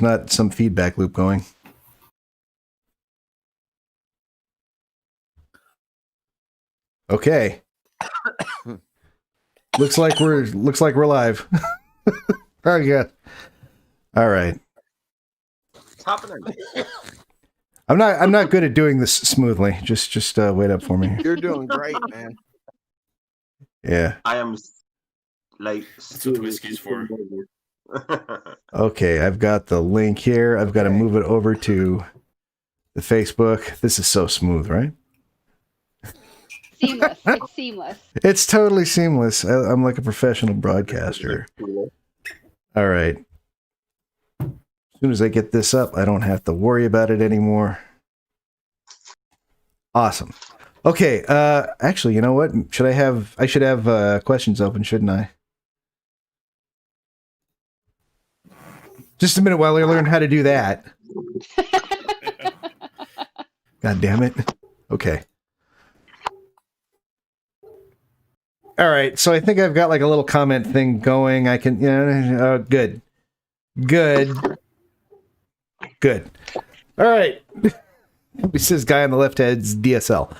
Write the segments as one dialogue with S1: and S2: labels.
S1: not some feedback loop going. Okay. looks like we're live. Oh yeah. All right.
S2: What's happening?
S1: I'm not good at doing this smoothly. Just wait up for me.
S3: You're doing great, man.
S1: Yeah.
S2: I am like.
S4: That's what the whiskey's for.
S1: Okay, I've got the link here. I've got to move it over to the Facebook. This is so smooth, right?
S5: Seamless. It's seamless.
S1: It's totally seamless. I'm like a professional broadcaster. All right. As soon as I get this up, I don't have to worry about it anymore. Awesome. Okay. Actually, you know what? I should have questions open, shouldn't I? Just a minute while I learn how to do that. God damn it. Okay. All right. So I think I've got like a little comment thing going. I can, good. All right. This says guy on the left head's DSL.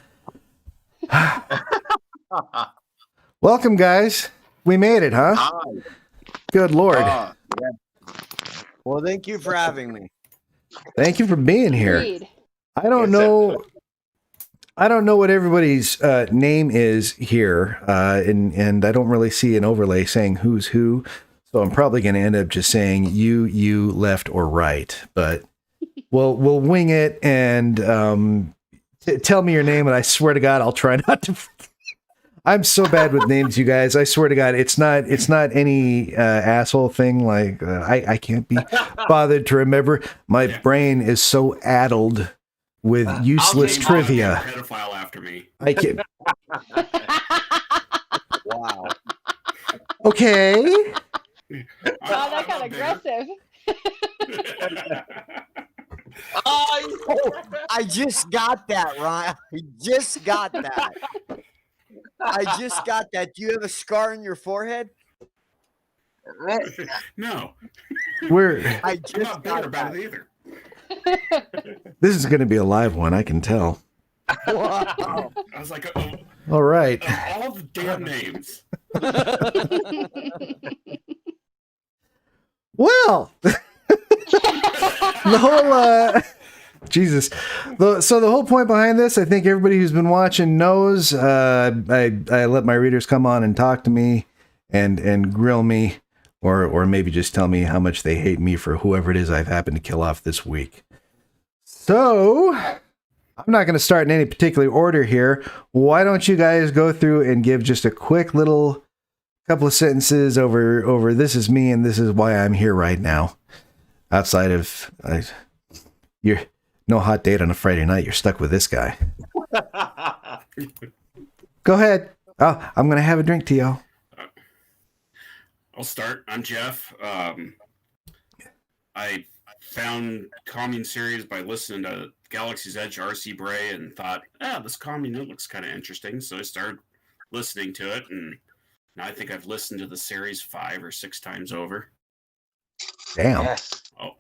S1: Welcome, guys. We made it, huh?
S2: Hi.
S1: Good Lord.
S3: Yeah. Well, thank you for having me.
S1: Thank you for being here.
S5: Agreed.
S1: I don't know what everybody's name is here, and I don't really see an overlay saying who's who, so I'm probably going to end up just saying you, left, or right. But we'll wing it, and tell me your name, and I swear to God, I'll try not to. I'm so bad with names, you guys. I swear to God, it's not any asshole thing. Like I can't be bothered to remember. My brain is so addled with useless trivia.
S4: Pedophile after me.
S1: I can't.
S3: Wow.
S1: Okay.
S5: Wow, that got aggressive.
S3: I just got that, Ryan. I just got that. Do you have a scar on your forehead?
S4: No,
S1: I
S4: I'm not bitter about it either.
S1: This is going to be a live one. I can tell.
S3: Wow.
S4: I was like, oh,
S1: All right.
S4: all the damn names.
S1: Well, the whole Jesus. So the whole point behind this, I think everybody who's been watching knows. I let my readers come on and talk to me, and grill me, or maybe just tell me how much they hate me for whoever it is I've happened to kill off this week. So I'm not going to start in any particular order here. Why don't you guys go through and give just a quick little couple of sentences over this is me and this is why I'm here right now. Outside of you're no hot date on a Friday night. You're stuck with this guy. Go ahead. Oh, I'm going to have a drink, T.O.
S4: I'll start. I'm Jeff. I found Commune series by listening to Galaxy's Edge, R.C. Bray, and thought, this Commune looks kind of interesting. So I started listening to it, and now I think I've listened to the series 5 or 6 times over.
S1: Damn.
S2: Yes.
S4: Oh.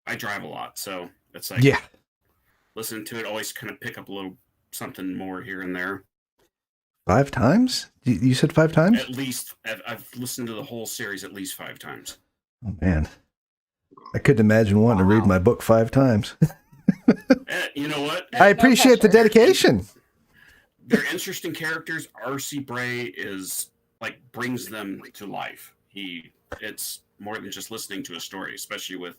S4: I drive a lot, so it's like listening to it always kind of pick up a little something more here and there.
S1: 5 times? You said 5 times?
S4: At least I've listened to the whole series at least 5 times.
S1: Oh man, I couldn't imagine wanting to read my book 5 times.
S4: You know what?
S1: I appreciate the dedication.
S4: They're interesting characters. R.C. Bray is like brings them to life. It's more than just listening to a story, especially with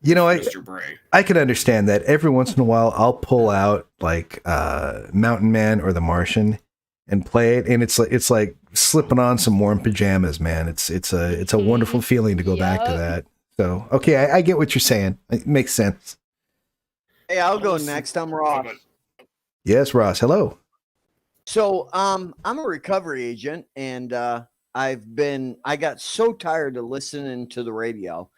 S4: Mr. Bray.
S1: I can understand that. Every once in a while, I'll pull out like Mountain Man or The Martian and play it, and it's like slipping on some warm pajamas, man. It's a wonderful feeling to go back to that. So okay, I get what you're saying. It makes sense.
S3: Hey, I'll go next. I'm Ross.
S1: Yes, Ross. Hello.
S3: So, I'm a recovery agent, and I got so tired of listening to the radio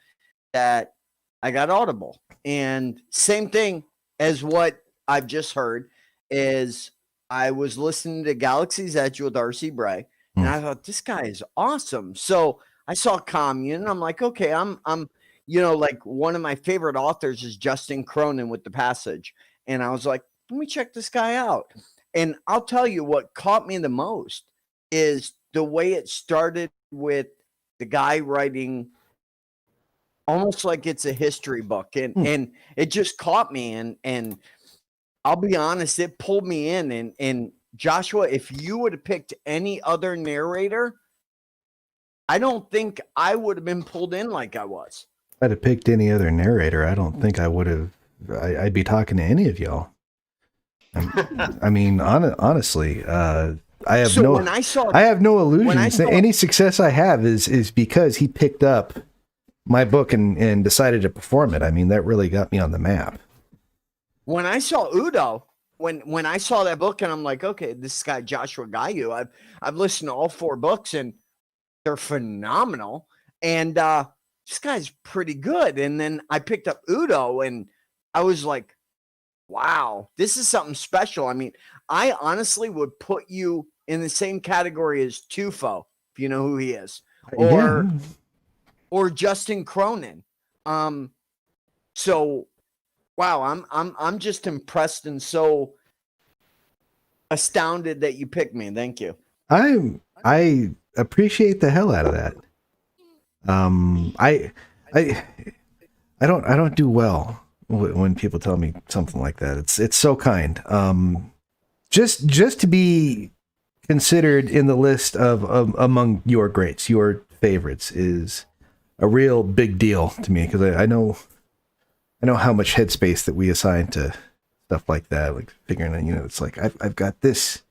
S3: that I got Audible. And same thing as what I've just heard is I was listening to Galaxy's Edge with R.C. Bray, and I thought, this guy is awesome. So I saw Commune. I'm like, okay, I'm, you know, like one of my favorite authors is Justin Cronin with The Passage. And I was like, let me check this guy out. And I'll tell you what caught me the most is the way it started with the guy writing almost like it's a history book. And it just caught me. And I'll be honest, it pulled me in. And Joshua, if you would have picked any other narrator, I don't think I would have been pulled in like I was.
S1: If I'd have picked any other narrator, I don't think I would have. I'd be talking to any of y'all. I mean, honestly, I have
S3: So
S1: no.
S3: when I saw
S1: I have no
S3: when I
S1: illusions.
S3: saw-
S1: Any success I have is because he picked up my book and decided to perform it. I mean, that really got me on the map.
S3: when I saw Udo, when I saw that book, and I'm like, okay, this guy Joshua Gayu, I've listened to all 4 books and they're phenomenal, and this guy's pretty good. And then I picked up Udo, and I was like, wow, this is something special. I mean, I honestly would put you in the same category as Tufo, if you know who he is, or Justin Cronin. So wow, I'm just impressed and so astounded that you picked me. Thank you.
S1: I appreciate the hell out of that. I don't do well when people tell me something like that. It's so kind. Just to be considered in the list of among your greats, your favorites, is a real big deal to me, because I know how much headspace that we assign to stuff like that, like figuring out, it's like I've got this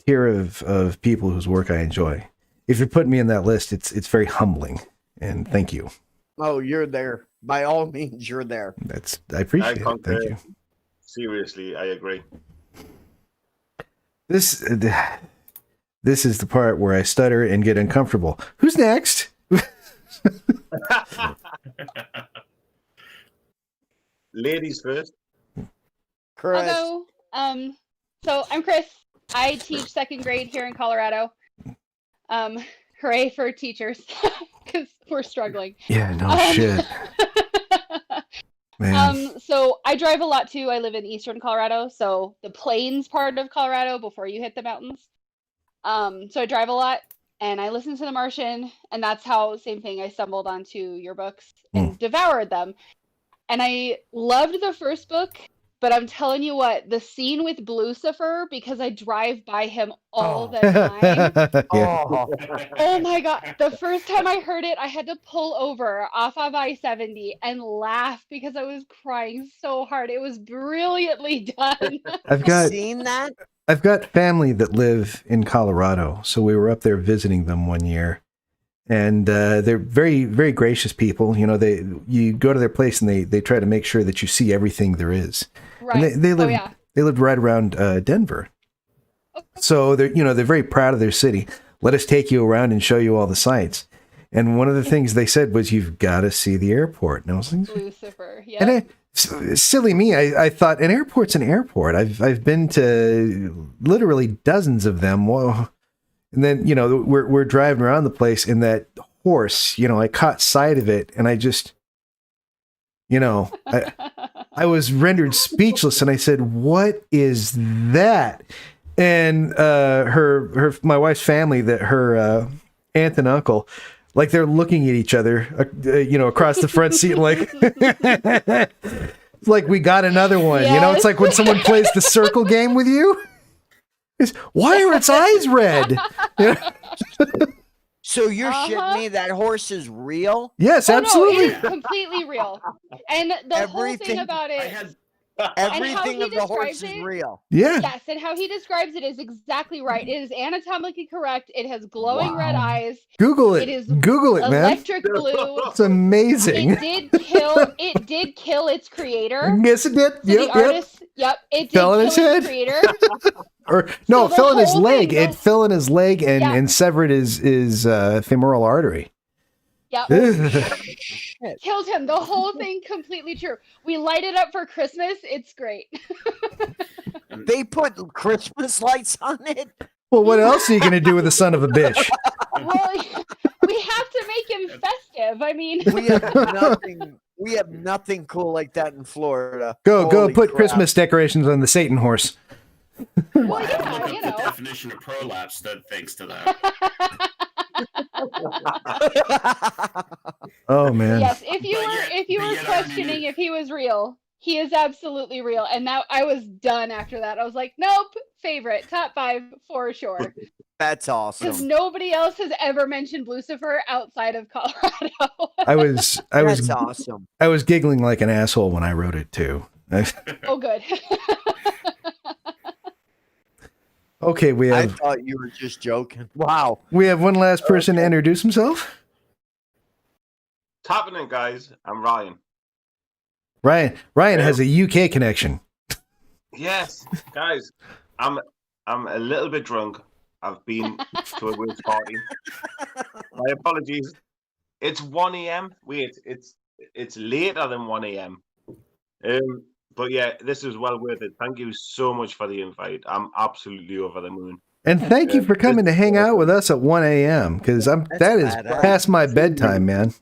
S1: tier of people whose work I enjoy. If you're putting me in that list, it's very humbling, and thank you.
S3: Oh, you're there. By all means, you're there.
S1: I appreciate it.
S2: concur.
S1: Thank you.
S2: Seriously, I agree.
S1: This is the part where I stutter and get uncomfortable. Who's next?
S2: Ladies first.
S3: Chris.
S5: I'll go. So I'm Chris. I teach 2nd grade here in Colorado. Hooray for teachers, because we're struggling.
S1: Yeah, no shit, man.
S5: So I drive a lot too. I live in eastern Colorado, so the plains part of Colorado before you hit the mountains. So I drive a lot, and I listen to The Martian, and that's how, same thing, I stumbled onto your books and devoured them. And I loved the first book, but I'm telling you what, the scene with Blucifer, because I drive by him all the time.
S3: Oh,
S5: Oh my God. The first time I heard it, I had to pull over off of I-70 and laugh because I was crying so hard. It was brilliantly done.
S3: seen that?
S1: I've got family that live in Colorado, so we were up there visiting them one year, and they're very, very gracious people. You go to their place and they try to make sure that you see everything there is.
S5: Right.
S1: And they live they lived right around Denver, so they're very proud of their city. Let us take you around and show you all the sights. And one of the things they said was, "You've got to see the airport." And I was like,
S5: Lucifer. Yeah.
S1: and silly me, I thought an airport's an airport. I've been to literally dozens of them. Whoa. And then, we're driving around the place, and that horse, I caught sight of it, and I just, I was rendered speechless, and I said, "What is that?" And my wife's family, that her aunt and uncle, like, they're looking at each other, across the front seat, like, like we got another one.
S5: Yes.
S1: It's like when someone plays the circle game with you. Why are its eyes red?
S3: So you're shitting me? That horse is real?
S1: Yes,
S5: Oh,
S1: absolutely.
S5: no, it is completely real. And the whole thing
S3: Everything-
S5: about
S4: I
S5: it,
S4: had
S3: Everything
S5: he
S3: of the horse
S5: describes
S3: is
S5: it-
S3: real.
S1: Yeah.
S5: yes, and how he describes it is exactly right. It is anatomically correct. It has glowing red eyes.
S1: Google it.
S5: It is
S1: Google it, man.
S5: Electric blue.
S1: It's amazing.
S5: It did kill its creator.
S1: Yes, it did.
S5: So the artist, it did
S1: Fell in
S5: kill
S1: his
S5: its
S1: head.
S5: creator.
S1: Or no,
S5: So
S1: it
S5: the
S1: fell in his
S5: whole
S1: leg.
S5: thing,
S1: It fell in his leg and,
S5: Yeah.
S1: and severed his femoral artery.
S5: Yep.
S3: Shit.
S5: Killed him. The whole thing completely true. We light it up for Christmas. It's great.
S3: They put Christmas lights on it?
S1: Well, what else are you going to do with the son of a bitch?
S5: Well, we have to make him festive. I mean,
S3: We have nothing cool like that in Florida.
S1: Go
S3: Holy
S1: put
S3: crap.
S1: Christmas decorations on the Satan horse.
S5: well, yeah,
S4: Look
S5: you
S4: up the
S5: know.
S4: definition of prolapse. That thanks to that.
S1: Oh man.
S5: Yes, if you
S4: But
S5: were
S4: yet-
S5: if you
S4: but
S5: were
S4: yet I already
S5: questioning
S4: knew.
S5: if he was real, he is absolutely real. And now I was done after that. I was like, nope, favorite, top 5 for sure.
S3: That's
S5: Because
S3: awesome.
S5: nobody else has ever mentioned Lucifer outside of Colorado.
S1: I was
S3: That's awesome.
S1: I was giggling like an asshole when I wrote it too.
S5: Oh, good.
S1: Okay, we
S3: I
S1: have
S3: thought you were just joking. Wow.
S1: one last person to introduce himself.
S2: What's happening, guys? I'm Ryan.
S1: Ryan has a UK connection.
S2: Yes, guys. I'm a little bit drunk. I've been to a work party. My apologies. It's 1 a.m. Wait, it's later than 1 a.m. But yeah, this is well worth it. Thank you so much for the invite. I'm absolutely over the moon.
S1: And thank you for coming to hang out with us at 1 a.m. because that is
S3: badass.
S1: past my bedtime, man.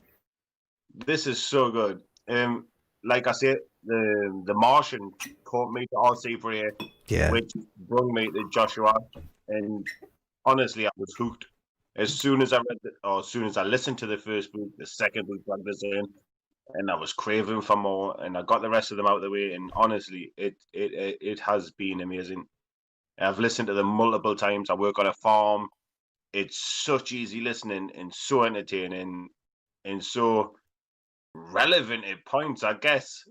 S2: This is so good. Like I said, the Martian caught me to RC Bray,
S1: Yeah.
S2: which brought me to Joshua, and honestly, I was hooked. As soon as I listened to the first book, the second book dragged us in, and I was craving for more, and I got the rest of them out of the way. And honestly, it has been amazing. I've listened to them multiple times. I work on a farm. It's such easy listening and so entertaining and so relevant at points, I guess.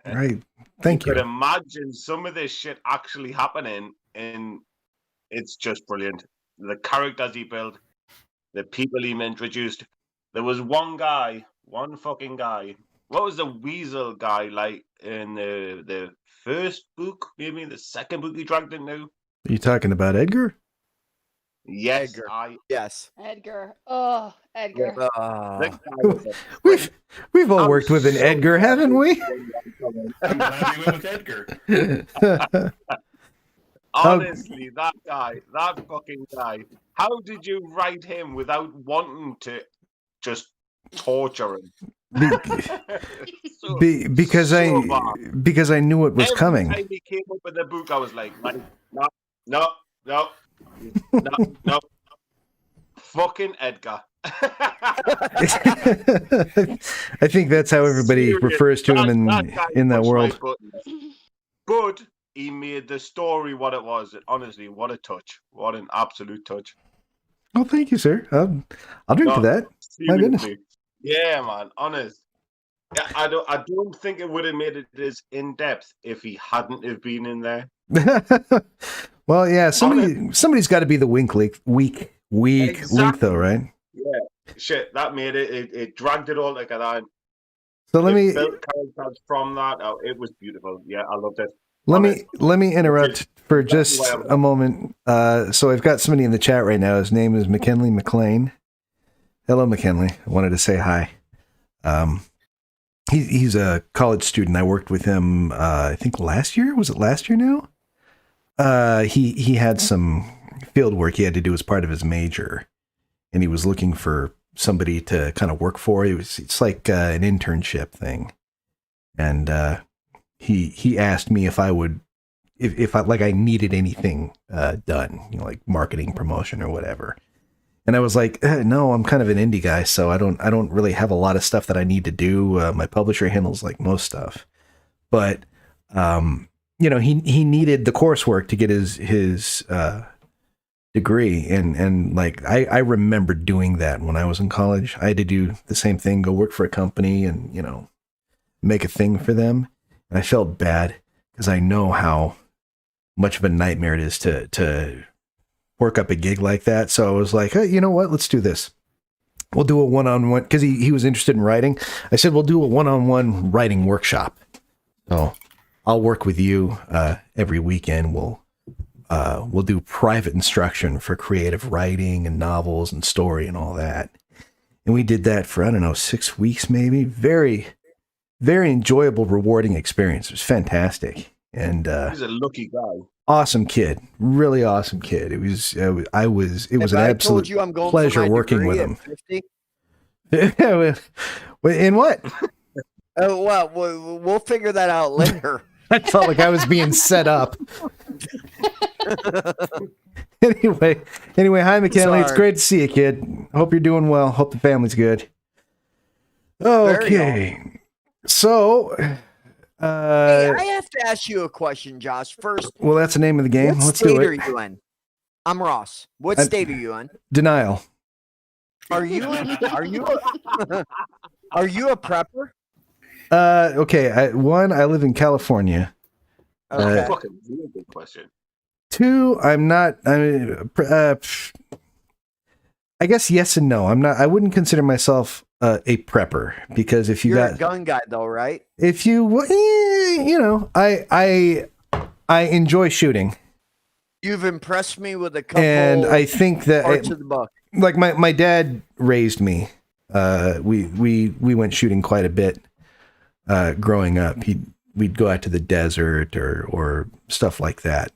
S1: Right. Thank
S2: Could
S1: you.
S2: imagine some of this shit actually happening, and it's just brilliant. The characters he built, the people he introduced. There was one fucking guy. What was the weasel guy like in the first book? Maybe the second book he dragged into.
S1: Are you talking about Edgar?
S2: Yes,
S3: Edgar.
S2: I.
S3: Yes.
S5: Edgar. Oh, Edgar.
S2: That guy was a
S1: We've all
S2: I'm
S1: worked with an
S2: so
S1: Edgar, haven't we?
S4: I'm glad we went with Edgar.
S2: Honestly, that fucking guy. How did you write him without wanting to just torture him? So-
S1: because
S2: so bad.
S1: because I knew it was
S2: Every
S1: coming.
S2: time he came up with the book, I was like, no. Fucking Edgar.
S1: I think that's how everybody
S2: Serious.
S1: refers to him
S2: guy
S1: in that
S2: pushed my
S1: world.
S2: buttons. But he made the story what it was. Honestly, what a touch. What an absolute touch.
S1: Oh, thank you, sir. I'll drink to
S2: No,
S1: that. My goodness.
S2: Seriously. Yeah, man. Honest. Yeah, I don't think it would have made it as in depth if he hadn't have been in there.
S1: Well, yeah. Somebody's got to be the weak link, though, right?
S2: Yeah. Shit, that made it. It dragged it all together. And
S1: So let
S2: it
S1: me
S2: built characters from that. Oh, it was beautiful. Yeah, I loved it.
S1: let me interrupt for just a moment. So I've got somebody in the chat right now. His name is McKinley McLean. Hello, McKinley. I wanted to say hi. He's a college student. I worked with him. I think last year. Was it last year now? He had some field work he had to do as part of his major, and he was looking for somebody to kind of work for. It's like an internship thing, and he asked me if I would, if I needed anything done, like marketing, promotion, or whatever. And I was like, no, I'm kind of an indie guy, so I don't really have a lot of stuff that I need to do. My publisher handles like most stuff, but he needed the coursework to get his degree, and like I remember doing that when I was in college. I had to do the same thing, go work for a company, and make a thing for them. And I felt bad because I know how much of a nightmare it is to work up a gig like that. So I was like, hey, you know what? Let's do this. We'll do a one-on-one, because he was interested in writing. I said, we'll do a one-on-one writing workshop. So I'll work with you every weekend. We'll do private instruction for creative writing and novels and story and all that. And we did that for, I don't know, 6 weeks, maybe. Very, very enjoyable, rewarding experience. It was fantastic. And
S2: He's a lucky guy.
S1: awesome kid, really awesome kid. It was it was an
S3: If I told
S1: absolute
S3: you I'm going for
S1: pleasure
S3: my
S1: working with
S3: degree
S1: him.
S3: at 50,
S1: In what?
S3: well, we'll figure that out later.
S1: I felt like I was being set up. Anyway, hi McKinley. It's
S3: Sorry.
S1: great to see you, kid. Hope you're doing well. Hope the family's good. Okay, so
S3: Hey, I have to ask you a question, Josh. First,
S1: well, that's the name of the game.
S3: what
S1: Let's
S3: state
S1: do
S3: are
S1: it.
S3: you in? I'm Ross. What
S1: I-
S3: state are you in?
S1: Denial.
S3: Are you a prepper?
S1: Okay. I live in California.
S3: Okay.
S2: Fucking really good question.
S1: 2, I'm not. I guess yes and no. I'm not. I wouldn't consider myself a prepper because if you
S3: You're
S1: got
S3: a gun guy, though, right?
S1: if you I enjoy shooting,
S3: You've impressed me with a couple
S1: and I think that
S3: parts of the book.
S1: like my dad raised me. We went shooting quite a bit growing up. We'd go out to the desert or stuff like that,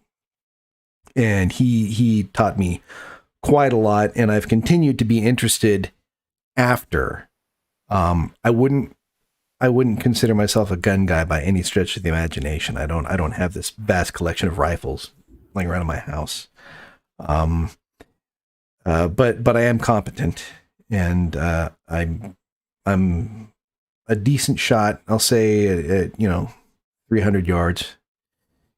S1: and he taught me quite a lot, and I've continued to be interested after. I wouldn't consider myself a gun guy by any stretch of the imagination. I don't have this vast collection of rifles laying around in my house. But I am competent, and I'm a decent shot. I'll say at 300 yards.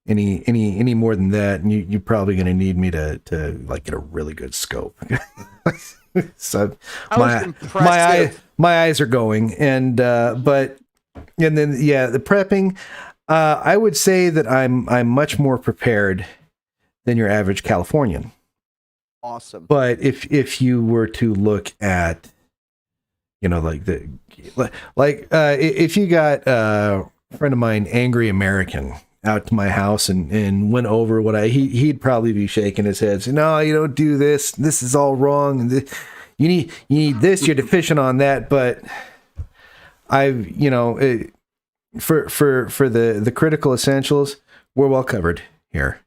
S1: Any more than that, and you're probably going to need me to like get a really good scope. So
S3: I was impressed.
S1: my eyes are going, and then the prepping. I would say that I'm much more prepared than your average Californian.
S3: Awesome.
S1: But if you were to look at, if you got a friend of mine, Angry American, out to my house and went over what he'd probably be shaking his head, saying, "No, you don't do this. This is all wrong. And you need this. You're deficient on that." But for the critical essentials, we're well covered here,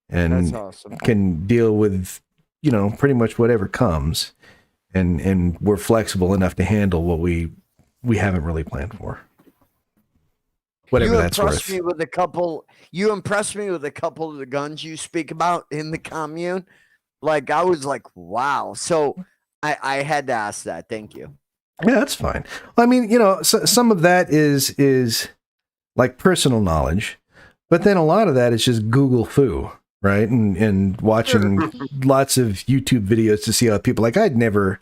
S1: and
S3: That's awesome.
S1: can deal with pretty much whatever comes, and we're flexible enough to handle what we haven't really planned for, whatever that's worth.
S3: You impressed me with a couple of the guns you speak about in the commune. Like, I was like, wow. So I had to ask that. Thank you.
S1: Yeah, that's fine. I mean, some of that is like personal knowledge, but then a lot of that is just Google foo, right? And watching lots of YouTube videos to see how people, like, I'd never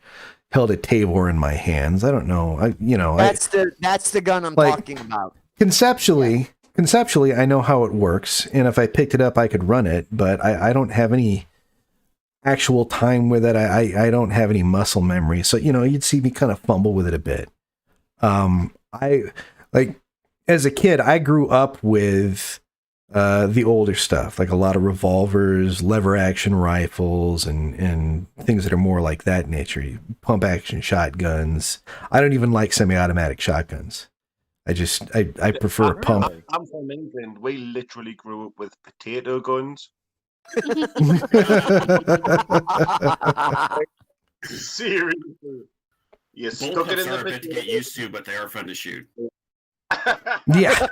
S1: held a Tavor in my hands. I don't know.
S3: That's the gun I'm talking about.
S1: Conceptually, I know how it works, and if I picked it up, I could run it, but I don't have any actual time with it. I don't have any muscle memory. So, you'd see me kind of fumble with it a bit. As a kid, I grew up with the older stuff, like a lot of revolvers, lever action rifles, and things that are more like that nature. Pump action shotguns. I don't even like semi-automatic shotguns. I prefer a pump.
S2: I'm from England. We literally grew up with potato guns. Seriously. You stuck it in
S4: Bullpups are a
S2: the
S4: bit to get used to, but they are fun to shoot.
S1: Yeah.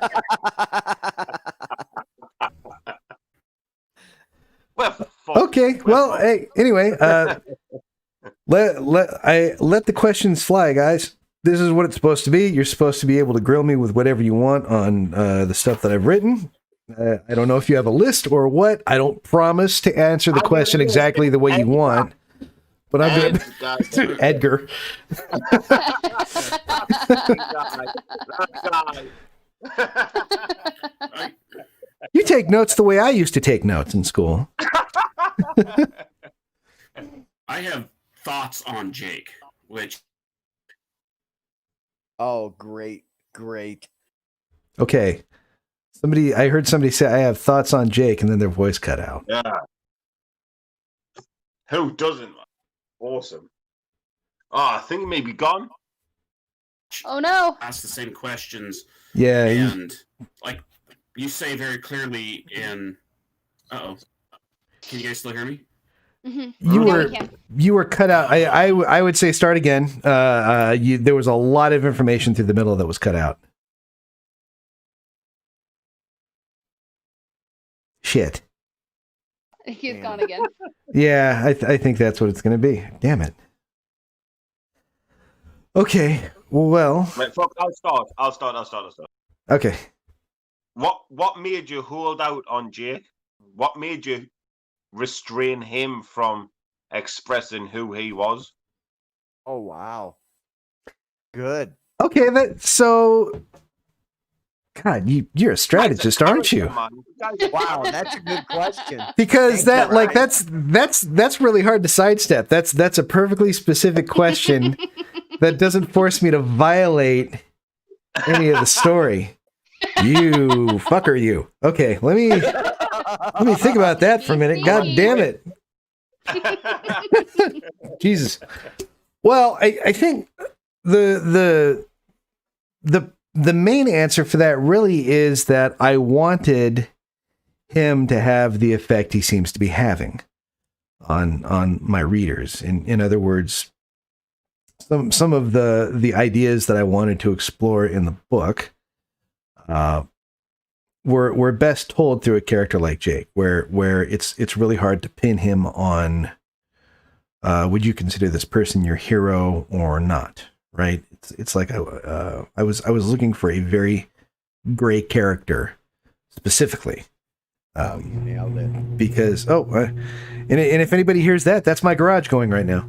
S2: Well, fuck.
S1: Okay. Well, hey. Anyway, let the questions fly, guys. This is what it's supposed to be. You're supposed to be able to grill me with whatever you want on the stuff that I've written. I don't know if you have a list or what. I don't promise to answer the question exactly the way you want, but I'm going to Edgar. You take notes the way I used to take notes in school.
S4: I have thoughts on Jake, which
S3: Oh, great.
S1: Okay. I heard somebody say I have thoughts on Jake, and then their voice cut out.
S2: Yeah. Who doesn't? Awesome. Oh, I think he may be gone.
S5: Oh no.
S4: ask the same questions.
S1: Yeah.
S4: And like you say very clearly in Uh-oh. Can you guys still hear me?
S5: Mhm.
S1: You
S5: Yeah,
S1: were
S5: we can.
S1: you were cut out. I would say start again. There was a lot of information through the middle that was cut out. Shit.
S5: He's
S3: Damn.
S5: gone again.
S1: Yeah, I think that's what it's going to be. Damn it. Okay. Well.
S2: Right, fuck, I'll start.
S1: Okay.
S2: What made you hold out on Jake? What made you restrain him from expressing who he was?
S3: Oh wow. Good.
S1: Okay. God, you're a strategist, aren't you?
S3: Wow, that's a good question.
S1: Because
S3: Thank you, Ryan.
S1: that's really hard to sidestep. That's a perfectly specific question that doesn't force me to violate any of the story. You fucker, you. Okay, let me think about that for a minute. God damn it. Jesus. Well, I think the main answer for that really is that I wanted him to have the effect he seems to be having on my readers. In other words, some of the ideas that I wanted to explore in the book were best told through a character like Jake, where it's really hard to pin him on. Would you consider this person your hero or not? Right? It's like I was looking for a very gray character specifically.
S3: You nailed it.
S1: Because and if anybody hears that, that's my garage going right now,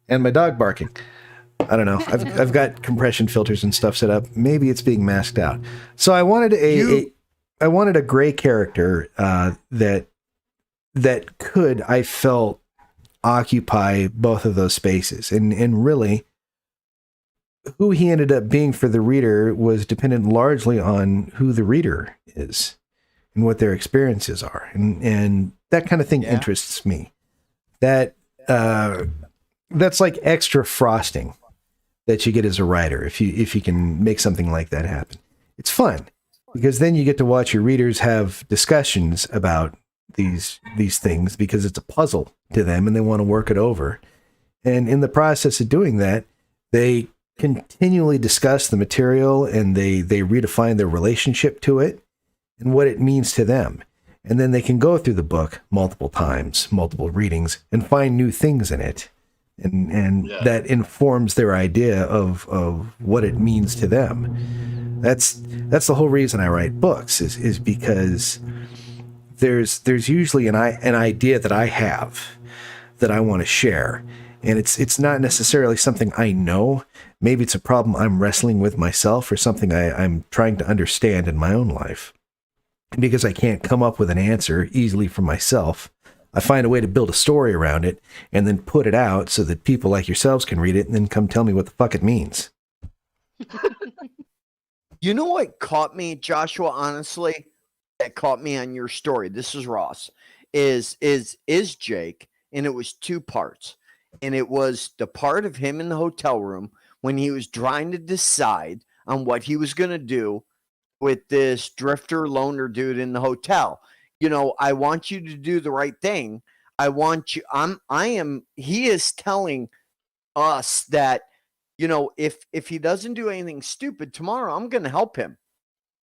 S1: and my dog barking. I don't know. I've got compression filters and stuff set up. Maybe it's being masked out. So I wanted I wanted a gray character that could, I felt, occupy both of those spaces, and really who he ended up being for the reader was dependent largely on who the reader is and what their experiences are, and that kind of thing interests me. That's like extra frosting that you get as a writer if you can make something like that happen. It's fun because then you get to watch your readers have discussions about these things because it's a puzzle to them and they want to work it over. And in the process of doing that, they continually discuss the material and they redefine their relationship to it and what it means to them. And then they can go through the book multiple times, multiple readings, and find new things in it. And that informs their idea of what it means to them. That's the whole reason I write books is because there's usually an idea that I have that I want to share, and it's not necessarily something I know. Maybe it's a problem I'm wrestling with myself or something I'm trying to understand in my own life. And because I can't come up with an answer easily for myself, I find a way to build a story around it and then put it out so that people like yourselves can read it and then come tell me what the fuck it means.
S3: You know what caught me, Joshua, honestly, that caught me on your story. This is Ross. Is Jake, and it was two parts. And it was the part of him in the hotel room when he was trying to decide on what he was going to do with this drifter loner dude in the hotel. You know, I want you to do the right thing. He is telling us that, you know, if he doesn't do anything stupid tomorrow, I'm going to help him.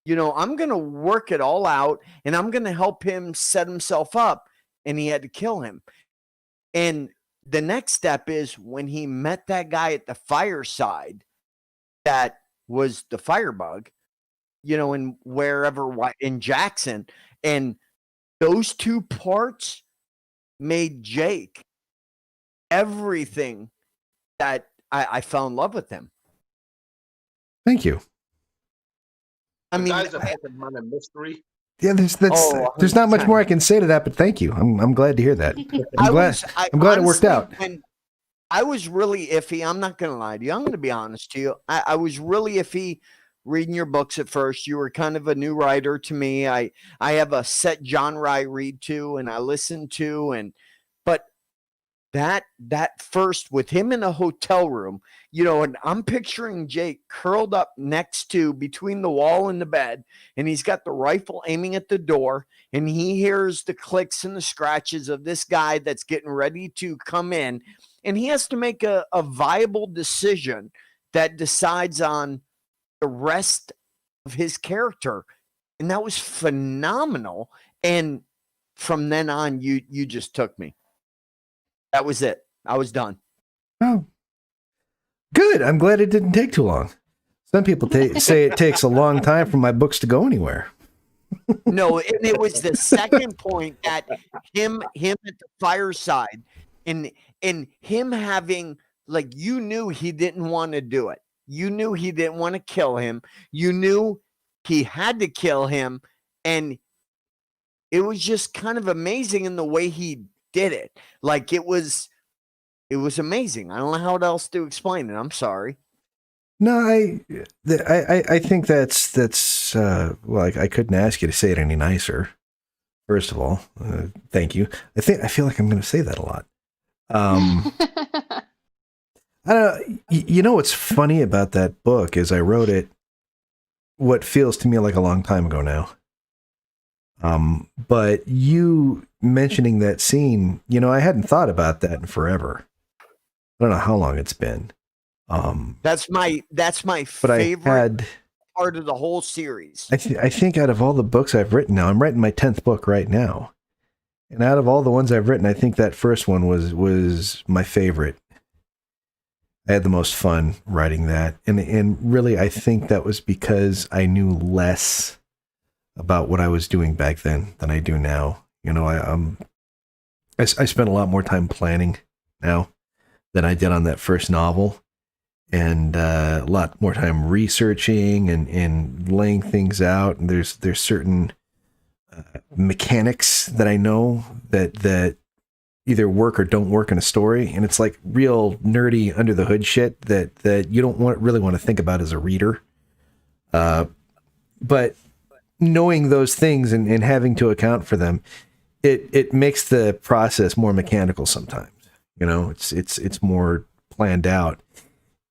S3: You know, I'm going to work it all out and I'm going to help him set himself up. And he had to kill him. And the next step is when he met that guy at the fireside, that was the firebug, you know, in in Jackson. And those two parts made Jake everything that I fell in love with him.
S1: Thank you.
S2: I mean, guy's a fucking man of mystery.
S1: Yeah, there's not much more I can say to that, but thank you. I'm glad to hear that. I'm glad it worked out.
S3: I was really iffy. I'm not going to lie to you. I'm going to be honest to you. I was really iffy reading your books at first. You were kind of a new writer to me. I have a set genre I read to and I listen to, but that first with him in a hotel room, you know, and I'm picturing Jake curled up next to between the wall and the bed, and he's got the rifle aiming at the door, and he hears the clicks and the scratches of this guy that's getting ready to come in, and he has to make a viable decision that decides on the rest of his character. And that was phenomenal. And from then on, you just took me. That was it. I was done.
S1: Oh, good. I'm glad it didn't take too long. Some people say it takes a long time for my books to go anywhere.
S3: No, and it was the second point that him at the fireside and him having, like, you knew he didn't want to do it. You knew he didn't want to kill him. You knew he had to kill him. And it was just kind of amazing in the way he did it. Like, it was amazing. I don't know how else to explain it. I'm sorry.
S1: No, I think that's well, I couldn't ask you to say it any nicer. First of all, thank you. I feel like I'm going to say that a lot. I don't know. You know what's funny about that book is I wrote it what feels to me like a long time ago now. But you mentioning that scene, you know, I hadn't thought about that in forever. I don't know how long it's been.
S3: That's my favorite part of the whole series.
S1: I think out of all the books I've written now, I'm writing my 10th book right now. And out of all the ones I've written, I think that first one was my favorite. I had the most fun writing that. And really, I think that was because I knew less about what I was doing back then than I do now. You know, I spent a lot more time planning now than I did on that first novel. And a lot more time researching and laying things out. And there's certain mechanics that I know that either work or don't work in a story, and it's like real nerdy under the hood shit that you don't really want to think about as a reader. But knowing those things and having to account for them, it makes the process more mechanical sometimes. You know, it's more planned out.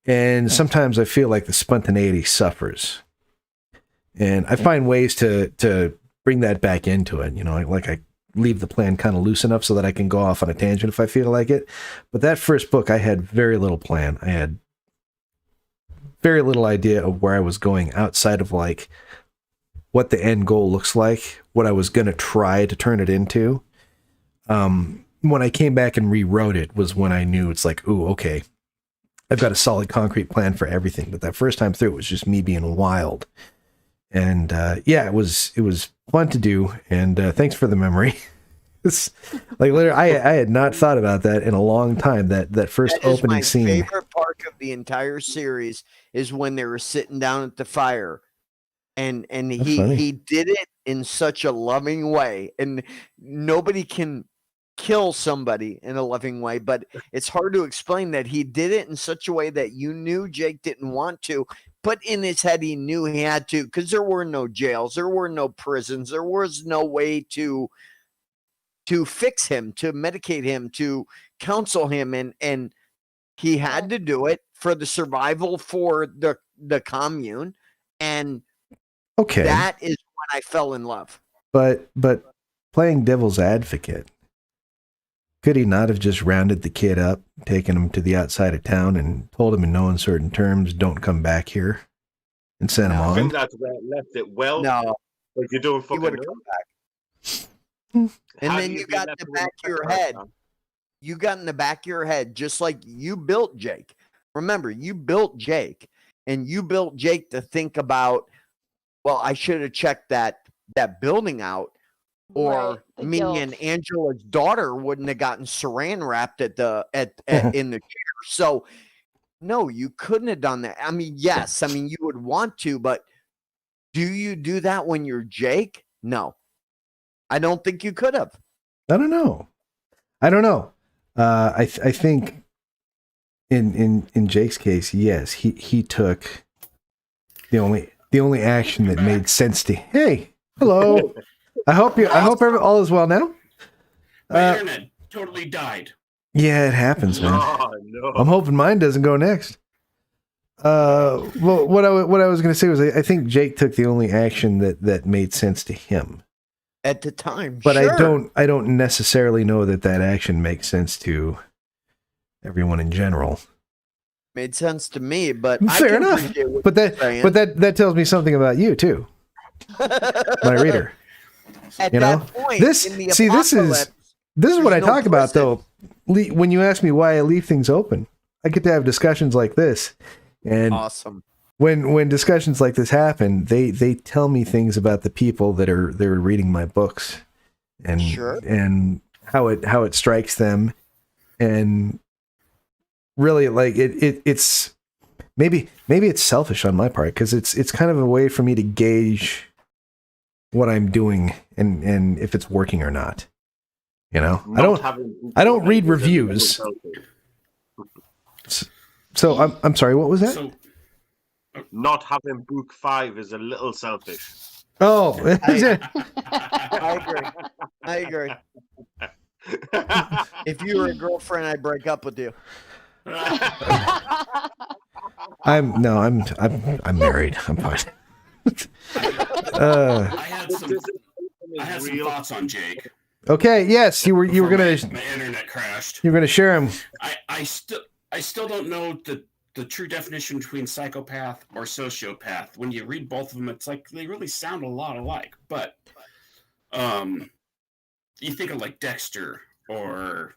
S1: And sometimes I feel like the spontaneity suffers. And I find ways to bring that back into it. You know, like I leave the plan kind of loose enough so that I can go off on a tangent if I feel like it. But that first book, I had very little plan. I had very little idea of where I was going outside of like what the end goal looks like, what I was going to try to turn it into. When I came back and rewrote it was when I knew it's like, ooh, okay, I've got a solid concrete plan for everything. But that first time through, it was just me being wild. And yeah, it was fun to do. And thanks for the memory. It's like literally, I had not thought about that in a long time. That first opening scene.
S3: My favorite part of the entire series is when they were sitting down at the fire, and he did it in such a loving way. And nobody can kill somebody in a loving way, but it's hard to explain that he did it in such a way that you knew Jake didn't want to, but in his head he knew he had to, because there were no jails, there were no prisons, there was no way to fix him, to medicate him, to counsel him, and he had to do it for the survival for the commune. And
S1: okay,
S3: that is when I fell in love.
S1: But playing devil's advocate, could he not have just rounded the kid up, taken him to the outside of town, and told him in no uncertain terms, "Don't come back here," and sent him
S2: I
S1: on?
S2: think that's where it left it well.
S3: No,
S2: Like you don't
S3: he
S2: fucking
S3: would have
S2: know.
S3: come back. And
S2: How
S3: then
S2: do
S3: you
S2: be
S3: got in
S2: left
S3: the
S2: with
S3: back of
S2: a
S3: your
S2: second
S3: head.
S2: round?
S3: You got in the back of your head, just like you built Jake. Remember, you built Jake, and you built Jake to think about, well, I should have checked that building out, or
S5: Right, the
S3: me
S5: guilt.
S3: and Angela's daughter wouldn't have gotten saran wrapped in the chair. So no, you couldn't have done that. I mean, yes, I mean you would want to, but do you do that when you're Jake? No. I don't think you could have.
S1: I don't know. I think in Jake's case, yes, he took the only action that made sense to. Hey, hello. I hope all is well now.
S4: My internet totally died.
S1: Yeah, it happens, man.
S2: Oh, no.
S1: I'm hoping mine doesn't go next. Well, what I was going to say was I think Jake took the only action that made sense to him,
S3: At the time,
S1: but
S3: sure.
S1: I don't necessarily know that action makes sense to everyone in general.
S3: Made sense to me, but I
S1: Fair
S3: can
S1: enough.
S3: appreciate what
S1: But
S3: you're saying.
S1: that tells me something about you too, my reader.
S3: At
S1: You know,
S3: that point,
S1: this
S3: in the
S1: see this
S3: apocalypse,
S1: is what I
S3: there's no
S1: talk about
S3: prison.
S1: though. When you ask me why I leave things open, I get to have discussions like this, and
S3: Awesome.
S1: when discussions like this happen, they tell me things about the people they're reading my books, and
S3: Sure.
S1: and how it strikes them, and really like it's maybe it's selfish on my part because it's kind of a way for me to gauge what I'm doing and if it's working or not. You know, I don't read reviews. So I'm sorry, what was that?
S4: So
S2: Not having book 5 is a little selfish.
S1: Oh, is it?
S3: I agree. If you were a girlfriend, I'd break up with you.
S1: I'm married. I'm fine.
S4: I had some thoughts on Jake.
S1: Okay, yes, you were
S4: Before
S1: gonna
S4: my internet crashed.
S1: share him.
S4: I still don't know the true definition between psychopath or sociopath. When you read both of them, it's like they really sound a lot alike. But you think of like Dexter or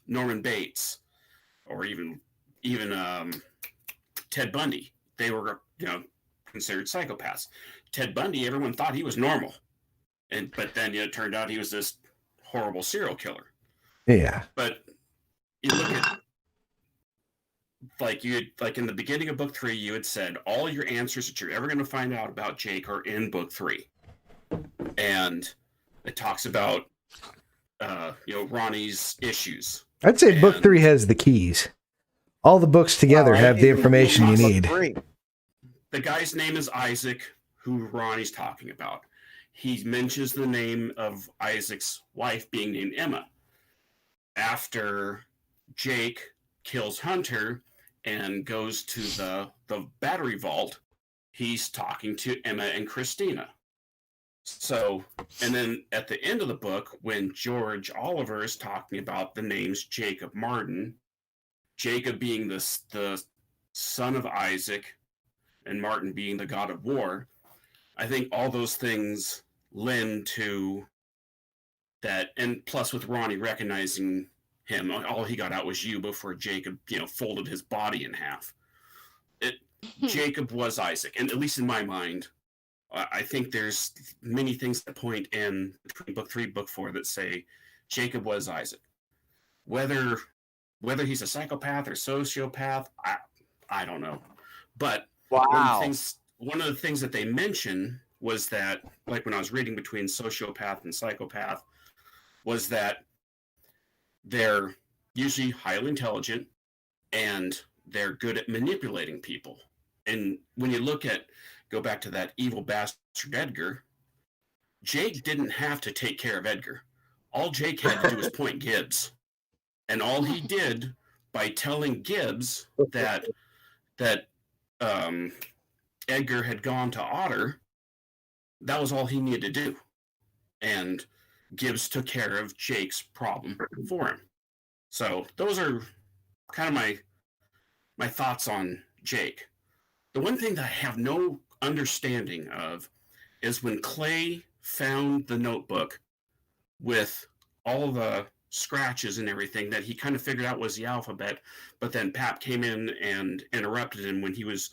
S4: Norman Bates or even Ted Bundy. They were considered psychopaths. Ted Bundy, everyone thought he was normal, but then it turned out he was this horrible serial killer.
S1: Yeah.
S4: But you look at like in the beginning of book 3, you had said all your answers that you're ever going to find out about Jake are in book 3, and it talks about Ronnie's issues.
S1: I'd say book 3 has the keys. All the books together have the information you need.
S4: The guy's name is Isaac, who Ronnie's talking about. He mentions the name of Isaac's wife being named Emma. After Jake kills Hunter and goes to the battery vault, he's talking to Emma and Christina. So, and then at the end of the book, when George Oliver is talking about the names Jacob Martin, Jacob being the son of Isaac and Martin being the god of war, I think all those things lend to that. And plus with Ronnie recognizing him, all he got out was you before Jacob, folded his body in half. Jacob was Isaac, and at least in my mind, I think there's many things that point in between book 3 and book 4 that say Jacob was Isaac. Whether he's a psychopath or sociopath, I don't know. But
S3: wow,
S4: one of the things that they mention was that, like when I was reading between sociopath and psychopath, was that they're usually highly intelligent and they're good at manipulating people. And when you go back to that evil bastard Edgar, Jake didn't have to take care of Edgar. All Jake had to do was point Gibbs. And all he did by telling Gibbs that Edgar had gone to Otter, that was all he needed to do. And Gibbs took care of Jake's problem for him. So those are kind of my thoughts on Jake. The one thing that I have no understanding of is when Clay found the notebook with all the scratches and everything that he kind of figured out was the alphabet, but then Pap came in and interrupted him when he was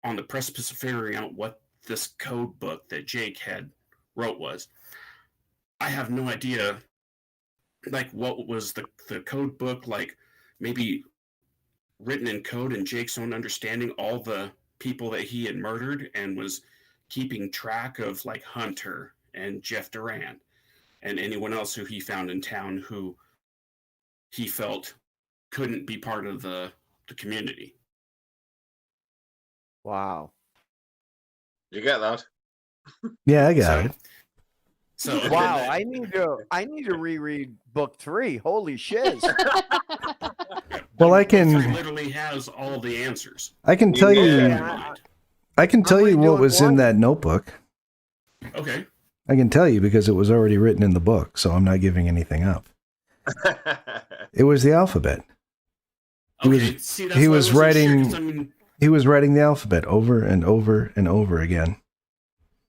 S4: on the precipice of figuring out what this code book that Jake had wrote was. I have no idea, like, what was the code book, like, maybe written in code in Jake's own understanding, all the people that he had murdered, and was keeping track of, like, Hunter and Jeff Durant and anyone else who he found in town who he felt couldn't be part of the community.
S3: wow.
S2: You get that?
S1: Yeah, I got it.
S4: So and
S3: Wow,
S4: then-
S3: I need to reread book 3. Holy shiz.
S1: Well, I
S4: book three
S1: can
S4: literally has all the answers.
S1: I can tell you
S3: Yeah.
S1: I can tell you what
S3: doing
S1: was in
S3: one.
S1: that notebook.
S4: Okay.
S1: I can tell you because it was already written in the book, so I'm not giving anything up. It was the alphabet. He was-
S4: Okay. See, that's
S1: he
S4: why I
S1: was
S4: wasn't sure,
S1: writing-
S4: 'cause I mean,
S1: He was writing the alphabet over and over and over again.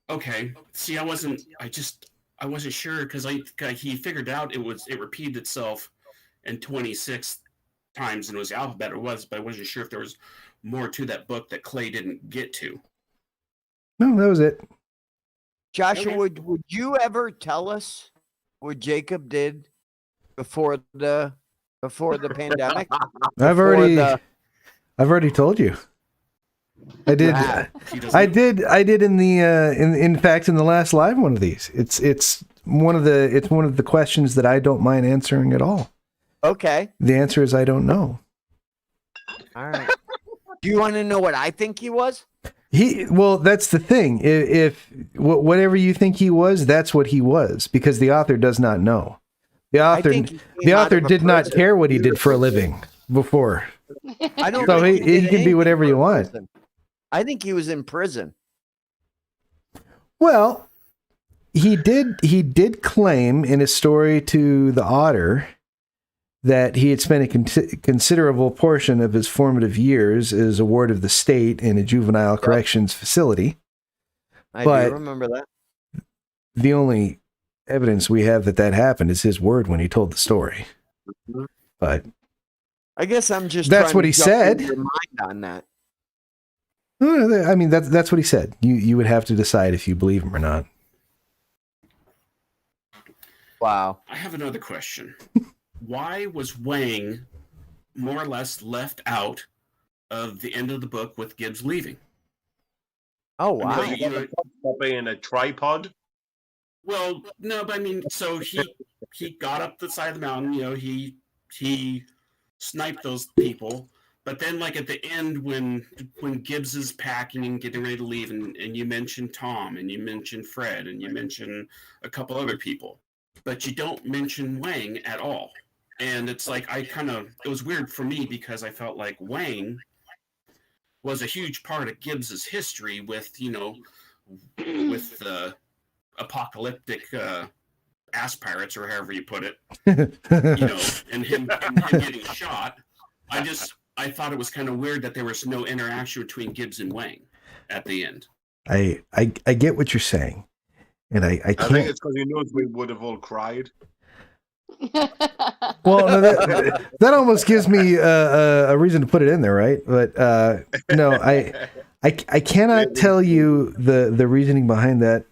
S4: okay. See, I wasn't sure because he figured out it repeated itself in 26 times and it was the alphabet but I wasn't sure if there was more to that book that Clay didn't get to.
S1: No, that was it.
S3: Joshua,
S4: Okay.
S3: would you ever tell us what Jacob did before the pandemic?
S1: I've already told you. I did.
S3: Wow.
S4: He doesn't
S1: I
S4: know.
S1: did in the in fact in the last live one of these. It's one of the questions that I don't mind answering at all.
S3: Okay.
S1: The answer is I don't know.
S3: All right. Do you want to know what I think he was?
S1: Well, that's the thing. If whatever you think he was, that's what he was, because the author does not know. The
S3: I
S1: author
S3: think he came
S1: the
S3: out
S1: author
S3: of a
S1: did not
S3: prison.
S1: care what he did for a living before.
S3: I don't
S1: So
S3: think
S1: he
S3: did
S1: can be
S3: anything
S1: whatever you
S3: for
S1: want.
S3: prison. I think he was in prison.
S1: Well, he did claim in his story to the Otter that he had spent a considerable portion of his formative years as a ward of the state in a juvenile corrections facility.
S3: I
S1: But-
S3: do remember that.
S1: The only evidence we have that happened is his word when he told the story. But
S3: I guess I'm just
S1: That's
S3: trying
S1: what
S3: to
S1: he
S3: jump
S1: said.
S3: into your mind on that.
S1: I mean, that's what he said. You would have to decide if you believe him or not.
S3: Wow.
S4: I have another question. Why was Wang more or less left out of the end of the book with Gibbs leaving?
S3: Oh
S4: mean,
S3: wow.
S4: you know,
S2: Stop being a tripod.
S4: Well, no, but I mean, so he got up the side of the mountain. You know, he sniped those people. But then, like at the end, when Gibbs is packing and getting ready to leave, and you mention Tom, and you mention Fred, and you mention a couple other people, but you don't mention Wang at all. And it's like it was weird for me because I felt like Wang was a huge part of Gibbs's history with with the apocalyptic ass pirates or however you put it, and him getting shot. I thought it was kind of weird that there was no interaction between Gibbs and Wang at the end.
S1: I get what you're saying, and I
S2: I think
S1: can't.
S2: it's because he knows we would have all cried.
S1: Well, no, that almost gives me a reason to put it in there, right? But no, I cannot tell you the reasoning behind that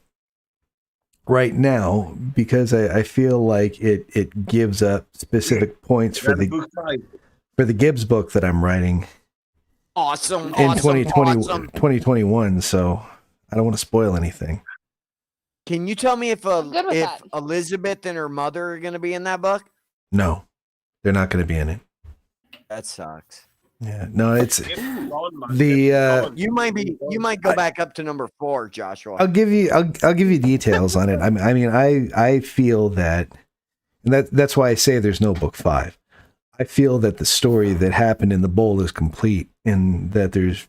S1: right now because I feel like it gives up specific points for
S2: Book 5.
S1: the Gibbs book that I'm writing
S3: Awesome.
S1: in
S3: Awesome.
S1: 2020,
S3: Awesome.
S1: 2021. So I don't want to spoil anything.
S3: Can you tell me if
S5: I'm good with that.
S3: Elizabeth and her mother are going to be in that book?
S1: No, they're not going to be in it.
S3: That sucks.
S1: Yeah, no, it's
S2: It's gone, man.
S1: the.
S2: It's gone.
S3: You might go back up to number 4, Joshua.
S1: I'll give you details on it. I mean, I feel that, and that's why I say there's no book 5. I feel that the story that happened in the bowl is complete, and that there's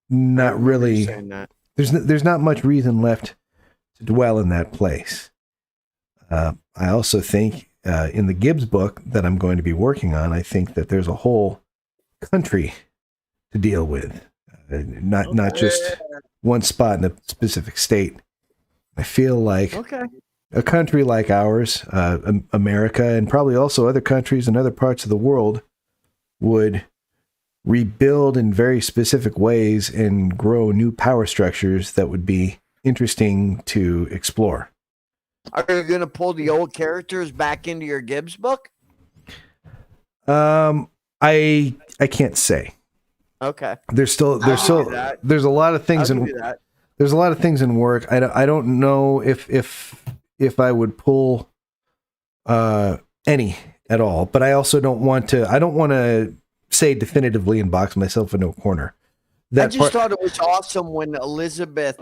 S1: not really
S3: Saying that.
S1: there's not much reason left to dwell in that place. I also think in the Gibbs book that I'm going to be working on, I think that there's a whole country to deal with, not just one spot in a specific state. I feel like
S3: Okay.
S1: a country like ours, America, and probably also other countries and other parts of the world would rebuild in very specific ways and grow new power structures that would be interesting to explore.
S3: Are you going to pull the old characters back into your Gibbs book?
S1: I can't say.
S3: Okay.
S1: There's
S3: I can do that.
S1: there's a lot of things
S3: I'll
S1: in
S3: do that.
S1: there's a lot of things in work. I don't know if I would pull any at all, but I also don't want to say definitively and box myself into a corner.
S3: I just thought it was awesome when Elizabeth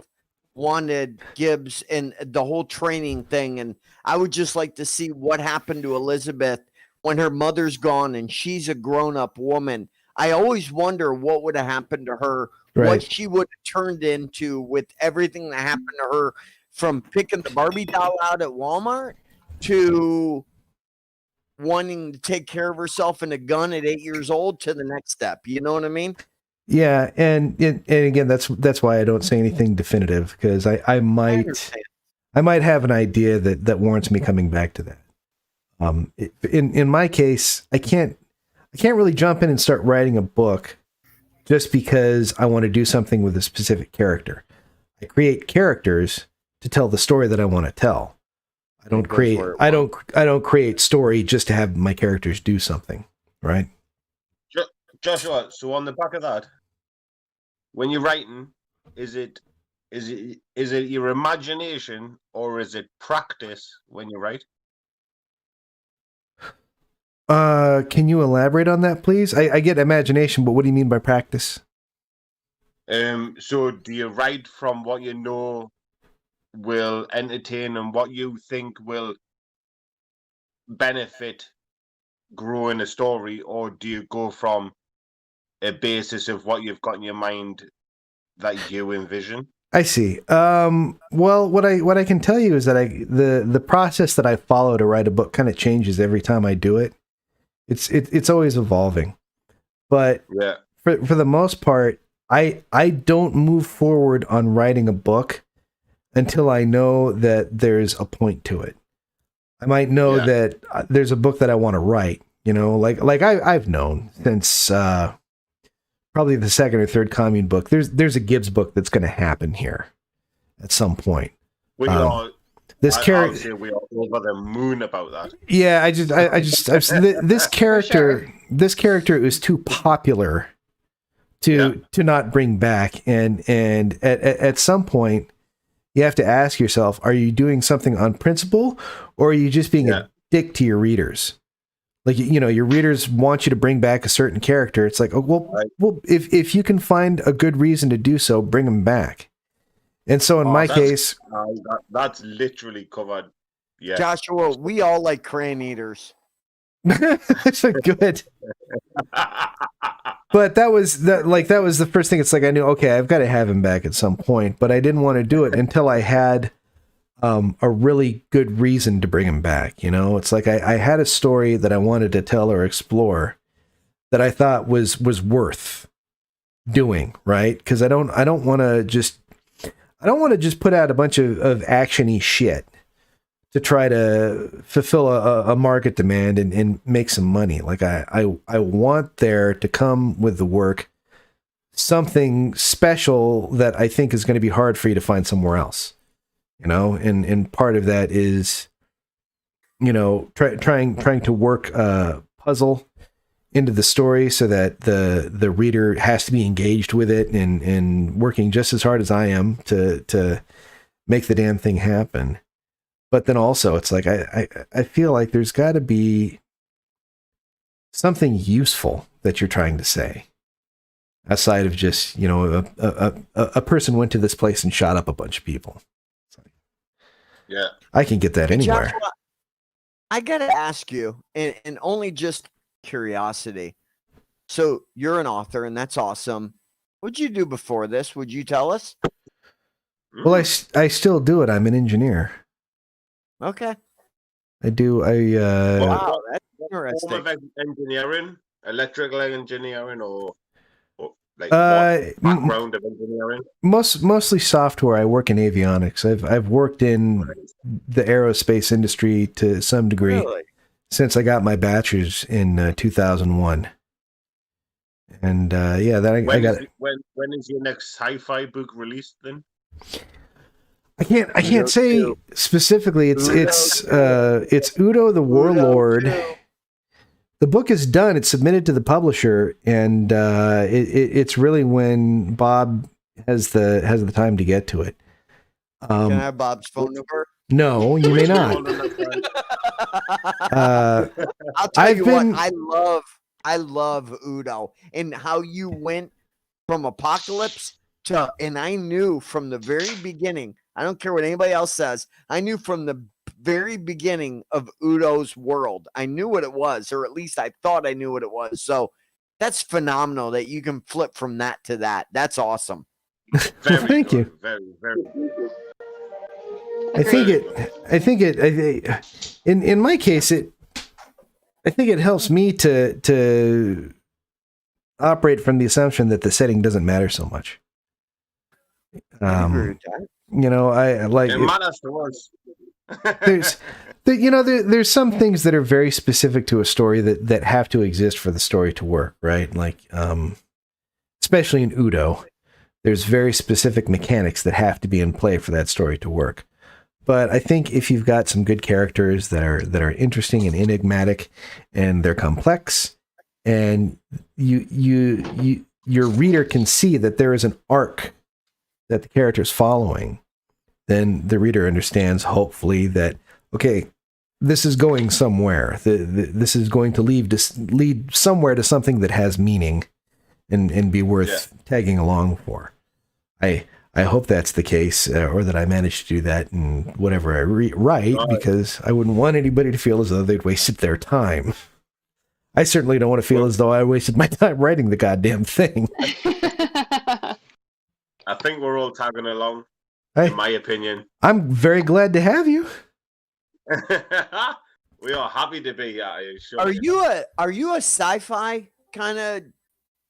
S3: wanted Gibbs and the whole training thing. And I would just like to see what happened to Elizabeth when her mother's gone and she's a grown-up woman. I always wonder what would have happened to her,
S1: Right.
S3: what she would have turned into with everything that happened to her, from picking the Barbie doll out at Walmart to wanting to take care of herself and a gun at 8 years old to the next step. You know what I mean?
S1: Yeah, and again, that's why I don't say anything definitive, because I might
S3: understand.
S1: have an idea that warrants me coming back to that. In my case, I can't really jump in and start writing a book just because I want to do something with a specific character. I create characters to tell the story that I want to tell. I don't create story just to have my characters do something, right?
S2: Joshua, so on the back of that, when you're writing, is it your imagination or is it practice when you write?
S1: Can you elaborate on that, please? I get imagination, but what do you mean by practice?
S2: So do you write from what you know will entertain and what you think will benefit growing a story, or do you go from a basis of what you've got in your mind that you envision?
S1: I see. Well, what I can tell you is that the process that I follow to write a book kind of changes every time I do it. It's always evolving, but
S2: Yeah.
S1: for the most part, I don't move forward on writing a book until I know that there's a point to it. I might know
S2: Yeah.
S1: that there's a book that I want to write. You know, like I've known since probably the second or third commune book. There's a Gibbs book that's going to happen here at some point.
S2: We are.
S1: This
S2: I would
S1: character,
S2: say we are over the moon about that.
S1: yeah. This character, this character is too popular to not bring back, and at some point, you have to ask yourself: are you doing something on principle, or are you just being a dick to your readers? Like, you know, your readers want you to bring back a certain character. It's like, oh, well, if you can find a good reason to do so, bring them back. And so in my case,
S2: that's literally covered. Yeah,
S3: Joshua, we all like crane eaters.
S1: it's a good. But that was the first thing. It's like I knew, okay, I've got to have him back at some point, but I didn't want to do it until I had a really good reason to bring him back. You know, it's like I had a story that I wanted to tell or explore that I thought was worth doing, right? Because I don't want to just put out a bunch of action-y shit to try to fulfill a market demand and make some money. Like I want there to come with the work something special that I think is going to be hard for you to find somewhere else. You know, and part of that is, you know, trying to work a puzzle into the story so that the reader has to be engaged with it and working just as hard as I am to make the damn thing happen. But then also it's like I feel like there's got to be something useful that you're trying to say, aside of just, you know, a person went to this place and shot up a bunch of people.
S2: yeah.
S1: I can get that anywhere.
S3: Joshua, I gotta ask you, and only just curiosity. So you're an author, and that's awesome. What'd you do before this? Would you tell us?
S1: Well, I still do it. I'm an engineer.
S3: Okay.
S1: I do.
S3: Wow, that's
S2: Form
S3: interesting.
S2: of engineering, electrical engineering, or like
S1: Uh,
S2: what background of engineering?
S1: mostly software. I work in avionics. I've worked in the aerospace industry to some degree
S3: Really?
S1: since I got my bachelor's in 2001. And yeah, that I got.
S2: When is your next sci-fi book released then?
S1: I can't
S3: Udo
S1: say
S3: 2.
S1: specifically. It's
S3: Udo
S1: Udo the Warlord.
S3: Udo 2.
S1: The book is done. It's submitted to the publisher, and it's really when Bob has the time to get to it.
S3: Can I have Bob's phone number?
S1: No, you may not.
S3: I'll tell
S1: I've
S3: you
S1: been-
S3: what, I love Udo and how you went from Apocalypse and I knew from the very beginning, I don't care what anybody else says, I knew from the very beginning of Udo's world, I knew what it was, or at least I thought I knew what it was. So that's phenomenal that you can flip from that to that. That's awesome.
S2: Very
S1: Thank
S2: good.
S1: you.
S2: Very, very good.
S1: I think in my case, I think it helps me to operate from the assumption that the setting doesn't matter so much.
S3: I agree with that.
S1: You know, I like
S2: It matters to us.
S1: there's some things that are very specific to a story that have to exist for the story to work, right? Like, especially in Udo, there's very specific mechanics that have to be in play for that story to work. But I think if you've got some good characters that are interesting and enigmatic, and they're complex, and your reader can see that there is an arc that the character is following, then the reader understands, hopefully, that, okay, this is going somewhere. This is going to lead somewhere to something that has meaning and be worth tagging along for. I hope that's the case, or that I managed to do that in whatever I write, because I wouldn't want anybody to feel as though they'd wasted their time. I certainly don't want to feel as though I wasted my time writing the goddamn thing.
S2: I think we're all tagging along,
S1: Hey,
S2: in my opinion.
S1: I'm very glad to have you.
S2: We are happy to be here.
S3: Are you a sci-fi kind of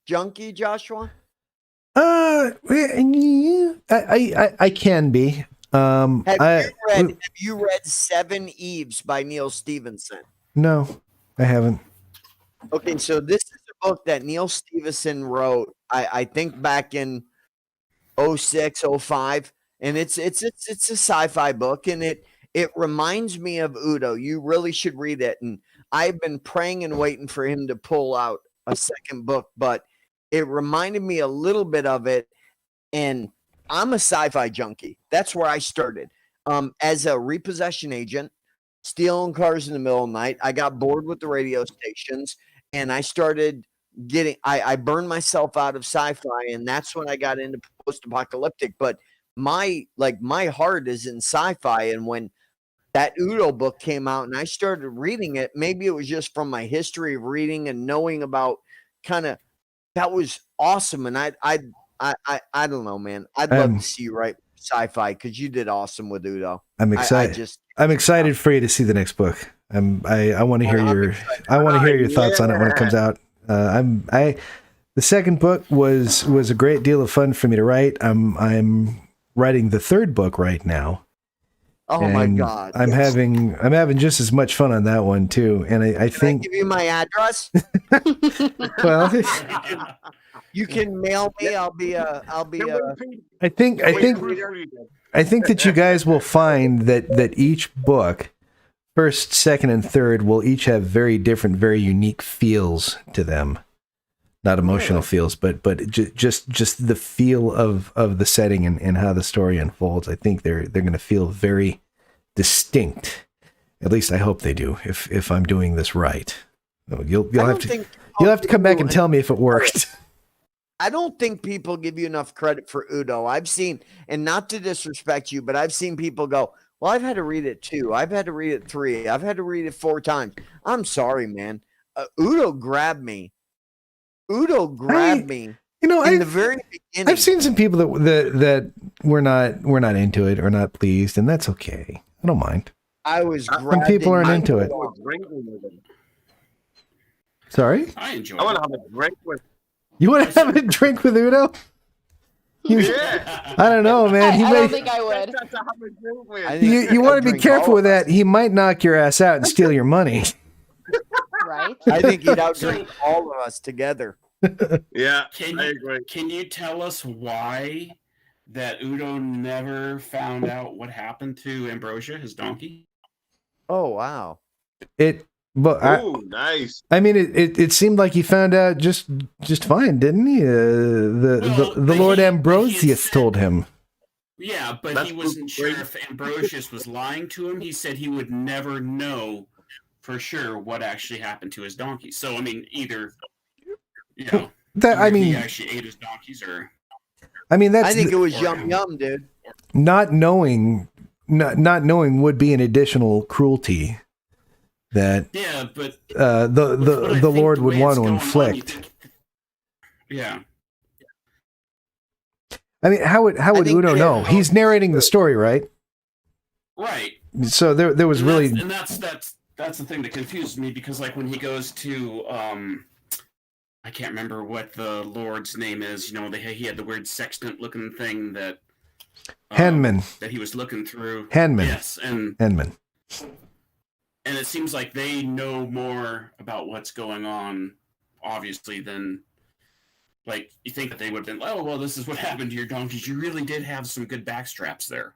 S3: junkie, Joshua?
S1: I can be.
S3: Have you read Seven Eves by Neil Stevenson?
S1: No, I haven't.
S3: Okay, so this is a book that Neil Stevenson wrote, I think back in 06, 05, and it's a sci-fi book, and it reminds me of Udo. You really should read it, and I've been praying and waiting for him to pull out a second book, but it reminded me a little bit of it, and I'm a sci-fi junkie. That's where I started. As a repossession agent, stealing cars in the middle of the night. I got bored with the radio stations, and I started I burned myself out of sci-fi, and that's when I got into post-apocalyptic. But my heart is in sci-fi, and when that Udo book came out and I started reading it, maybe it was just from my history of reading and knowing about that was awesome. And I don't know, man. I'd love to see you write sci-fi because you did awesome with Udo.
S1: I'm excited. I'm excited for you to see the next book. I want to hear your thoughts on it when it comes out. The second book was a great deal of fun for me to write. I'm writing the third book right now.
S3: Oh my God!
S1: I'm having just as much fun on that one too. And I think,
S3: I give you my address?
S1: well,
S3: you can mail me. I'll be
S1: I think that you guys will find that each book, first, second, and third, will each have very different, very unique feels to them. Not emotional feels, but just the feel of the setting and how the story unfolds. I think they're going to feel very distinct. At least I hope they do. If I'm doing this right, you'll have to come back and tell me if it worked.
S3: I don't think people give you enough credit for Udo. I've seen, and not to disrespect you, but I've seen people go, well, I've had to read it 2. I've had to read it 3. I've had to read it 4 times. I'm sorry, man. Udo grabbed me. Me. In the very beginning.
S1: I've seen some people that were not into it or not pleased, and that's okay. I don't mind.
S3: I was.
S1: Some people aren't into it. Sorry?
S4: I enjoy
S2: I want
S4: it.
S2: to have a drink with.
S1: You want to have a drink with Udo?
S2: Yeah.
S1: I don't know, man.
S5: I don't think I would.
S2: That's to have a drink with.
S1: You want to be careful with that. He might knock your ass out and steal your money.
S5: Right?
S3: I think he'd outdrink all of us together.
S2: Yeah,
S4: Can
S2: I
S4: you,
S2: agree.
S4: can you tell us why that Udo never found out what happened to Ambrosia, his donkey?
S3: Oh wow!
S2: Oh, nice.
S1: I mean, it seemed like he found out just fine, didn't he? The Lord Ambrosius told him.
S4: Yeah, but
S2: That's
S4: he wasn't sure
S2: great.
S4: if Ambrosius was lying to him. He said he would never know for sure what actually happened to his donkey. So I mean, either he
S1: That I
S4: either he
S1: mean,
S4: actually ate his donkeys, or
S1: I mean, that's
S3: I think it was yum yum, dude.
S1: not knowing would be an additional cruelty that
S4: Yeah, but
S1: the Lord would want to inflict.
S4: Yeah.
S1: I mean, how would
S3: think
S1: Udo know? He's narrating the story, right?
S4: Right.
S1: So there was really
S4: that's the thing that confused me, because like when he goes to I can't remember what the Lord's name is. You know, he had the weird sextant looking thing that
S1: Henman.
S4: that he was looking through.
S1: Henman.
S4: Yes, and
S1: Henman.
S4: it seems like they know more about what's going on, obviously, than like you think that they would have been. Oh well, this is what happened to your donkeys. You really did have some good backstraps there.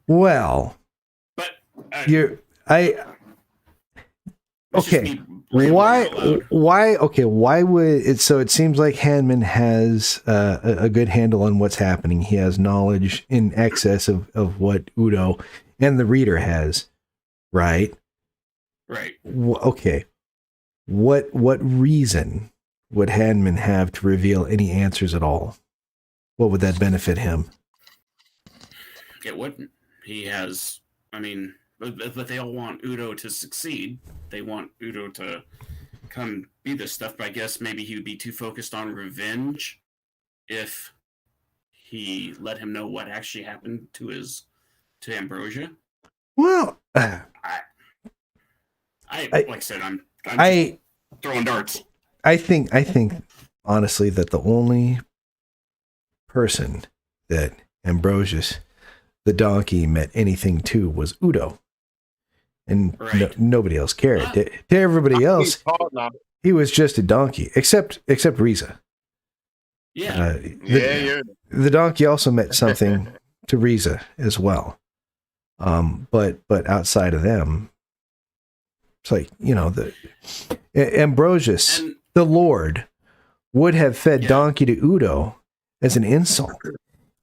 S1: Well,
S4: But
S1: okay.
S4: Why?
S1: Why would it? So it seems like Hanman has a good handle on what's happening. He has knowledge in excess of what Udo and the reader has, right?
S4: Right.
S1: Okay. What reason would Hanman have to reveal any answers at all? What would that benefit him?
S4: It wouldn't. He has. I mean, but they all want Udo to succeed. They want Udo to come be this stuff. But I guess maybe he would be too focused on revenge if he let him know what actually happened to Ambrosia.
S1: Well,
S4: like I said, I'm throwing darts.
S1: I think honestly that the only person that Ambrosius the donkey meant anything to was Udo, and
S4: Right.
S1: nobody else cared. To everybody else, he was just a donkey, except Riza.
S4: Yeah.
S1: The donkey also meant something to Riza as well. But outside of them, it's like, you know, the Ambrosius,
S4: And
S1: the Lord, would have fed
S4: Yeah.
S1: donkey to Udo as an insult.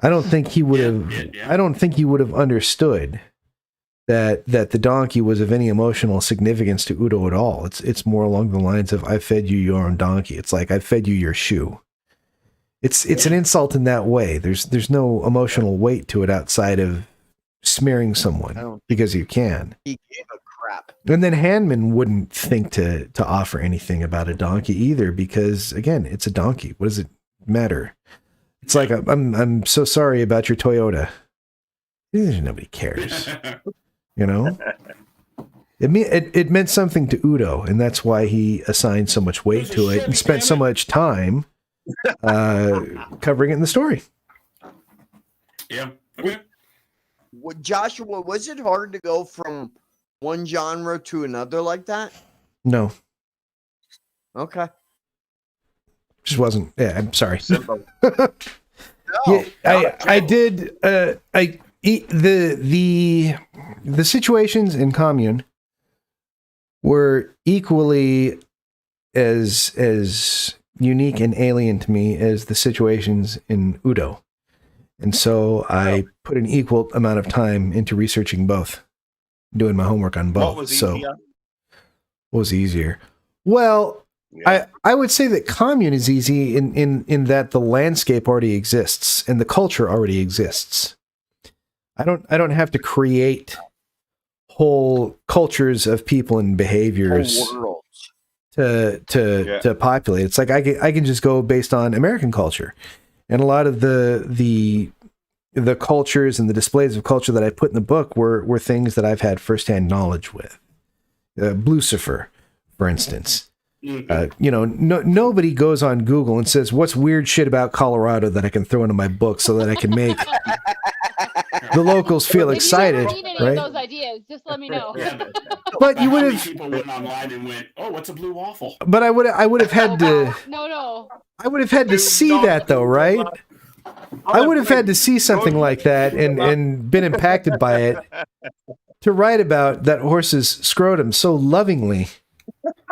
S1: I don't think he would have.
S4: Yeah.
S1: I don't think he would have understood that the donkey was of any emotional significance to Udo at all. It's more along the lines of "I fed you your own donkey." It's like I fed you your shoe. It's an insult in that way. There's no emotional weight to it outside of smearing someone because you can.
S3: He gave a crap.
S1: And then Hanman wouldn't think to offer anything about a donkey either, because again, it's a donkey. What does it matter? It's like I'm so sorry about your Toyota. Nobody cares, you know. It meant something to Udo, and that's why he assigned so much weight to it and spent so much time covering it in the story.
S4: Yeah. Okay.
S3: Joshua, was it hard to go from one genre to another like that?
S1: No,
S3: Okay.
S1: just wasn't. Yeah, I'm sorry.
S2: Simple.
S3: No.
S1: Yeah, I did. The situations in Commune were equally as unique and alien to me as the situations in Udo, and so I put an equal amount of time into researching both, doing my homework on both.
S2: What was easier?
S1: What was easier? Well,
S2: Yeah.
S1: I would say that Commune is easy in that the landscape already exists and the culture already exists. I don't have to create whole cultures of people and behaviors
S3: Whole worlds.
S1: to populate. It's like I can just go based on American culture, and a lot of the cultures and the displays of culture that I put in the book were things that I've had firsthand knowledge with. Lucifer, for instance. You know, nobody goes on Google and says, "What's weird shit about Colorado that I can throw into my book so that I can make the locals feel
S5: If
S1: excited?"
S5: you ever need any
S1: Right?
S5: of those ideas, just let me know.
S4: Yeah.
S1: But you
S4: How
S1: would
S4: many
S1: have,
S4: people went online and went, "Oh, what's a blue waffle?"
S1: but I would have had to,
S5: No.
S1: I would have had to see that though, right? I would have had to see something like that and been impacted by it to write about that horse's scrotum so lovingly.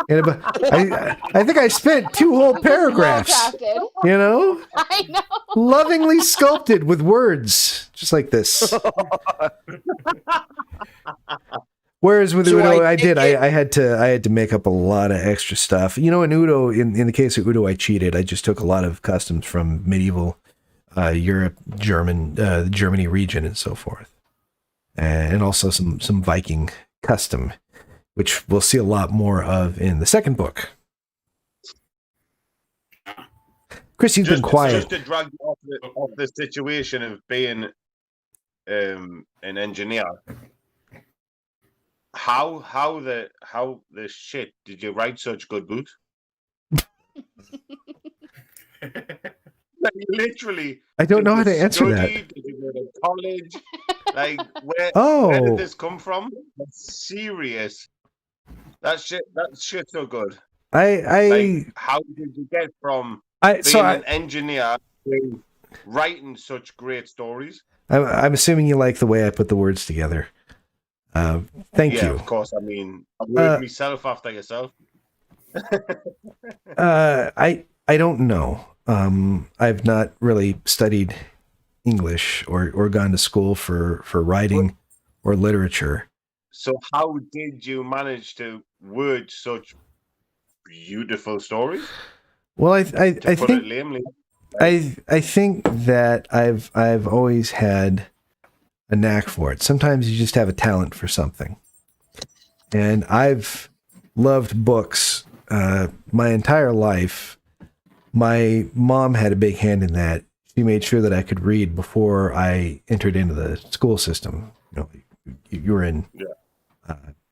S1: And I think I spent 2 whole paragraphs,
S5: Well-crafted.
S1: you know,
S5: I know.
S1: lovingly sculpted with words, just like this. Whereas with
S3: So
S1: Udo,
S3: I
S1: I did.
S3: take it-
S1: I had to make up a lot of extra stuff. You know, in Udo, in the case of Udo, I cheated. I just took a lot of customs from medieval Europe, the Germany region, and so forth, and also some Viking custom, which we'll see a lot more of in the second book. Chris, you've been quiet.
S2: Just to drag you off the situation of being an engineer. How the shit did you write such good books? Like, literally.
S1: I don't know how
S2: did
S1: to
S2: you
S1: answer that.
S2: study? Did you go to college? Like where
S1: Oh,
S2: did this come from? That's serious. That shit's so good. Like, how did you get from being an engineer to writing such great stories?
S1: I'm assuming you like the way I put the words together. Thank
S2: Yeah,
S1: you.
S2: of course. I mean, I word myself after yourself.
S1: I don't know. I've not really studied English or gone to school for writing or literature.
S2: So how did you manage to word such beautiful stories?
S1: Well, I
S2: To put
S1: think
S2: it lamely.
S1: I think that I've always had a knack for it. Sometimes you just have a talent for something. And I've loved books my entire life. My mom had a big hand in that. She made sure that I could read before I entered into the school system. You know, you were in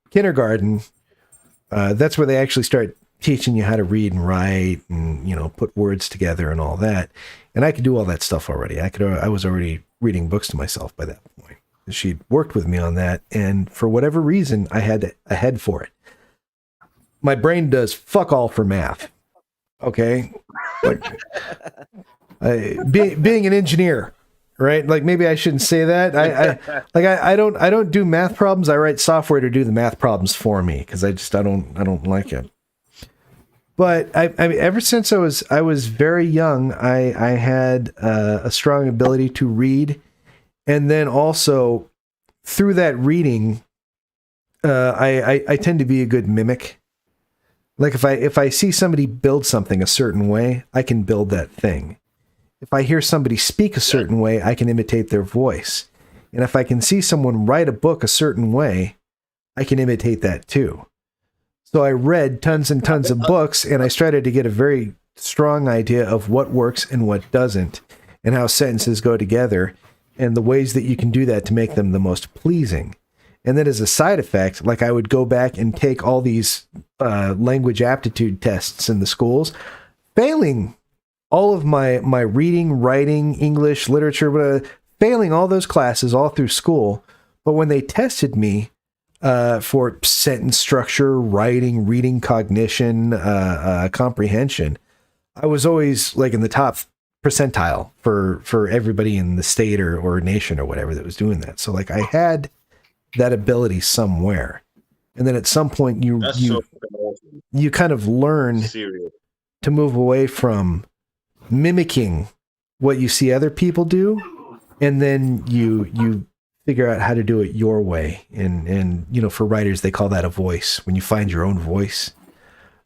S1: kindergarten. That's where they actually start teaching you how to read and write and, you know, put words together and all that. And I could do all that stuff already. I was already reading books to myself by that point. She'd worked with me on that. And for whatever reason, I had a head for it. My brain does fuck all for math. Okay. Like, being an engineer, right? Like maybe I shouldn't say that. I don't do math problems. I write software to do the math problems for me because I don't like it. But I mean, ever since I was very young, I had a strong ability to read, and then also through that reading, I tend to be a good mimic. Like if I see somebody build something a certain way, I can build that thing. If I hear somebody speak a certain way, I can imitate their voice. And if I can see someone write a book a certain way, I can imitate that too. So I read tons and tons of books, and I started to get a very strong idea of what works and what doesn't, and how sentences go together, and the ways that you can do that to make them the most pleasing. And then as a side effect, like I would go back and take all these language aptitude tests in the schools, failing all of my reading, writing, English, literature, failing all those classes all through school. But when they tested me for sentence structure, writing, reading, cognition, comprehension, I was always like in the top percentile for everybody in the state or nation or whatever that was doing that. So like I had that ability somewhere. And then at some point you kind of learn to move away from mimicking what you see other people do, and then you figure out how to do it your way. And you know, for writers they call that a voice, when you find your own voice.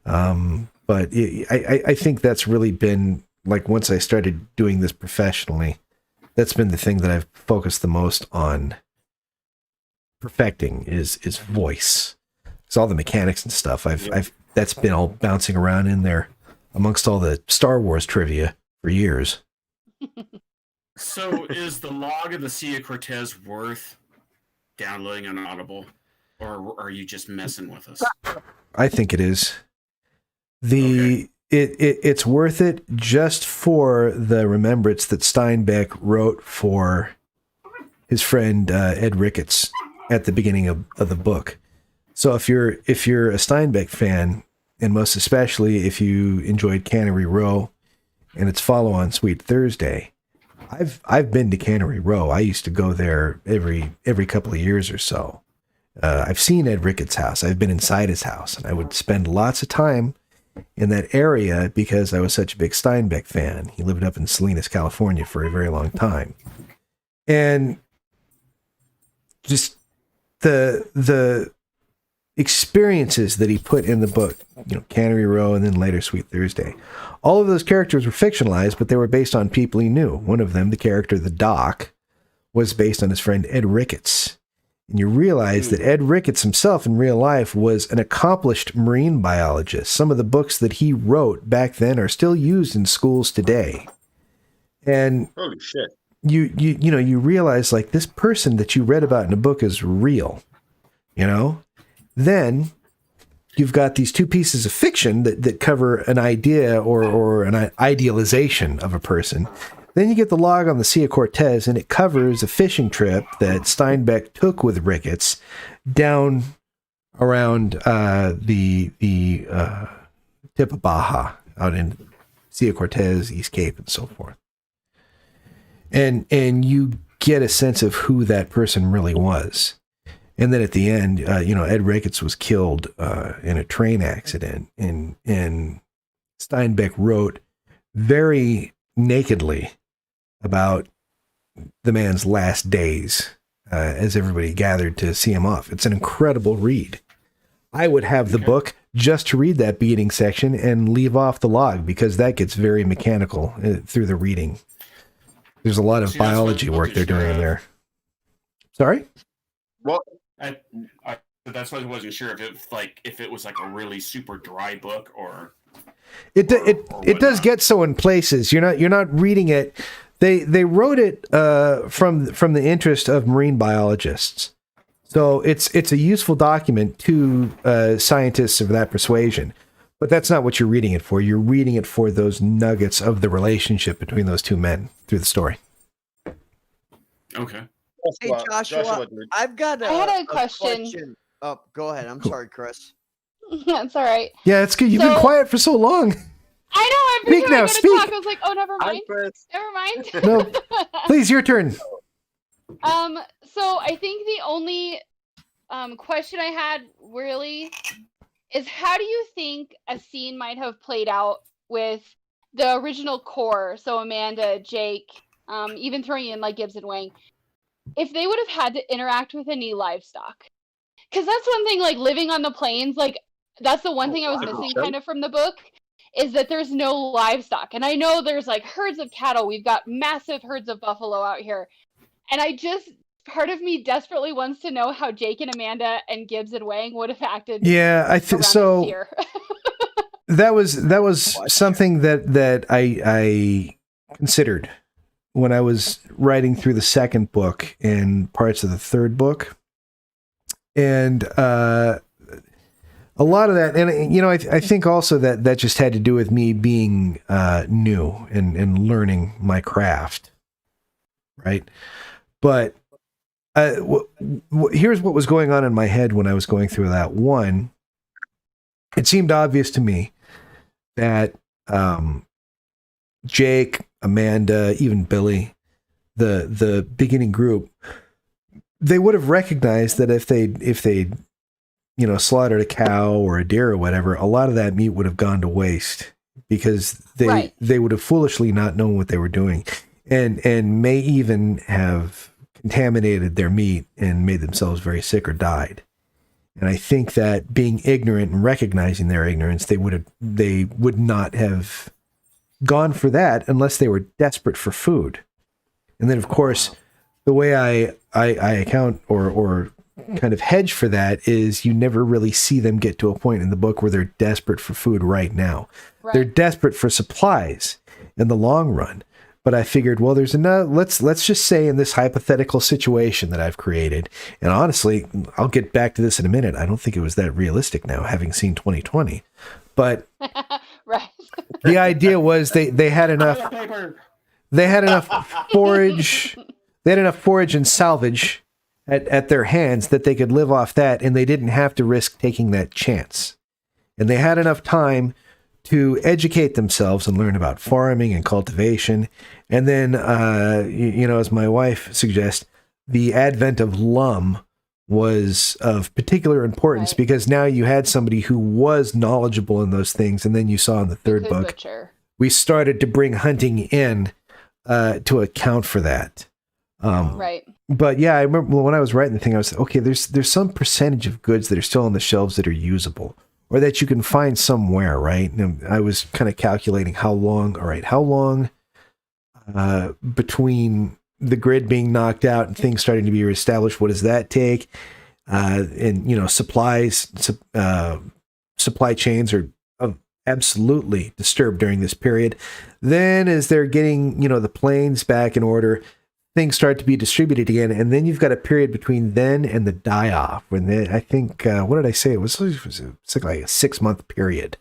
S1: But I think that's really been, like, once I started doing this professionally, that's been the thing that I've focused the most on perfecting is voice. It's all the mechanics and stuff. That's been all bouncing around in there amongst all the Star Wars trivia for years.
S4: So is the Log of the Sea of Cortez worth downloading on Audible, or are you just messing with us?
S1: I think it is. It's worth it just for the remembrance that Steinbeck wrote for his friend Ed Ricketts at the beginning of the book. So if you're a Steinbeck fan, and most especially if you enjoyed Cannery Row and its follow-on Sweet Thursday, I've been to Cannery Row. I used to go there every couple of years or so. I've seen Ed Ricketts' house. I've been inside his house, and I would spend lots of time in that area because I was such a big Steinbeck fan. He lived up in Salinas, California for a very long time. And just the experiences that he put in the book, Cannery Row and then later Sweet Thursday. All of those characters were fictionalized, but they were based on people he knew. One of them, the character, the Doc, was based on his friend Ed Ricketts. And you realize that Ed Ricketts himself in real life was an accomplished marine biologist. Some of the books that he wrote back then are still used in schools today. And
S2: Holy shit.
S1: you realize like this person that you read about in a book is real, Then you've got these two pieces of fiction that cover an idea or an idealization of a person. Then you get the log on the Sea of Cortez, and it covers a fishing trip that Steinbeck took with Ricketts down around the tip of Baja, out in Sea of Cortez, East Cape, and so forth. And you get a sense of who that person really was. And then at the end, Ed Ricketts was killed in a train accident, and Steinbeck wrote very nakedly about the man's last days as everybody gathered to see him off. It's an incredible read. I would have the book just to read that beginning section and leave off the log, because that gets very mechanical through the reading. There's a lot of biology work they're doing in there. Sorry?
S2: Well,
S4: that's why I wasn't sure if it was like a really super dry book or
S1: it does get so in places. You're not reading it. They wrote it from the interest of marine biologists. So it's a useful document to scientists of that persuasion. But that's not what you're reading it for. You're reading it for those nuggets of the relationship between those two men through the story.
S4: Okay.
S3: Hey, Joshua, I've got
S5: I had a question.
S3: Oh, go ahead. I'm sorry, Chris.
S5: That's all right.
S1: Yeah, it's good. You've been quiet for so long.
S5: I know. Every
S1: Speak
S5: time
S1: now,
S5: I go to
S1: speak.
S5: talk, I was like, oh, never mind. Never mind.
S1: No, please, your turn.
S5: So I think the only question I had really is, how do you think a scene might have played out with the original core? So Amanda, Jake, even throwing in like Gibbs and Wang, if they would have had to interact with any livestock. Because that's one thing, like living on the plains, like that's the one thing I was missing kind of from the book, is that there's no livestock. And I know there's like herds of cattle. We've got massive herds of buffalo out here. And part of me desperately wants to know how Jake and Amanda and Gibbs and Wang would have acted.
S1: Yeah, I think so. That was something that I considered when I was writing through the second book and parts of the third book. And a lot of that, and I think also that just had to do with me being new and learning my craft, right? But here's what was going on in my head when I was going through that. One, it seemed obvious to me that Jake, Amanda, even Billy, the beginning group, they would have recognized that if they slaughtered a cow or a deer or whatever, a lot of that meat would have gone to waste, because they would have foolishly not known what they were doing, and may even have contaminated their meat and made themselves very sick or died. And I think that being ignorant and recognizing their ignorance, they would not have gone for that unless they were desperate for food. And then, of course, the way I account or kind of hedge for that is you never really see them get to a point in the book where they're desperate for food right now. Right. They're desperate for supplies in the long run. But I figured, well, there's enough. Let's just say in this hypothetical situation that I've created, and honestly, I'll get back to this in a minute. I don't think it was that realistic now, having seen 2020. But
S5: right.
S1: The idea was they had enough. They had enough forage. They had enough forage and salvage at their hands that they could live off that, and they didn't have to risk taking that chance. And they had enough time to educate themselves and learn about farming and cultivation. And then, as my wife suggests, the advent of Lum was of particular importance, right, because now you had somebody who was knowledgeable in those things. And then you saw in the third book, we started to bring hunting in to account for that.
S5: Right.
S1: But yeah, I remember when I was writing the thing, I was okay. There's some percentage of goods that are still on the shelves that are usable, or that you can find somewhere, right? And I was kind of calculating how long. All right, how long between the grid being knocked out and things starting to be reestablished? What does that take? And you know, supply chains are absolutely disturbed during this period. Then, as they're getting the planes back in order, things start to be distributed again, and then you've got a period between then and the die-off when I think what did I say? It was like a 6-month period.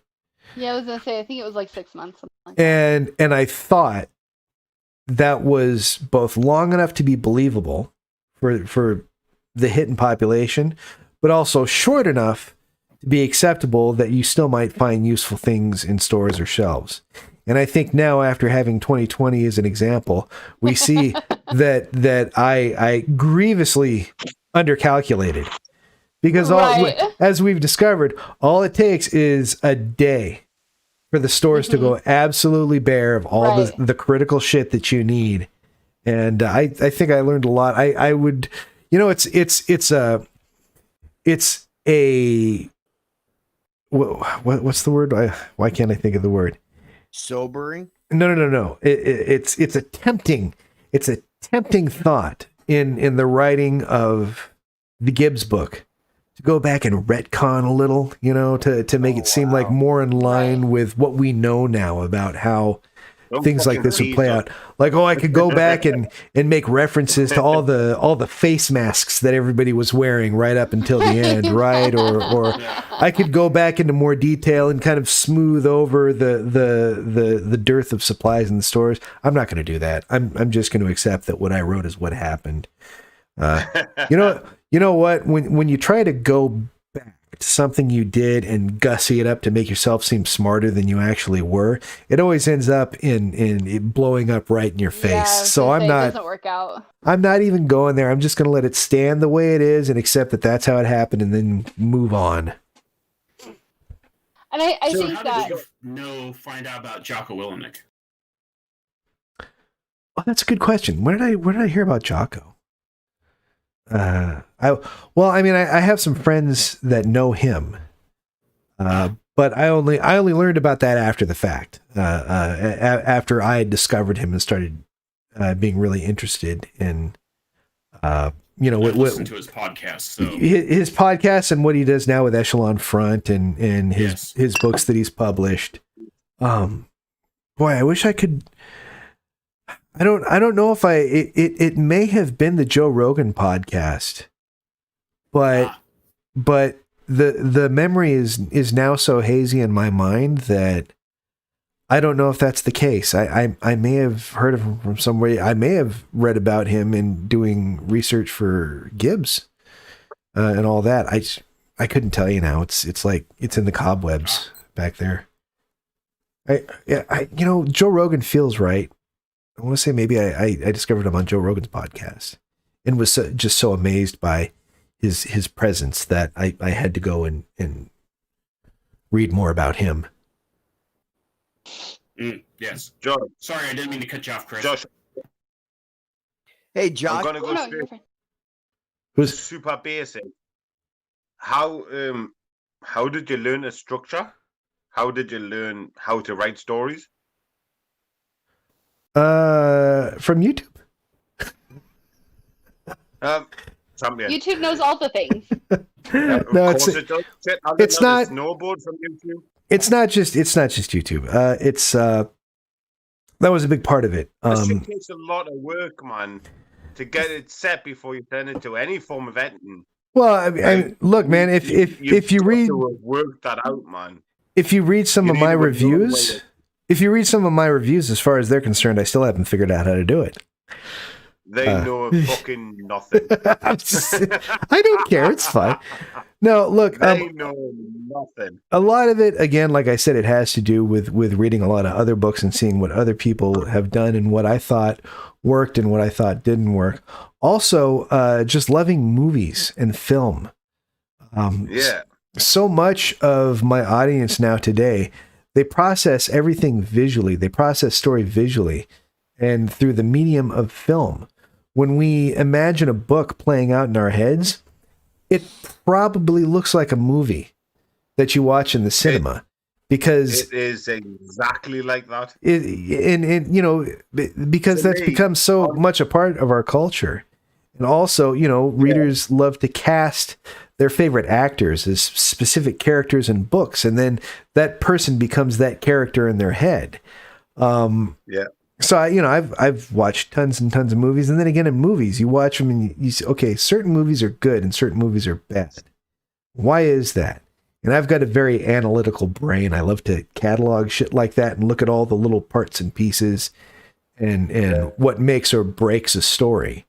S5: Yeah, I was gonna say I think it was like 6 months. Something like that.
S1: And I thought that was both long enough to be believable for the hidden population, but also short enough to be acceptable that you still might find useful things in stores or shelves. And I think now, after having 2020 as an example, we see that I grievously undercalculated, because
S5: Right.
S1: as we've discovered, all it takes is a day for the stores to go absolutely bare of all
S5: Right.
S1: the critical shit that you need. And I think I learned a lot. I would, it's a what's the word? Why can't I think of the word?
S3: Sobering.
S1: No. It's a tempting thought in the writing of the Gibbs book to go back and retcon a little, to make it seem like more in line
S5: Right.
S1: with what we know now about how
S2: Don't
S1: things like
S2: fucking
S1: this would
S2: tease
S1: play
S2: us.
S1: out. Like, I could go back and make references to all the face masks that everybody was wearing right up until the end, right? Or I could go back into more detail and kind of smooth over the dearth of supplies in the stores. I'm not going to do that. I'm just going to accept that what I wrote is what happened. You know what? When you try to go back to something you did and gussy it up to make yourself seem smarter than you actually were, it always ends up in it blowing up right in your face.
S5: Yeah, I was
S1: So
S5: gonna
S1: I'm
S5: say, it
S1: not
S5: doesn't work out.
S1: I'm not even going there. I'm just going to let it stand the way it is and accept that that's how it happened, and then move on.
S5: And I
S4: So
S5: think
S4: how
S5: that
S4: did you find out about Jocko Willemick?
S1: Oh, that's a good question. Where did I hear about Jocko? I have some friends that know him, but I only learned about that after the fact. After I had discovered him and started being really interested in,
S4: I listened to his podcast. So
S1: his podcast and what he does now with Echelon Front and
S4: Yes.
S1: his books that he's published. Boy, I wish I could. I don't know if it may have been the Joe Rogan podcast, but the memory is now so hazy in my mind that I don't know if that's the case. I may have heard of him from somewhere. I may have read about him in doing research for Gibbs and all that. I couldn't tell you now. It's like it's in the cobwebs back there. Joe Rogan feels right. I want to say maybe I discovered him on Joe Rogan's podcast and was just so amazed by his presence that I had to go and read more about him.
S4: Yes.
S2: Josh,
S4: Sorry, I didn't mean to cut you off, Chris.
S2: Josh,
S3: Hey,
S2: I'm
S3: Josh.
S2: gonna
S5: oh,
S2: go
S5: no,
S2: straight
S5: you're fine.
S1: Who's
S2: super basic. How did you learn a structure? How did you learn how to write stories?
S1: from YouTube?
S2: Champion.
S5: YouTube knows all the things.
S2: Of
S1: No,
S2: course
S1: it's
S2: it does. Shit, I
S1: it's
S2: learned
S1: not-
S2: to snowboard from YouTube.
S1: it's not just YouTube. That was a big part of it.
S2: This shit takes a lot of work, man, to get it set before you turn it to any form of editing.
S1: Well, I mean, look, man, if you
S2: got
S1: read
S2: to work that out, man.
S1: if you read some
S2: You
S1: of
S2: need
S1: my
S2: to work your own way
S1: reviews,
S2: to-
S1: if you read some of my reviews, as far as they're concerned, I still haven't figured out how to do it.
S2: They know fucking nothing.
S1: I don't care. It's fine. No, look,
S2: They know nothing.
S1: a lot of it, again, like I said, it has to do with reading a lot of other books and seeing what other people have done and what I thought worked and what I thought didn't work. Also, just loving movies and film.
S2: Yeah.
S1: So much of my audience now today, they process everything visually. They process story visually and through the medium of film, when we imagine a book playing out in our heads, it probably looks like a movie that you watch in the cinema, because
S2: It is exactly like that.
S1: because
S2: To
S1: that's
S2: me,
S1: become so much a part of our culture. And also, readers love to cast their favorite actors as specific characters in books, and then that person becomes that character in their head.
S2: Yeah.
S1: So I've watched tons and tons of movies, and then again in movies, you watch them and you say, okay, certain movies are good and certain movies are bad. Why is that? And I've got a very analytical brain. I love to catalog shit like that and look at all the little parts and pieces and what makes or breaks a story.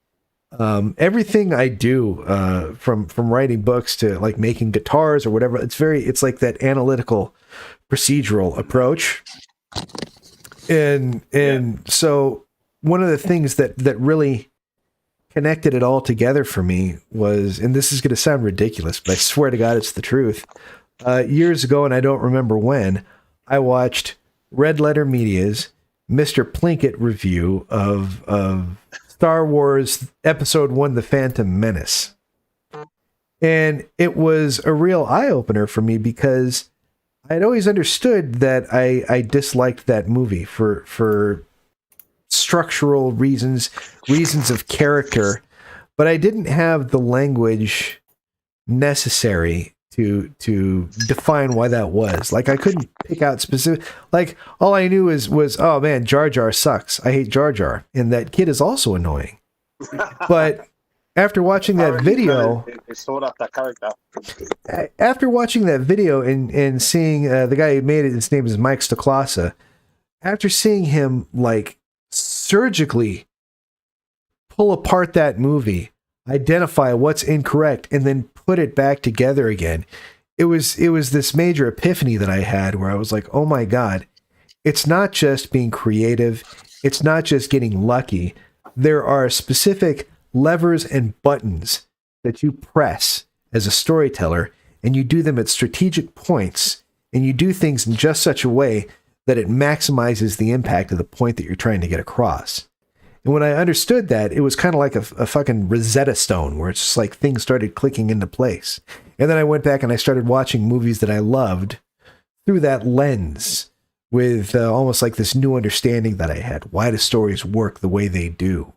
S1: Everything I do, from writing books to like making guitars or whatever, it's like that analytical procedural approach. And so one of the things that really connected it all together for me was, and this is going to sound ridiculous, but I swear to God, it's the truth. Years ago, and I don't remember when, I watched Red Letter Media's Mr. Plinkett review of Star Wars Episode 1, The Phantom Menace. And it was a real eye-opener for me, because I'd always understood that I disliked that movie for structural reasons of character, but I didn't have the language necessary to define why that was. Like, I couldn't pick out specific, like, all I knew was, oh man, Jar Jar sucks. I hate Jar Jar. And that kid is also annoying. But after watching that video, after watching that video and seeing the guy who made it, his name is Mike Stoklasa, after seeing him like surgically pull apart that movie, identify what's incorrect, and then put it back together again, it was this major epiphany that I had, where I was like, oh my God, it's not just being creative, it's not just getting lucky. There are specific levers and buttons that you press as a storyteller, and you do them at strategic points, and you do things in just such a way that it maximizes the impact of the point that you're trying to get across. And when I understood that, it was kind of like a fucking Rosetta Stone, where it's just like things started clicking into place. And then I went back and I started watching movies that I loved through that lens, with almost like this new understanding that I had. Why do stories work the way they do?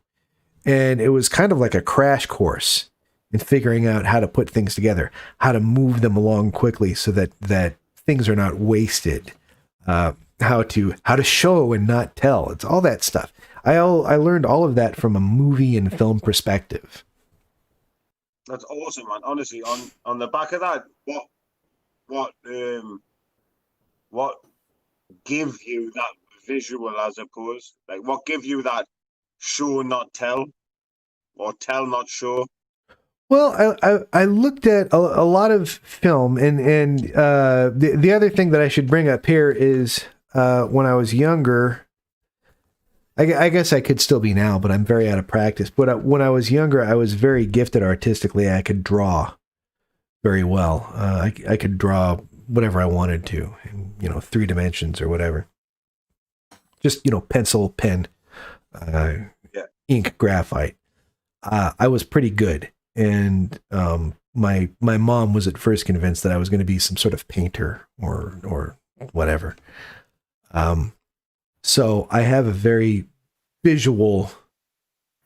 S1: And it was kind of like a crash course in figuring out how to put things together, how to move them along quickly so that things are not wasted, how to show and not tell. It's all that stuff. I learned all of that from a movie and film perspective.
S2: That's awesome, man. Honestly, on the back of that, what give you that visual, as opposed, like, what give you that show not tell, or tell not show?
S1: Well, I looked at a lot of film, and the other thing that I should bring up here is when I was younger, I guess I could still be now, but I'm very out of practice. But when I was younger, I was very gifted artistically. I could draw very well. I could draw whatever I wanted to, in, 3 dimensions or whatever. Just, pencil, pen, ink, graphite. I was pretty good. And my mom was at first convinced that I was going to be some sort of painter or whatever. So I have a very visual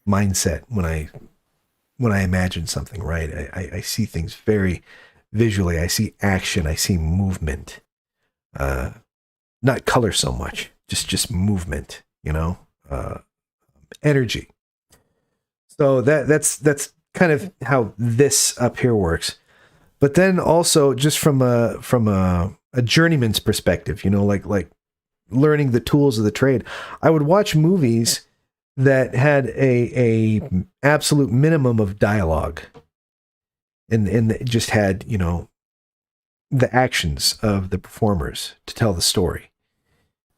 S1: mindset when I imagine something, right? I see things very visually. I see action. I see movement. Not color so much, just movement, energy. So that's kind of how this up here works. But then also just from a journeyman's perspective, like learning the tools of the trade, I would watch movies that had a absolute minimum of dialogue, and just had, the actions of the performers to tell the story.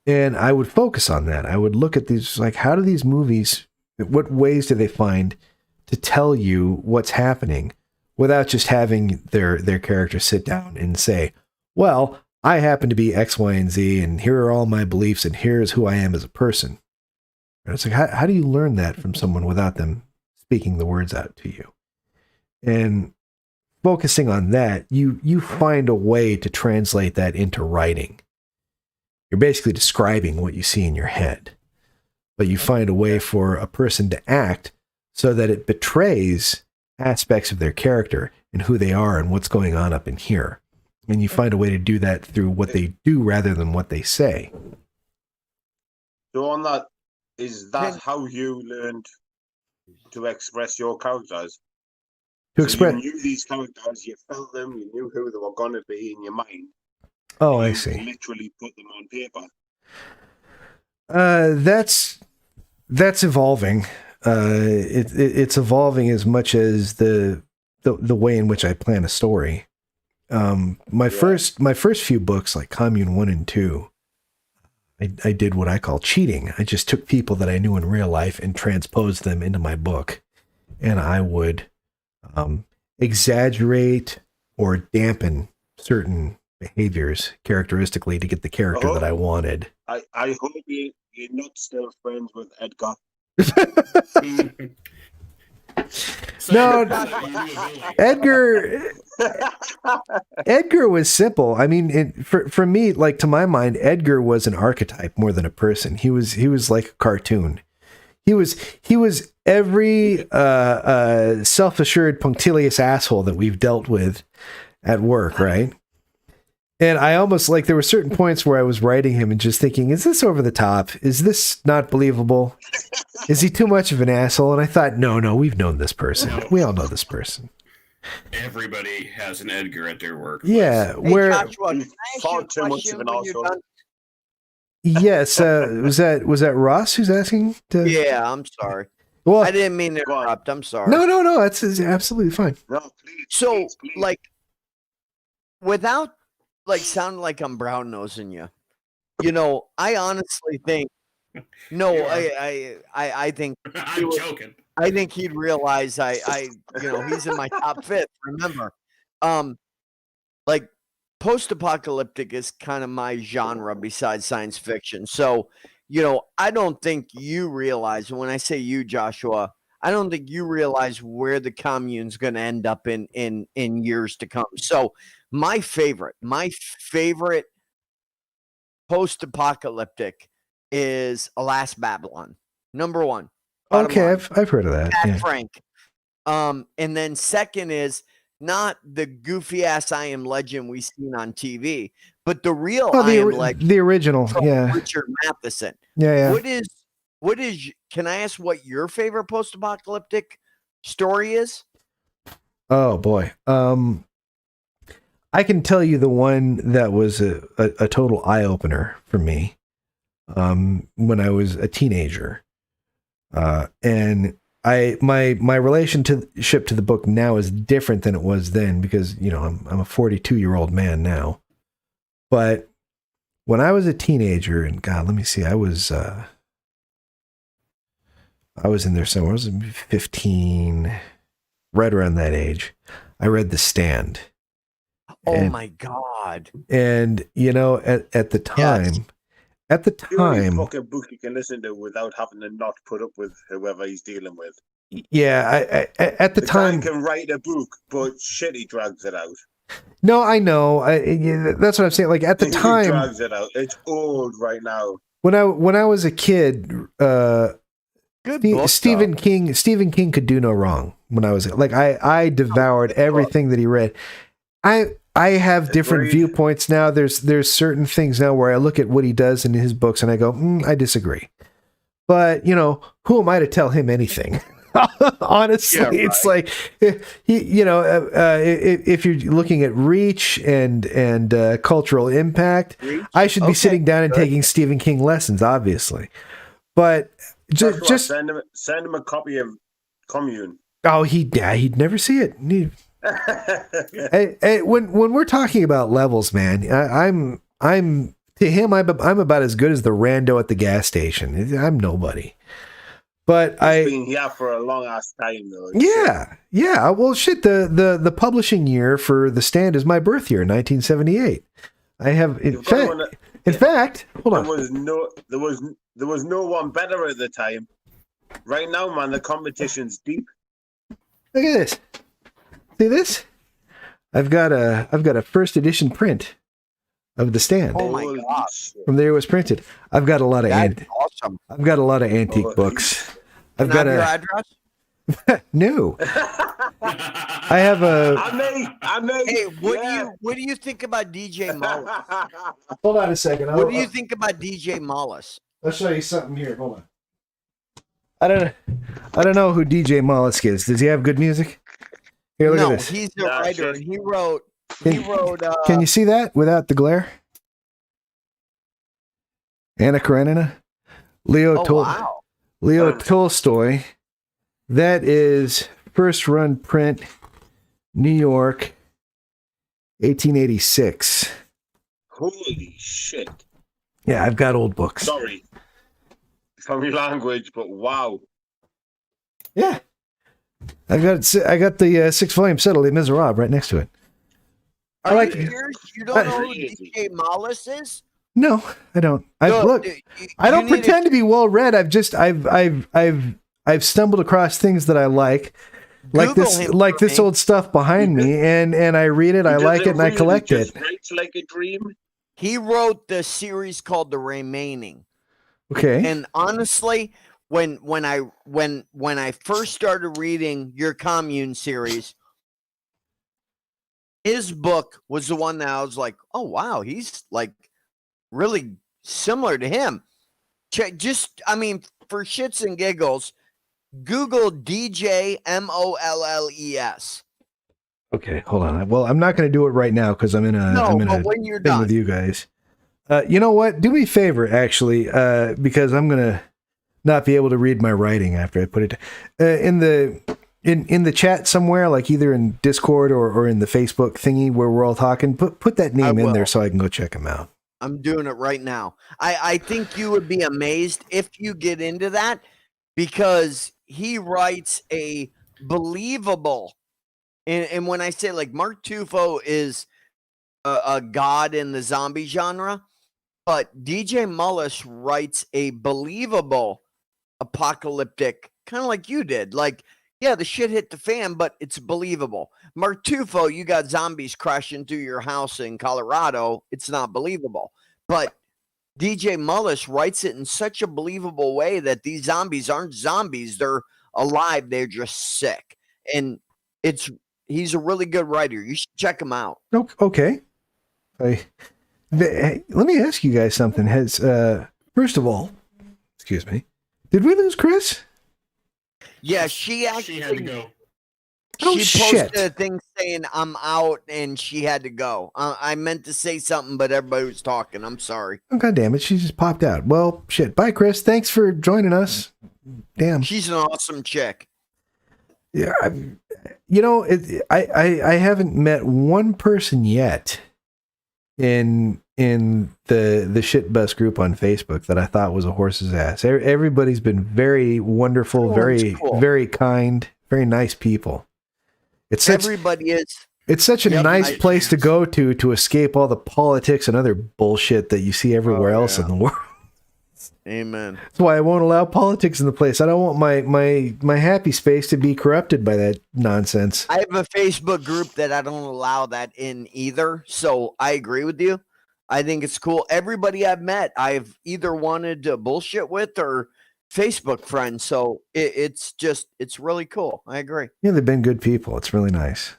S1: And I would focus on that. I would look at these, like, how do these movies, what ways do they find to tell you what's happening without just having their character sit down and say, well, I happen to be X, Y, and Z, and here are all my beliefs, and here's who I am as a person. And it's like, how do you learn that from someone without them speaking the words out to you. And focusing on that, you find a way to translate that into writing. You're basically describing what you see in your head, but you find a way for a person to act so that it betrays aspects of their character and who they are and what's going on up in here. And you find a way to do that through what they do rather than what they say.
S2: So on that, is that how you learned to express your characters?
S1: To
S2: So
S1: express.
S2: you knew these characters, you felt them, you knew who they were going to be in your mind.
S1: Oh, I
S2: You
S1: see.
S2: literally put them on paper.
S1: That's evolving. It's evolving as much as the way in which I plan a story. My first few books, like Commune 1 and 2, I did what I call cheating. I just took people that I knew in real life and transposed them into my book, and I would exaggerate or dampen certain behaviors characteristically to get the character that I wanted.
S2: I hope you're not still friends with Edgar.
S1: No,
S4: Edgar.
S1: Edgar was simple. I mean, for me, like, to my mind, Edgar was an archetype more than a person. He was like a cartoon. He was every self-assured, punctilious asshole that we've dealt with at work, right? And I almost, like, there were certain points where I was writing him and just thinking, is this over the top? Is this not believable? Is he too much of an asshole? And I thought, no, we've known this person. We all know this person.
S4: Everybody has an Edgar at their work.
S1: Yeah,
S3: Hey,
S1: where
S3: Joshua, can I ask you
S2: Far
S3: a
S2: too much
S3: question
S2: of an
S3: when you're
S2: arsehole.
S3: done?
S1: yes, was that Ross who's asking?
S3: Yeah, I'm sorry.
S1: Well,
S3: I didn't mean to
S2: Go on.
S3: interrupt. I'm sorry.
S1: no, that's absolutely fine.
S2: No, please.
S3: So,
S2: please.
S3: like, without like sounding like I'm brown nosing you, I honestly think no,
S4: You are.
S3: I think
S4: I'm joking.
S3: I think he'd realize he's in my top fifth. Remember, like post-apocalyptic is kind of my genre besides science fiction. So, I don't think you realize, and when I say you, Joshua, I don't think you realize where the commune's going to end up in years to come. So, my favorite post-apocalyptic is Alas Babylon, number one. Bottom
S1: Okay,
S3: line.
S1: I've heard of that.
S3: Pat
S1: Yeah.
S3: Frank. And then second is not the goofy ass I Am Legend we've seen on TV, but the real
S1: Oh,
S3: I Am Legend
S1: the original.
S3: from
S1: Yeah,
S3: Richard Matheson.
S1: yeah.
S3: What is? Can I ask what your favorite post-apocalyptic story is?
S1: Oh boy. I can tell you the one that was a total eye opener for me. When I was a teenager, and my relationship to the book now is different than it was then because I'm a 42-year-old man now. But when I was a teenager, and God, let me see, I was in there somewhere. I was 15, right around that age. I read The Stand.
S3: Oh my God!
S1: And at the time.
S3: Yes.
S1: At the
S2: The only
S1: time,
S2: fucking book you can listen to without having to not put up with whoever he's dealing with.
S1: yeah, I at the
S2: The
S1: time,
S2: guy can write a book, but shit, he drags it out.
S1: no, I know. That's what I'm saying. Like at the
S2: He
S1: time,
S2: drags it out. It's old right now.
S1: when I was a kid,
S3: Good book,
S1: Stephen
S3: though.
S1: King could do no wrong. When I was like, I devoured everything that he read. I have different
S2: Agreed.
S1: viewpoints now. There's certain things now where I look at what he does in his books and I go, I disagree. But who am I to tell him anything? Honestly,
S3: Yeah, right.
S1: it's like if you're looking at reach and cultural impact,
S3: Reach?
S1: I should be
S3: Okay,
S1: sitting down and
S3: good.
S1: taking Stephen King lessons, obviously. But
S2: Joshua,
S1: just
S2: send him a copy of Commune.
S1: he'd never see it. When we're talking about levels, man, I'm to him I'm about as good as the rando at the gas station. I'm nobody. But
S2: He's been here for a long ass time though.
S1: yeah. Well, shit. The publishing year for The Stand is my birth year, 1978. I have in fact. Hold on.
S2: There was no one better at the time. Right now, man, the competition's deep.
S1: Look at this. See this? I've got a first edition print of The Stand
S3: Oh my
S2: Holy
S3: God.
S2: shit.
S1: from the year it was printed. I've got a lot of
S3: That's awesome.
S1: I've got a lot of antique
S2: Holy
S1: books. I've
S3: Can I
S1: got
S3: have your
S1: a
S3: address?
S1: no. I have a
S2: I may.
S3: Hey, what do you think about DJ Mullis?
S1: hold on a second.
S3: What do you think about DJ Mullis?
S1: I'll show you something here. Hold on. I don't know who DJ Mollusk is. Does he have good music? Here, look
S3: No,
S1: at this.
S3: he's a
S2: Yeah,
S3: writer.
S2: sure.
S3: And he wrote.
S1: Can you see that without the glare? Anna Karenina,
S3: Oh wow!
S1: Leo Tolstoy. That is first run print, New York, 1886.
S2: Holy shit.
S1: Yeah, I've got old books.
S2: Sorry from your language, but wow.
S1: Yeah, I got the 6-volume set of Les Miserables right next to it. I
S3: Are
S1: like
S3: you
S1: it.
S3: serious? You don't know who
S2: Crazy.
S3: DJ Mullis is?
S1: No, I don't. I
S3: No,
S1: look. I don't pretend to be well read. I've stumbled across things that I like
S3: Google
S1: this
S3: him
S1: like
S3: for
S1: this
S3: me.
S1: old stuff behind me, and I read it. I
S2: Does
S1: like it, and I
S2: really
S1: collect it.
S2: just write like a dream?
S3: He wrote the series called The Remaining.
S1: Okay.
S3: And honestly, when I first started reading your Commune series, his book was the one that I was like, oh wow, he's like really similar to him. I mean, for shits and giggles, Google DJ Molles.
S1: Okay, hold on. Well, I'm not going to do it right now because I'm in a
S3: No,
S1: I'm in
S3: but
S1: a
S3: when you're
S1: thing with
S3: done,
S1: you guys. You know what? Do me a favor, actually, because I'm gonna not be able to read my writing after I put it in the chat somewhere, like either in Discord or in the Facebook thingy where we're all talking. Put that name in there
S3: will.
S1: so I can go check him out.
S3: I'm doing it right now. I think you would be amazed if you get into that because he writes a believable. And when I say like Mark Tufo is a god in the zombie genre, but DJ Mullis writes a believable apocalyptic, kind of like you did. Like, yeah, the shit hit the fan, but it's believable. Mark Tufo, you got zombies crashing through your house in Colorado. It's not believable. But DJ Mullis writes it in such a believable way that these zombies aren't zombies. They're alive. They're just sick. And he's a really good writer. You should check him out.
S1: Okay. Let me ask you guys something. Has first of all, excuse me, did we lose Chris?
S3: Yeah, she
S4: She
S3: actually
S4: had to go.
S1: Oh,
S3: she posted
S1: shit.
S3: a thing saying I'm out and she had to go. I meant to say something, but everybody was talking. I'm sorry.
S1: Oh, God damn it. She just popped out. Well, shit. Bye, Chris. Thanks for joining us. Damn.
S3: She's an awesome chick.
S1: Yeah. I haven't met one person yet in the shit bus group on Facebook that I thought was a horse's ass. Everybody's been very wonderful,
S3: Oh,
S1: very,
S3: that's cool.
S1: very kind, very nice people. It's
S3: Everybody is.
S1: such a
S3: Yep,
S1: nice
S3: nice
S1: place to go to escape all the politics and other bullshit that you see everywhere else in the world.
S3: Amen.
S1: That's why I won't allow politics in the place. I don't want my happy space to be corrupted by that nonsense.
S3: I have a Facebook group that I don't allow that in either. So I agree with you. I think it's cool. Everybody I've met, I've either wanted to bullshit with or Facebook friends. So it's really cool. I agree.
S1: Yeah, they've been good people. It's really nice.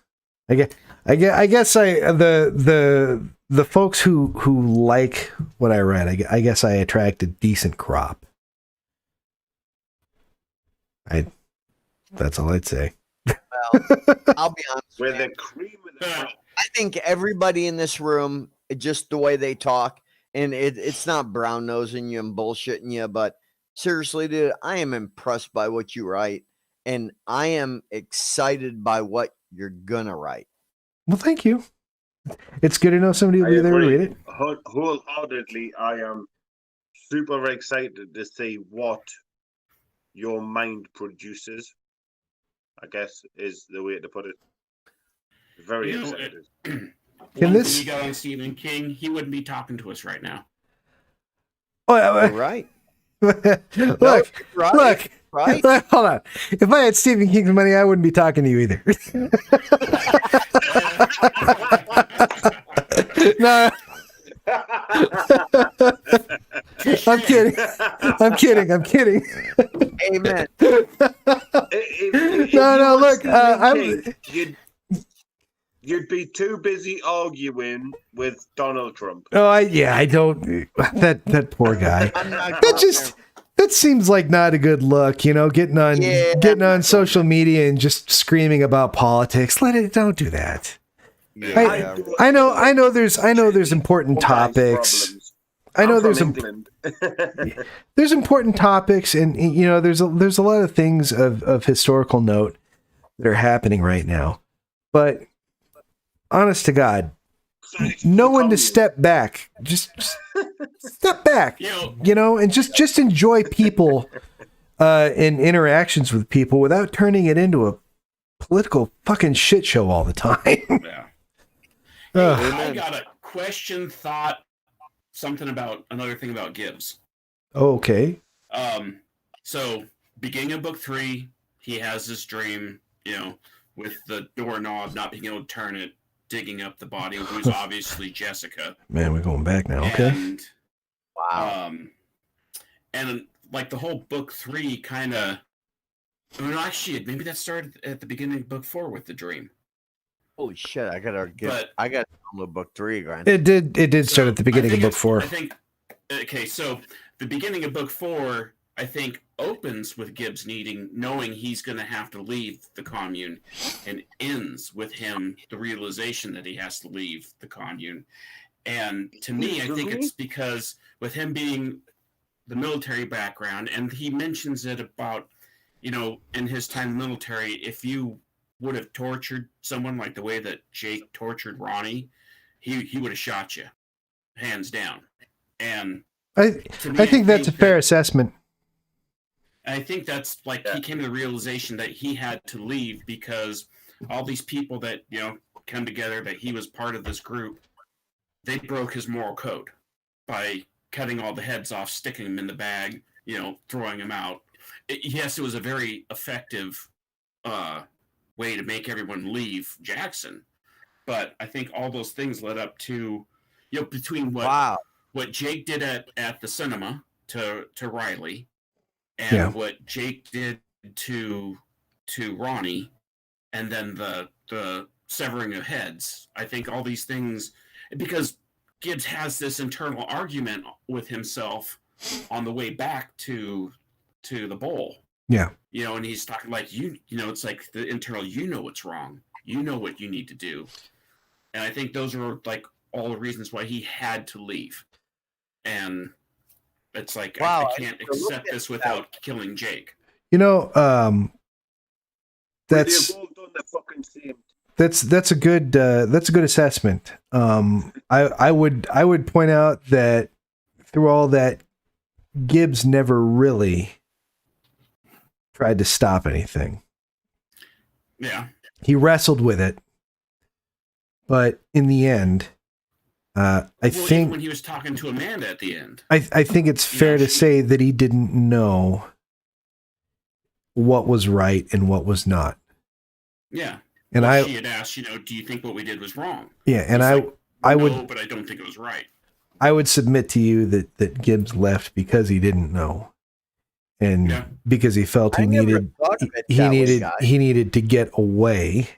S1: I guess the folks who like what I read, I guess I attract a decent crop. That's all I'd say.
S3: Well, I'll be honest.
S2: We're
S3: man.
S2: the cream of the crop.
S3: I think everybody in this room, just the way they talk, and it's not brown nosing you and bullshitting you, but seriously, dude, I am impressed by what you write, and I am excited by what you're gonna write.
S1: Well, thank you. It's good to know somebody will
S2: I
S1: be there to
S2: agree.
S1: read it.
S2: Wholeheartedly, I am super excited to see what your mind produces, I guess is the way to put it. Very
S4: You know,
S2: excited.
S1: Can
S4: One
S1: this-
S4: thing we got on Stephen King, he wouldn't be talking to us right now.
S1: Oh,
S3: You're right.
S1: look,
S3: No, you're right. right?
S1: Hold on. If I had Stephen King's money, I wouldn't be talking to you either. No, I'm kidding. I'm kidding. I'm kidding.
S3: Amen.
S1: No, look,
S2: you'd be too busy arguing with Donald Trump.
S1: Oh, I don't. That poor guy.
S3: I'm not
S1: That seems like not a good look, you know, getting on social media and just screaming about politics. Don't do that.
S4: Yeah.
S1: I know there's important topics. I know there's important topics, and you know there's a lot of things of historical note that are happening right now. But honest to God, know when to step back. Just step back, you know, and just enjoy people and interactions with people without turning it into a political fucking shit show all the time.
S4: Yeah. I got a question, thought, something about another thing about Gibbs.
S1: Okay.
S4: So beginning of book 3, he has this dream, you know, with the doorknob not being able to turn it, digging up the body, who's obviously Jessica.
S1: Man, we're going back now. Okay.
S4: And,
S3: Wow.
S4: And like the whole book 3 kind of, actually, maybe that started at the beginning of book 4 with the dream.
S3: Holy shit! I gotta download book 3 again.
S1: It did start at the beginning of book 4.
S4: I think. Okay, so the beginning of book 4, I think, opens with Gibbs knowing he's going to have to leave the commune, and ends with him the realization that he has to leave the commune. And to me, I think it's because with him being the military background, and he mentions it about, you know, in his time in the military, if you would have tortured someone like the way that Jake tortured Ronnie, he would have shot you, hands down. And
S1: I think that's a fair assessment.
S4: I think that's like he came to the realization that he had to leave because all these people that, you know, come together, that he was part of this group, they broke his moral code by cutting all the heads off, sticking them in the bag, you know, throwing them out. Yes, it was a very effective way to make everyone leave Jackson. But I think all those things led up to, you know, between what Jake did at the cinema to Riley, and what Jake did to Ronnie, and then the severing of heads. I think all these things, because Gibbs has this internal argument with himself on the way back to the bowl.
S1: Yeah.
S4: You know, and he's talking like, you know, it's like the internal, you know what's wrong. You know what you need to do. And I think those are like all the reasons why he had to leave. And it's like, I can't accept this without killing Jake.
S1: You know, that's a good assessment. I would point out that through all that, Gibbs never really tried to stop anything.
S4: Yeah.
S1: He wrestled with it, but in the end, I think
S4: when he was talking to Amanda at the end,
S1: I think it's fair to say that he didn't know what was right and what was not.
S4: Yeah.
S1: And
S4: she had asked, you know, do you think what we did was wrong?
S1: Yeah, and
S4: I would, but I don't think it was right.
S1: I would submit to you that Gibbs left because he didn't know, and because he felt he needed to get away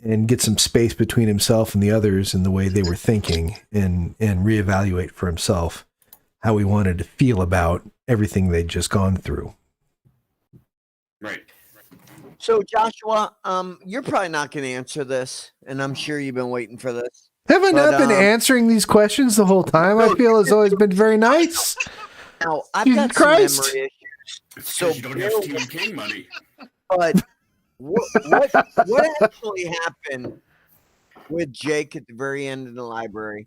S1: and get some space between himself and the others and the way they were thinking, and reevaluate for himself how he wanted to feel about everything they'd just gone through.
S4: Right.
S3: So Joshua, you're probably not going to answer this, and I'm sure you've been waiting for this.
S1: Have I not been answering these questions the whole time? I feel as though it's been very nice.
S3: Now, I've got some memory issues. So
S4: you don't have Stephen King money.
S3: But what actually happened with Jake at the very end of the library?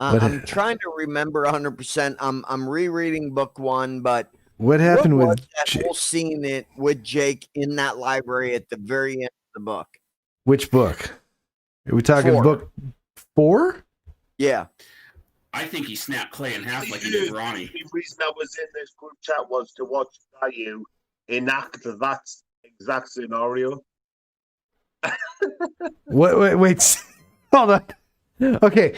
S3: I'm trying to remember 100%. I'm rereading book 1, but
S1: what happened with
S3: that whole scene with Jake in that library at the very end of the book?
S1: Which book? Are we talking
S3: 4.
S1: book 4?
S3: Yeah.
S4: I think he snapped Clay in half like he did Ronnie.
S2: The reason I was in this group chat was to watch you enact that exact scenario.
S1: Wait. Hold on. Okay.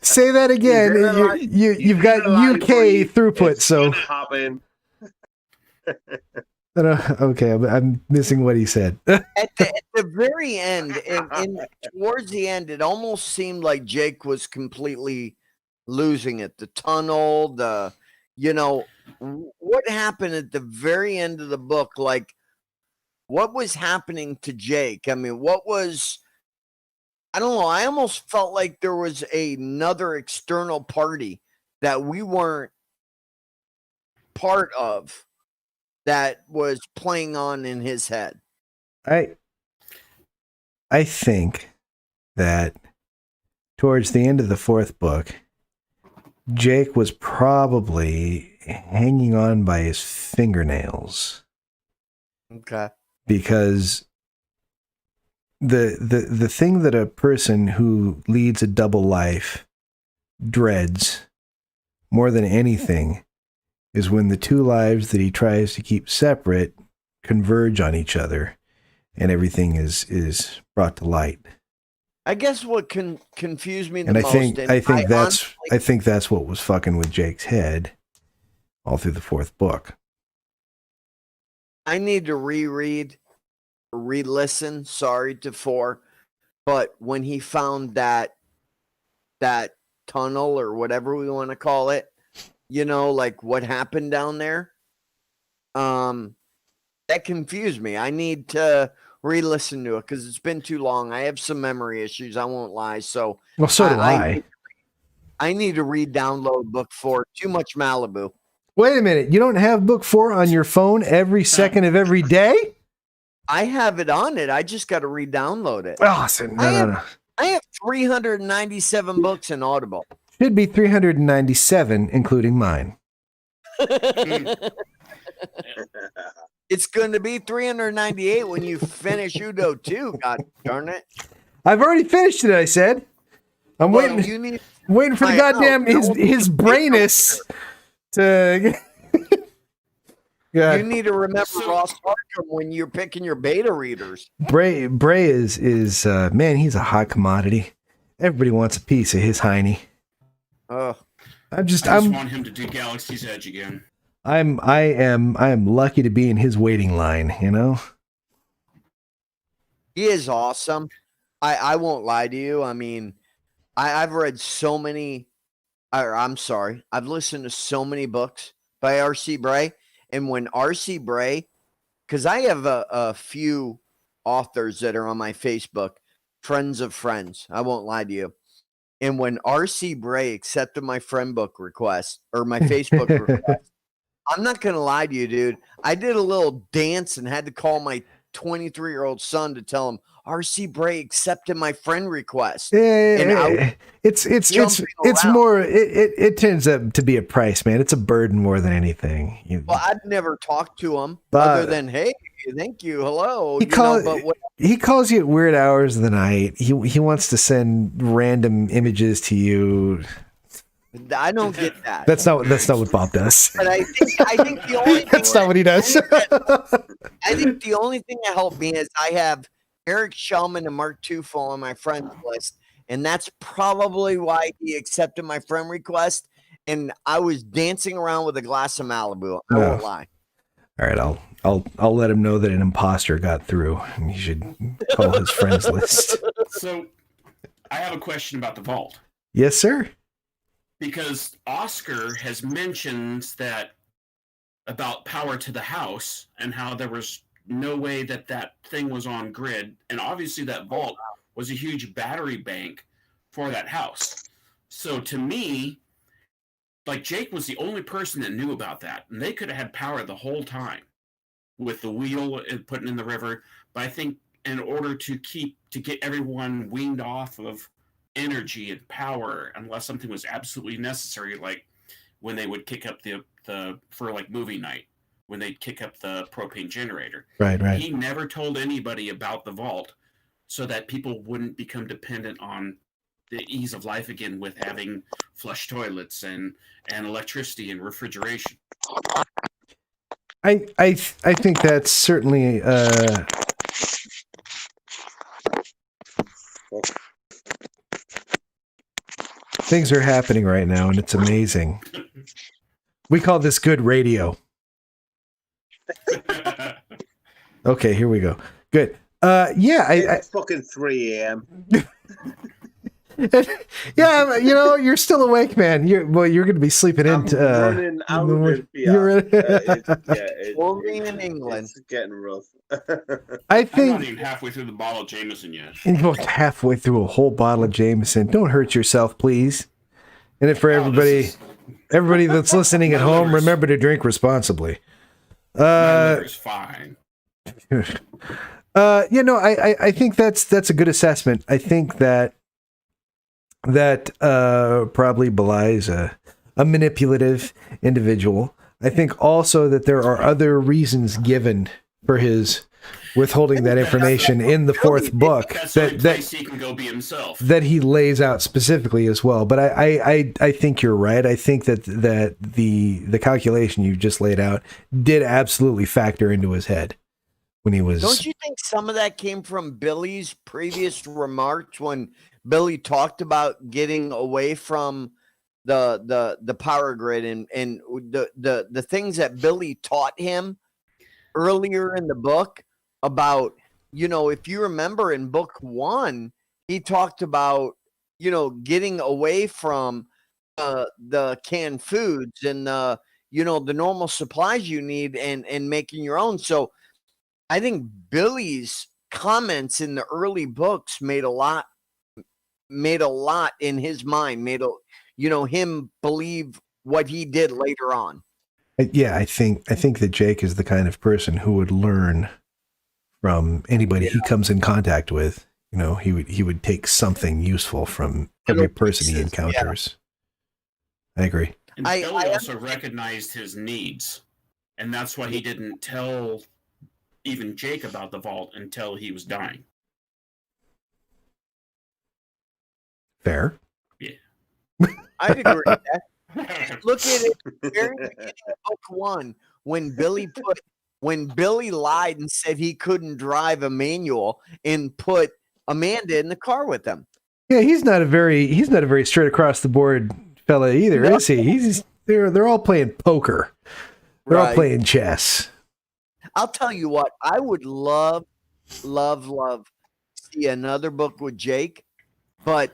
S1: Say that again. You've got UK throughput, so.
S2: Happen.
S1: Okay, I'm missing what he said.
S3: At the very end, and towards the end, it almost seemed like Jake was completely losing it. The tunnel, what happened at the very end of the book? Like, what was happening to Jake? I mean, I don't know. I almost felt like there was another external party that we weren't part of that was playing on in his head.
S1: I think that towards the end of the fourth book, Jake was probably hanging on by his fingernails.
S3: Okay.
S1: Because the thing that a person who leads a double life dreads more than anything is when the two lives that he tries to keep separate converge on each other and everything is brought to light.
S3: I guess what confused me the
S1: And I
S3: most,
S1: think that's what was fucking with Jake's head all through the fourth book.
S3: I need to reread, re-listen. Sorry to 4, but when he found that tunnel or whatever we want to call it, like what happened down there, that confused me. I need to re-listen to it because it's been too long. I have some memory issues. I won't lie. So,
S1: Well, so do I.
S3: I need to re-download book 4. Too much Malibu.
S1: Wait a minute. You don't have book 4 on your phone every second of every day?
S3: I have it on it. I just got to re-download it.
S1: Awesome. No.
S3: I have 397 books in Audible.
S1: Should be 397, including mine.
S3: It's going to be 398 when you finish Udo 2. God darn it!
S1: I've already finished it. I said. I'm waiting for the goddamn his brainus to. God.
S3: You need to remember Ross Markham when you're picking your beta readers.
S1: Bray is man. He's a hot commodity. Everybody wants a piece of his hiney.
S3: Oh,
S4: I just want him to do Galaxy's Edge again.
S1: I am lucky to be in his waiting line,
S3: He is awesome. I won't lie to you. I mean, I've read so many, I'm sorry, I've listened to so many books by R.C. Bray. And when R.C. Bray, because I have a few authors that are on my Facebook, friends of friends, I won't lie to you. And when R.C. Bray accepted my friend book request or my Facebook request, I'm not going to lie to you, dude. I did a little dance and had to call my 23-year-old son to tell him R.C. Bray accepted my friend request.
S1: Yeah, it's more. It turns out to be a price, man. It's a burden more than anything.
S3: Well, I've never talked to him other than hey, thank you, hello.
S1: He calls you at weird hours of the night. He wants to send random images to you.
S3: I don't get that.
S1: That's not what Bob does.
S3: But I think the only
S1: that's not what he does.
S3: I think the only thing that helped me is I have Eric Shellman and Mark Tufo on my friends list, and that's probably why he accepted my friend request. And I was dancing around with a glass of Malibu. I won't lie.
S1: All right, I'll let him know that an imposter got through, and he should call his friends list.
S4: So, I have a question about the vault.
S1: Yes, sir.
S4: Because Oscar has mentioned that about power to the house and how there was no way that thing was on grid. And obviously that vault was a huge battery bank for that house. So to me, like Jake was the only person that knew about that. And they could have had power the whole time with the wheel and putting in the river. But I think in order to get everyone weaned off of energy and power, unless something was absolutely necessary, like when they would kick up the for like movie night, when they'd kick up the propane generator.
S1: Right.
S4: He never told anybody about the vault so that people wouldn't become dependent on the ease of life again with having flush toilets and electricity and refrigeration.
S1: I think that's certainly things are happening right now, and it's amazing. We call this good radio. Okay, here we go. Good. Yeah,
S2: It's fucking 3 a.m.
S1: yeah, you know, you're still awake, man. You're going to be sleeping
S2: I'm
S1: in.
S2: running out of it.
S3: Only in England.
S2: It's getting rough.
S1: I
S4: I'm not
S1: think
S4: even halfway through the bottle of Jameson yet.
S1: you're halfway through a whole bottle of Jameson. Don't hurt yourself, please. And if for everybody that's listening at home, remember to drink responsibly.
S4: My liver's fine.
S1: You know, I think that's a good assessment. I think that probably belies a manipulative individual. I think also that there are other reasons given for his withholding that information in the fourth book
S4: That's the only place he can go be himself.
S1: that he lays out specifically as well. But I think you're right. I think that the calculation you just laid out did absolutely factor into his head when he was.
S3: Don't you think some of that came from Billy's previous remarks when Billy talked about getting away from the power grid and the things that Billy taught him earlier in the book about, you know, if you remember in book 1, he talked about, you know, getting away from the canned foods and you know, the normal supplies you need and making your own. So I think Billy's comments in the early books made a lot in his mind, you know, him believe what he did later on.
S1: Yeah, I think that Jake is the kind of person who would learn from anybody he comes in contact with. You know, he would take something useful from every person he encounters. I agree.
S4: And Billy also recognized his needs, and that's why he didn't tell even Jake about the vault until he was dying.
S1: Fair.
S4: Yeah.
S3: I'd agree with that. Look at it very beginning of book 1 when Billy lied and said he couldn't drive a manual and put Amanda in the car with him.
S1: Yeah, he's not a very straight across the board fella either, is he? They're all playing poker. They're all playing chess.
S3: I'll tell you what, I would love to see another book with Jake, but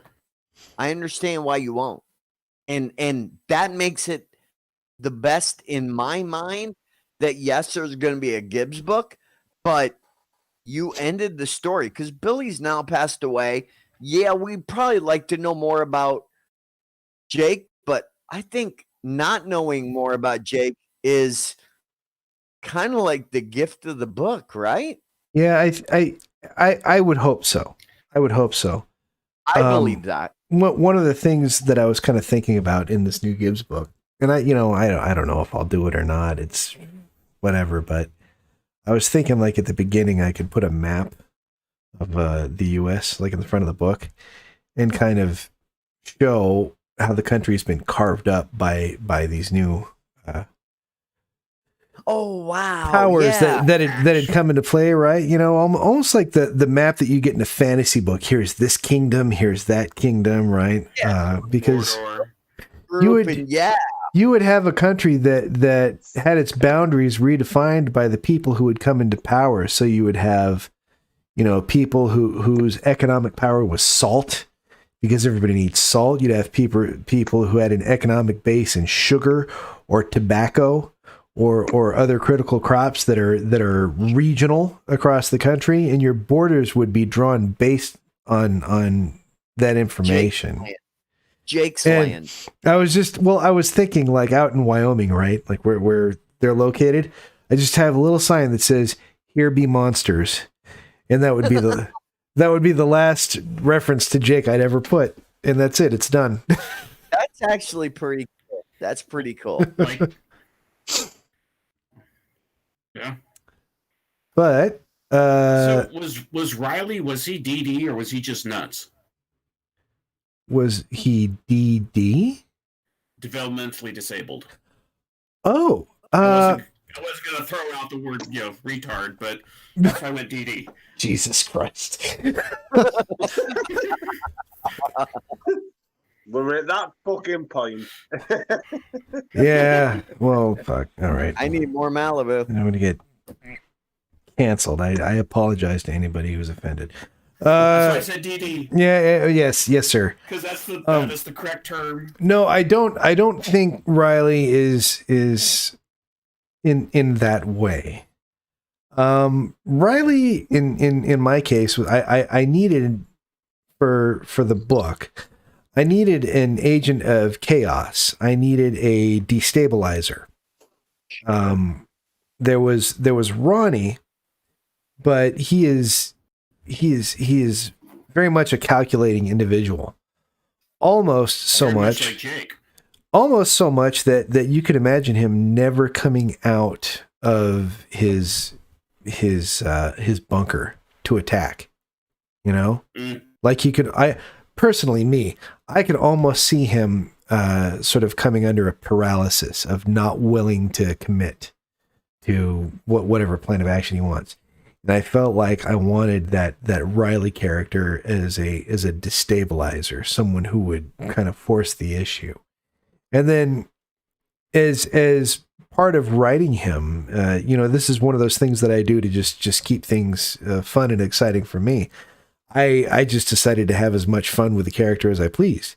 S3: I understand why you won't. And that makes it the best in my mind that yes, there's going to be a Gibbs book, but you ended the story because Billy's now passed away. Yeah, we'd probably like to know more about Jake, but I think not knowing more about Jake is kind of like the gift of the book, right?
S1: Yeah, I would hope so. I would hope so.
S3: I believe that.
S1: One of the things that I was kind of thinking about in this new Gibbs book, and I don't know if I'll do it or not. It's whatever, but I was thinking like at the beginning I could put a map of the U.S. like in the front of the book and kind of show how the country's been carved up by these new
S3: oh wow
S1: powers that had come into play, right? You know, almost like the map that you get in a fantasy book. Here's this kingdom, here's that kingdom, right? Because you would have a country that had its boundaries redefined by the people who would come into power. So you would have, you know, people whose economic power was salt, because everybody needs salt. You'd have people who had an economic base in sugar or tobacco or other critical crops that are regional across the country, and your borders would be drawn based on that information.
S3: Jake's land.
S1: I was thinking like out in Wyoming, right? Like where they're located. I just have a little sign that says, "Here be monsters." And that would be the last reference to Jake I'd ever put. And that's it. It's done.
S3: That's actually pretty cool. That's pretty cool.
S4: Like, yeah.
S1: But
S4: so was Riley, was he DD or was he just nuts?
S1: Was he DD?
S4: Developmentally disabled.
S1: Oh,
S4: I wasn't gonna throw out the word, retard, but that's why I went DD.
S1: Jesus Christ.
S2: We're at that fucking point.
S1: Yeah. Well, fuck. All right.
S3: I need more Malibu.
S1: I'm going to get canceled. I apologize to anybody who's offended.
S4: That's why I said DD,
S1: Yes, sir.
S4: because that is the correct term.
S1: No, I don't think Riley is in that way. Riley, in my case, I needed for the book, I needed an agent of chaos. I needed a destabilizer. There was Ronnie, but he is very much a calculating individual. Almost so
S4: Very
S1: much
S4: like Jake.
S1: almost so much that you could imagine him never coming out of his bunker to attack. You know, like he could. I could almost see him sort of coming under a paralysis of not willing to commit to whatever plan of action he wants. And I felt like I wanted that Riley character as a destabilizer, someone who would kind of force the issue. And then as part of writing him, this is one of those things that I do to just keep things fun and exciting for me. I just decided to have as much fun with the character as I pleased.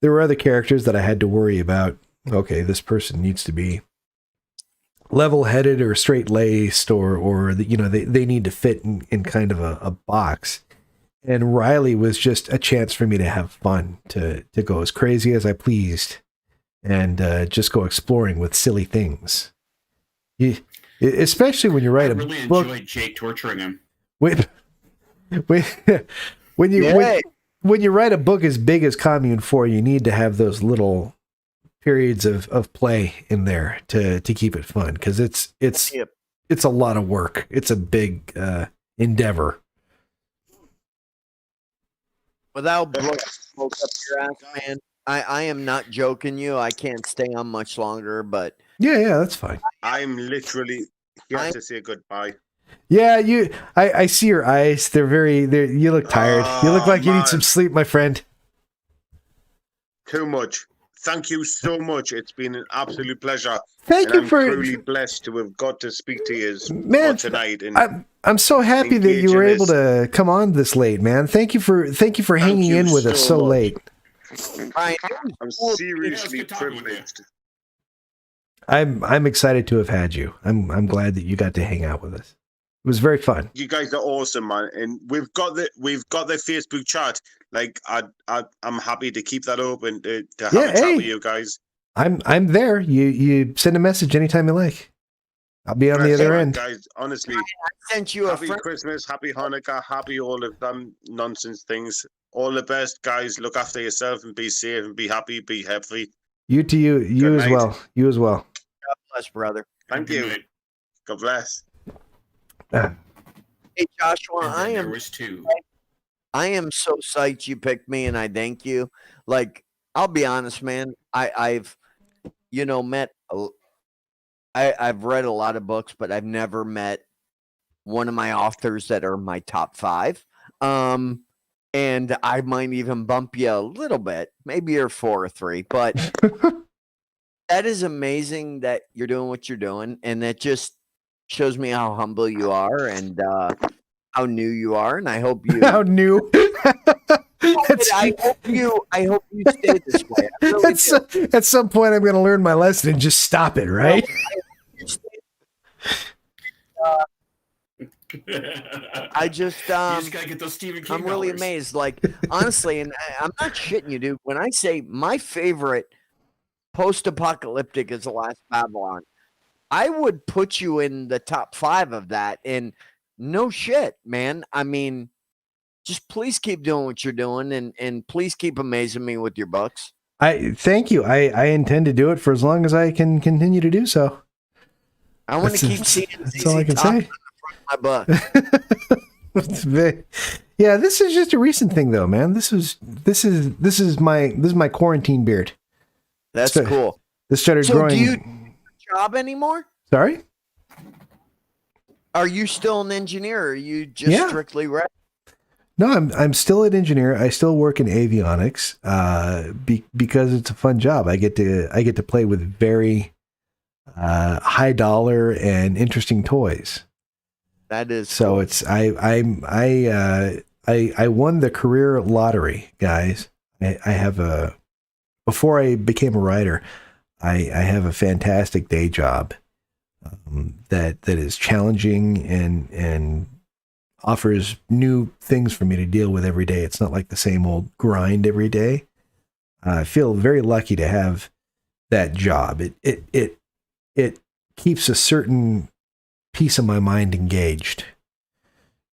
S1: There were other characters that I had to worry about. Okay, this person needs to be level-headed or straight-laced, or they need to fit in kind of a box. And Riley was just a chance for me to have fun, to go as crazy as I pleased, and just go exploring with silly things. Especially when you write
S4: I
S1: a
S4: really
S1: book.
S4: enjoyed Jake torturing him.
S1: When you write a book as big as Commune 4, you need to have those little periods of play in there to keep it fun, because it's a lot of work. It's a big endeavor.
S3: Without blowing smoke up your ass, man, I am not joking you. I can't stay on much longer, but
S1: Yeah, that's fine.
S2: I'm literally here to say goodbye.
S1: Yeah, I see your eyes. You look tired. You look like you need some
S2: Man.
S1: sleep, my friend.
S2: Too much. Thank you so much. It's been an absolute pleasure.
S1: Thank
S2: and
S1: you
S2: I'm
S1: for
S2: truly blessed to have got to speak to you
S1: Man,
S2: tonight. And
S1: I'm so happy that you were able to come on this late, man. Thank you for hanging
S2: you
S1: in with us so
S2: so much.
S1: late.
S3: Ryan,
S2: I'm
S3: cool.
S2: seriously
S4: good talking with you.
S2: privileged.
S1: I'm excited to have had you. I'm glad that you got to hang out with us. It was very fun.
S2: You guys are awesome, man. And we've got the Facebook chat. Like I'm happy to keep that open to have a chat with you guys.
S1: I'm there. You send a message anytime you like. I'll be on the
S2: That's
S1: other
S2: right,
S1: end.
S2: guys. Honestly,
S3: I sent you a
S2: happy
S3: friend.
S2: Christmas, happy Hanukkah, happy all of them nonsense things. All the best, guys. Look after yourself and be safe and be happy, be happy.
S1: You to you
S2: Good
S1: as
S2: night.
S1: well. You as well.
S3: God bless, brother.
S2: Thank
S4: Good
S2: you.
S4: night.
S2: God bless.
S3: Hey, Joshua,
S4: And
S3: I
S4: then
S3: am
S4: there was two.
S3: I am so psyched you picked me, and I thank you. Like, I'll be honest, man. I've met. I've read a lot of books, but I've never met one of my authors that are my top 5. And I might even bump you a little bit. Maybe you're 4 or 3, but that is amazing that you're doing what you're doing, and that just shows me how humble you are and how new you are. And I hope you.
S1: How new?
S3: I hope you stay this way. I really do.
S1: At some point, I'm going to learn my lesson and just stop it, right?
S3: You stay- I just
S4: you just gotta get those Stephen King
S3: I'm really
S4: dollars.
S3: amazed. Like, honestly, and I'm not shitting you, dude. When I say my favorite post-apocalyptic is The Last Babylon, I would put you in the top 5 of that. And no shit, man. I mean, just please keep doing what you're doing, and please keep amazing me with your books.
S1: I thank you. I intend to do it for as long as I can continue to do so.
S3: I want to keep
S1: That's-
S3: seeing
S1: That's all I can
S3: ZZ Top
S1: say.
S3: in my book.
S1: Yeah, this is just a recent thing though, man. This is my quarantine beard.
S3: That's
S1: So-
S3: cool.
S1: This started
S3: So
S1: growing.
S3: do you job anymore?
S1: Sorry?
S3: Are you still an engineer? Or are you just
S1: Yeah.
S3: strictly right?
S1: No, I'm still an engineer. I still work in avionics because it's a fun job. I get to play with very high dollar and interesting toys.
S3: That is
S1: So
S3: cool.
S1: it's I won the career lottery, guys. I have a before I became a writer, I have a fantastic day job that is challenging and offers new things for me to deal with every day. It's not like the same old grind every day. I feel very lucky to have that job. It keeps a certain piece of my mind engaged.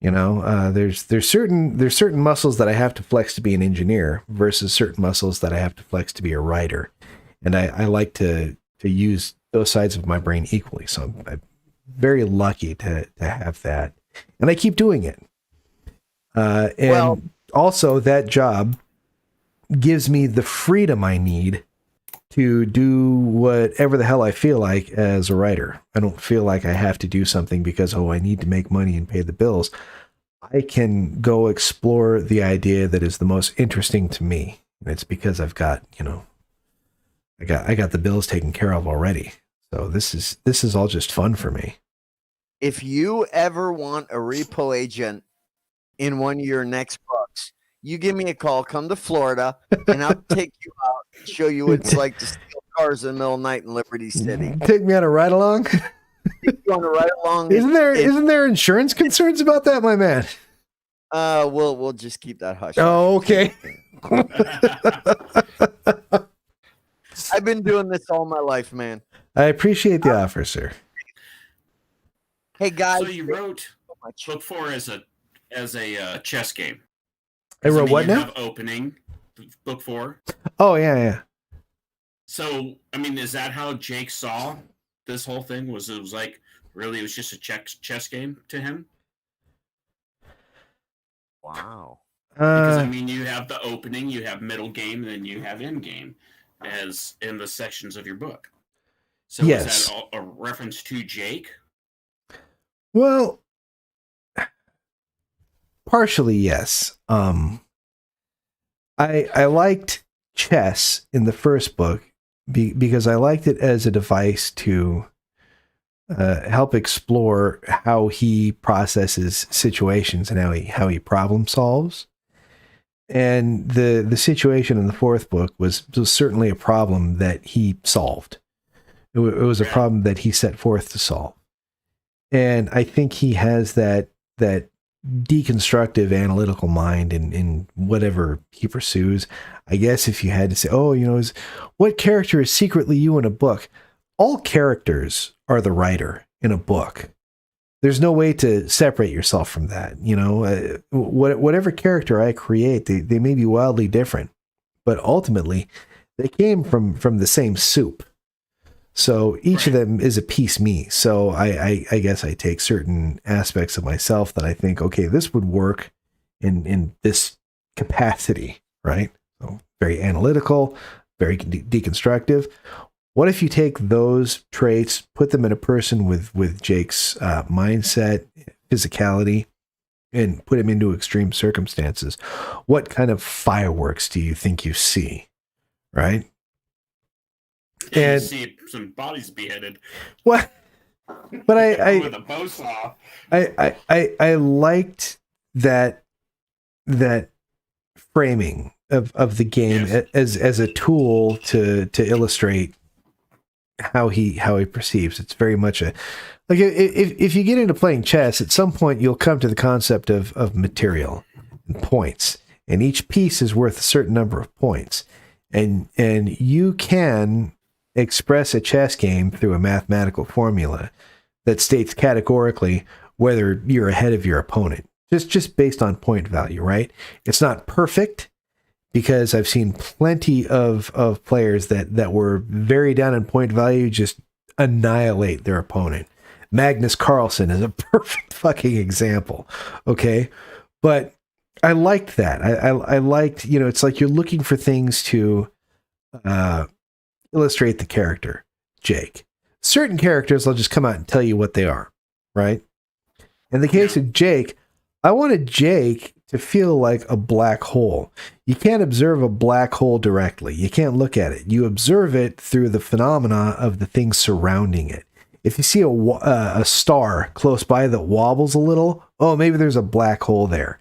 S1: You know, there's certain muscles that I have to flex to be an engineer versus certain muscles that I have to flex to be a writer, and I like to use those sides of my brain equally. So I'm very lucky to have that, and I keep doing it. And
S3: Well-
S1: also that job gives me the freedom I need to do whatever the hell I feel like as a writer. I don't feel like I have to do something because, I need to make money and pay the bills. I can go explore the idea that is the most interesting to me. And it's because I've got, I got the bills taken care of already. So this is all just fun for me.
S3: If you ever want a repo agent in one of your next books, you give me a call, come to Florida, and I'll take you out and show you what it's like to steal cars in the middle of the night in Liberty City.
S1: Take me on a ride along.
S3: You want to ride along?
S1: Isn't there insurance concerns about that, my man?
S3: We'll just keep that hush.
S1: Oh, okay.
S3: I've been doing this all my life, man.
S1: I appreciate the offer, sir.
S3: Hey guys,
S4: So you wrote
S3: so much.
S4: book 4 as a chess game.
S1: I wrote what
S4: you
S1: now?
S4: have opening book 4.
S1: Oh, yeah.
S4: So I mean, is that how Jake saw this whole thing? It was like really it was just a chess game to him?
S3: Wow.
S4: Because I mean, you have the opening, you have middle game, and then you have end game, as in the sections of your book. So
S1: Yes.
S4: is that a reference to Jake?
S1: Well, partially, yes. I liked chess in the first book because I liked it as a device to help explore how he processes situations and how he problem solves. And the situation in the fourth book was certainly a problem that he solved. It was a
S4: Right.
S1: problem that he set forth to solve. And I think he has that deconstructive analytical mind in whatever he pursues. I guess if you had to say, what character is secretly you in a book? All characters are the writer in a book. There's no way to separate yourself from that. Whatever character I create, they may be wildly different, but ultimately they came from the same soup. So each of them is a piece me. So I guess I take certain aspects of myself that I think, okay, this would work in this capacity, right? So very analytical, very deconstructive. What if you take those traits, put them in a person with Jake's mindset, physicality, and put him into extreme circumstances? What kind of fireworks do you think you see, right?
S4: And
S1: And-
S4: you see some bodies beheaded.
S1: What? But
S4: with a bow saw.
S1: I liked that framing of the game
S4: Yes.
S1: as a tool to illustrate how he perceives. It's very much if you get into playing chess, at some point you'll come to the concept of material and points, and each piece is worth a certain number of points, and you can express a chess game through a mathematical formula that states categorically whether you're ahead of your opponent, just based on point value, right? It's not perfect, because I've seen plenty of players that were very down in point value just annihilate their opponent. Magnus Carlsen is a perfect fucking example. Okay. But I liked that. I liked, you know, it's like you're looking for things to illustrate the character, Jake. Certain characters, I'll just come out and tell you what they are, right? In the case of Jake, I wanted Jake to feel like a black hole. You can't observe a black hole directly. You can't look at it. You observe it through the phenomena of the things surrounding it. If you see a star close by that wobbles a little, oh, maybe there's a black hole there.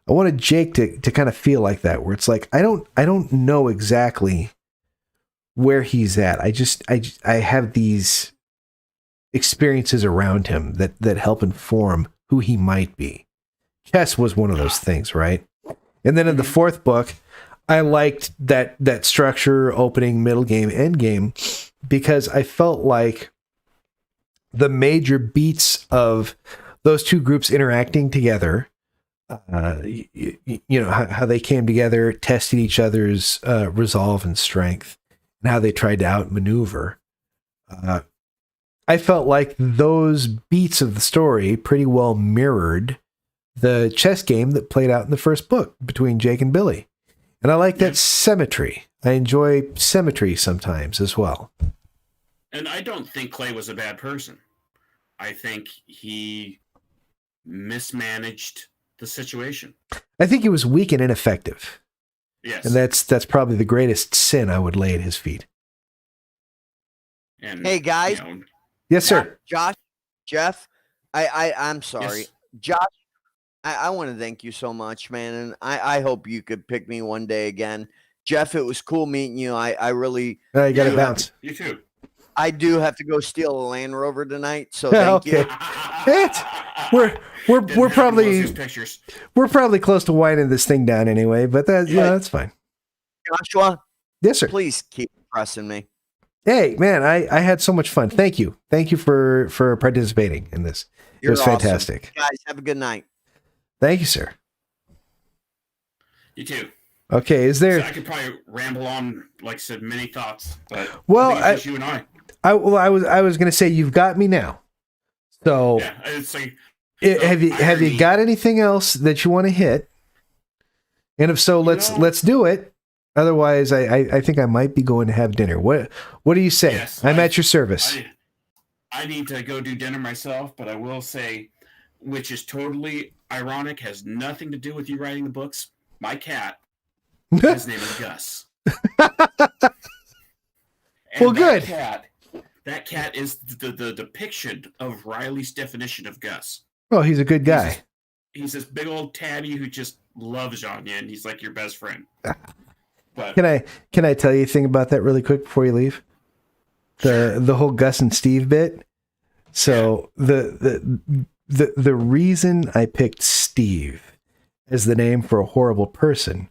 S1: I wanted Jake to kind of feel like that, where it's like, I don't know exactly where he's at. I have these experiences around him that help inform who he might be. Chess was one of those things, right? And then in the fourth book, I liked that structure, opening, middle game, end game, because I felt like the major beats of those two groups interacting together, you know, how they came together, tested each other's resolve and strength, and how they tried to outmaneuver. I felt like those beats of the story pretty well mirrored the chess game that played out in the first book between Jake and Billy. And I like that symmetry. I enjoy symmetry sometimes as well.
S4: And I don't think Clay was a bad person. I think he mismanaged the situation.
S1: I think he was weak and ineffective.
S4: Yes.
S1: And that's probably the greatest sin I would lay at his feet.
S4: And,
S3: Hey, guys.
S4: you know,
S1: Yes, sir.
S3: Josh, Jeff, I'm sorry.
S4: Yes.
S3: Josh, I want to thank you so much, man. And I hope you could pick me one day again. Jeff, it was cool meeting you. I really,
S1: You got to
S4: you-
S1: bounce.
S4: You too.
S3: I do have to go steal a Land Rover tonight. So thank
S1: Okay.
S3: you.
S1: We're
S4: Didn't have
S1: probably
S4: those pictures.
S1: we're probably close to winding this thing down anyway, but that's fine.
S3: Joshua,
S1: Yes, sir.
S3: please keep pressing me.
S1: Hey, man, I had so much fun. Thank you for participating in this.
S3: You're
S1: it was
S3: awesome.
S1: fantastic.
S3: Guys, have a good night.
S1: Thank you, sir.
S4: You too.
S1: Okay, is
S4: So
S1: there?
S4: I could probably ramble on, like I said, many thoughts. But
S1: Well,
S4: I think it's just you and I.
S1: I was going to say you've got me now. So
S4: Yeah, it's like
S1: have you got anything else that you want to hit? And if so, let's do it. Otherwise, I think I might be going to have dinner. What do you say?
S4: Yes,
S1: I'm at your service.
S4: I need to go do dinner myself, but I will say, which is totally ironic, has nothing to do with you writing the books. My cat, his name is Gus.
S1: Well, good.
S4: That cat is the depiction of Riley's definition of Gus.
S1: Oh, he's a good guy.
S4: He's this big old tatty who just loves on you, and he's like your best friend. But
S1: Can I tell you a thing about that really quick before you leave? The whole Gus and Steve bit. So the reason I picked Steve as the name for a horrible person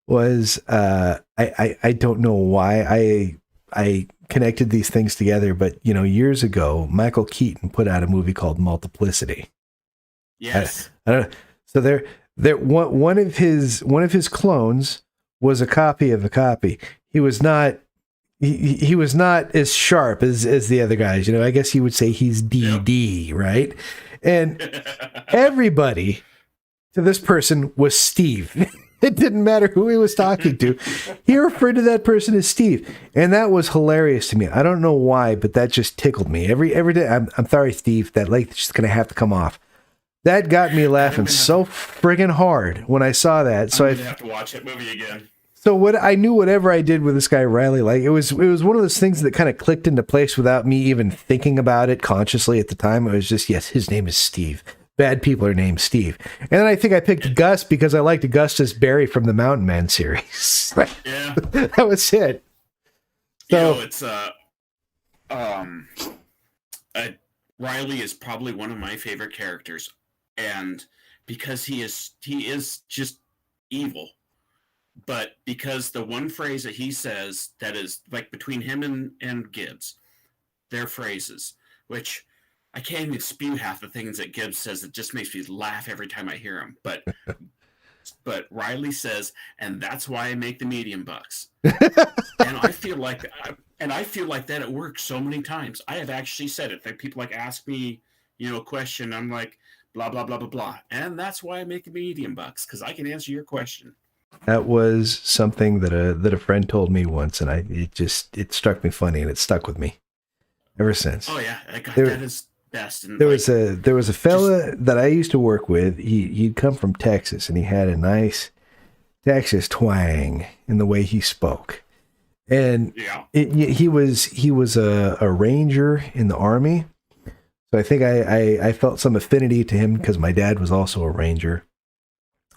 S1: was I don't know why I connected these things together, but you know, years ago Michael Keaton put out a movie called Multiplicity.
S4: yes,
S1: I don't know. So there one of his clones was a copy of a copy. He was not as sharp as the other guys. You know, I guess you would say he's DD, right? And everybody to this person was Steve. It didn't matter who he was talking to. He referred to that person as Steve. And that was hilarious to me. I don't know why, but that just tickled me. Every day, I'm sorry, Steve, that light's just going to have to come off. That got me laughing so friggin' hard when I saw that. So
S4: I
S1: I
S4: have to watch that movie again.
S1: So what I knew, whatever I did with this guy Riley, like it was one of those things that kind of clicked into place without me even thinking about it consciously at the time. It was just, yes, his name is Steve. Bad people are named Steve. And then I think I picked Gus because I liked Augustus Barry from the Mountain Man series.
S4: Yeah,
S1: That was it.
S4: you
S1: So
S4: know, it's Riley is probably one of my favorite characters, and because he is just evil. But because the one phrase that he says that is like between him and Gibbs, their phrases, which I can't even spew half the things that Gibbs says. It just makes me laugh every time I hear him. But Riley says, and that's why I make the medium bucks. And I feel like And I feel like that at work so many times. I have actually said it. That people like ask me, a question. I'm like, blah blah blah blah blah, and that's why I make medium bucks, because I can answer your question.
S1: That was something that a friend told me once, and it struck me funny, and it stuck with me ever since.
S4: Oh yeah, that is best. And
S1: there was a fella that I used to work with. He'd come from Texas, and he had a nice Texas twang in the way he spoke. And
S4: yeah,
S1: he was a ranger in the Army. So I think I felt some affinity to him because my dad was also a ranger.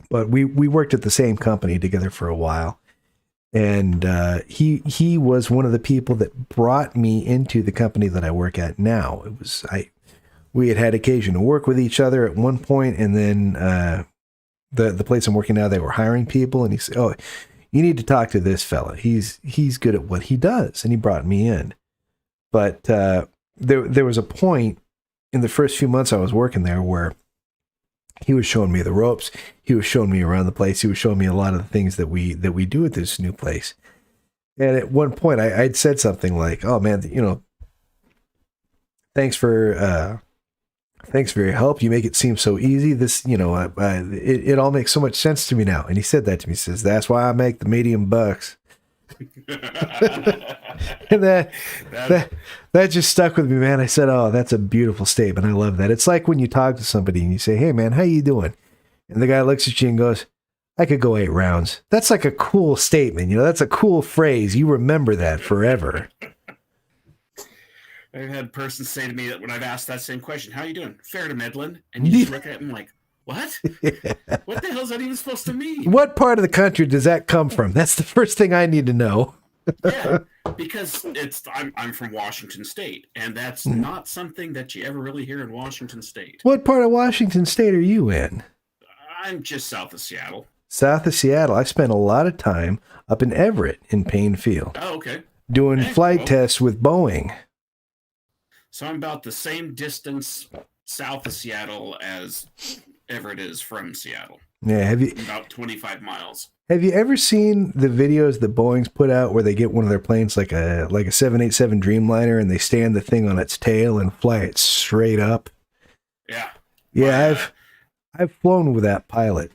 S1: But we worked at the same company together for a while. And he was one of the people that brought me into the company that I work at now. We had occasion to work with each other at one point, and then the place I'm working now, they were hiring people, and he said, "Oh, you need to talk to this fella. He's good at what he does," and he brought me in. But there was a point in the first few months I was working there where he was showing me the ropes. He was showing me around the place. He was showing me a lot of the things that we do at this new place. And at one point, I'd said something like, "Oh man, thanks for your help. You make it seem so easy. This, it all makes so much sense to me now." And he said that to me. He says, "That's why I make the medium bucks." And that just stuck with me, man. I said, "Oh, that's a beautiful statement. I love that." It's like when you talk to somebody and you say, "Hey man, how you doing?" And the guy looks at you and goes, "I could go 8 rounds." That's like a cool statement. That's a cool phrase. You remember that forever.
S4: I've had a person say to me that when I've asked that same question, "How you doing?" "Fair to middling." And you just look at him like, what? What the hell is that even supposed to mean?
S1: What part of the country does that come from? That's the first thing I need to know.
S4: Yeah, because I'm from Washington State, and that's not something that you ever really hear in Washington State.
S1: What part of Washington State are you in?
S4: I'm just south of Seattle.
S1: South of Seattle. I spent a lot of time up in Everett in Payne Field.
S4: Oh, okay.
S1: Doing flight tests with Boeing.
S4: So I'm about the same distance south of Seattle as Everett is from Seattle.
S1: Yeah,
S4: about 25 miles.
S1: Have you ever seen the videos that Boeing's put out where they get one of their planes like a 787 Dreamliner and they stand the thing on its tail and fly it straight up?
S4: Yeah.
S1: Yeah, I've flown with that pilot.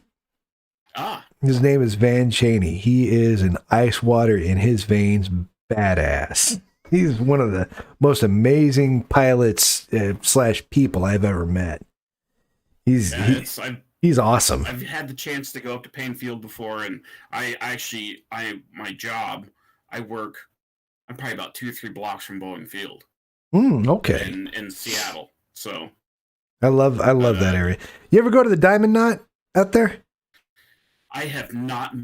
S4: Ah.
S1: His name is Van Cheney. He is an ice water in his veins badass. He's one of the most amazing pilots / people I've ever met. He's awesome.
S4: I've had the chance to go up to Payne Field before, and my job, I'm probably about 2 or 3 blocks from Boeing Field.
S1: Okay.
S4: In Seattle. So
S1: I love that area. You ever go to the Diamond Knot out there?
S4: I have not.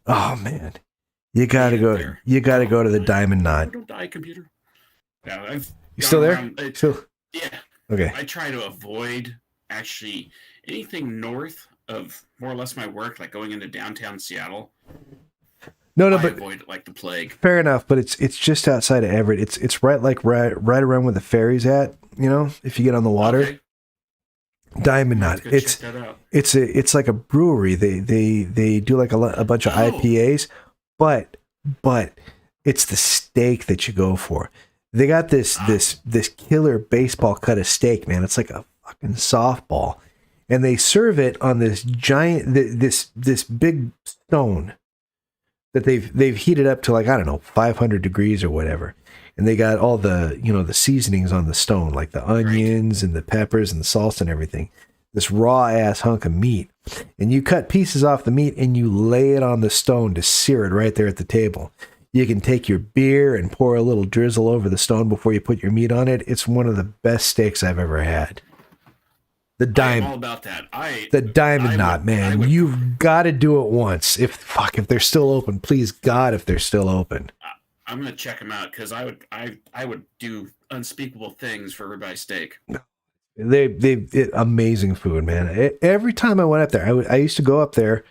S1: Oh man. You gotta go.
S4: There.
S1: You gotta go to the Diamond Knot.
S4: Don't die, computer. Yeah,
S1: You still there?
S4: Yeah.
S1: Okay.
S4: I try to avoid actually anything north of more or less my work, like going into downtown Seattle.
S1: No,
S4: I
S1: but
S4: avoid it like the plague.
S1: Fair enough, but it's just outside of Everett. It's right around where the ferry's at. If you get on the water.
S4: Okay.
S1: Diamond Knot. It's like a brewery. They do like a bunch of IPAs, but it's the steak that you go for. They got this killer baseball cut of steak, man. It's like a fucking softball, and they serve it on this giant this big stone that they've heated up to, like, I don't know, 500 degrees or whatever. And they got all the, the seasonings on the stone, like the onions and the peppers and the salsa and everything. This raw ass hunk of meat. And you cut pieces off the meat and you lay it on the stone to sear it right there at the table. You can take your beer and pour a little drizzle over the stone before you put your meat on it. It's one of the best steaks I've ever had.
S4: I'm all about that.
S1: The Diamond Knot, man. You've got to do it once. If they're still open, please God, if they're still open.
S4: I'm gonna check them out because I would do unspeakable things for ribeye steak.
S1: They amazing food, man. Every time I went up there, I used to go up there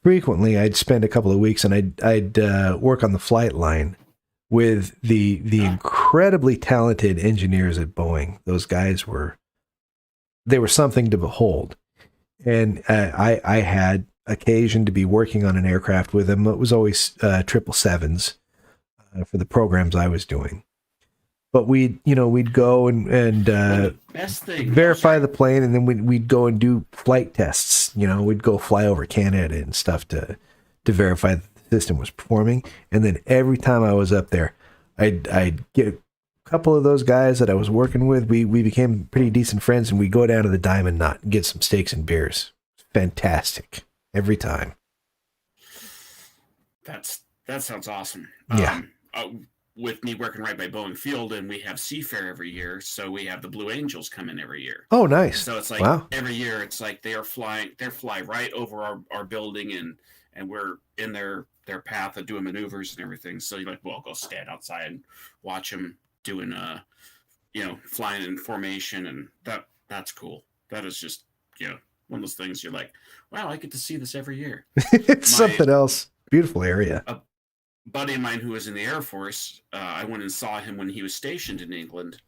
S1: frequently. I'd spend a couple of weeks and I'd work on the flight line with the incredibly talented engineers at Boeing. Those guys were something to behold, and I had occasion to be working on an aircraft with them. It was always 777s. for the programs I was doing. But we'd go and
S4: Best thing.
S1: verify the plane, and then we'd go and do flight tests. We'd go fly over Canada and stuff to verify that the system was performing. And then every time I was up there, I'd get a couple of those guys that I was working with. We became pretty decent friends, and we'd go down to the Diamond Knot and get some steaks and beers. Fantastic every time.
S4: That sounds awesome.
S1: Yeah.
S4: With me working right by Boeing Field, and we have Seafair every year, so we have the Blue Angels come in every year.
S1: Oh, nice.
S4: So it's like
S1: wow.
S4: every year, it's like they fly right over our building, and we're in their path of doing maneuvers and everything. So you're like, well, I'll go stand outside and watch them doing flying in formation, and that's cool. That is just one of those things you're like, wow, I get to see this every year.
S1: It's something else. Beautiful area.
S4: A buddy of mine who was in the Air Force, I went and saw him when he was stationed in England,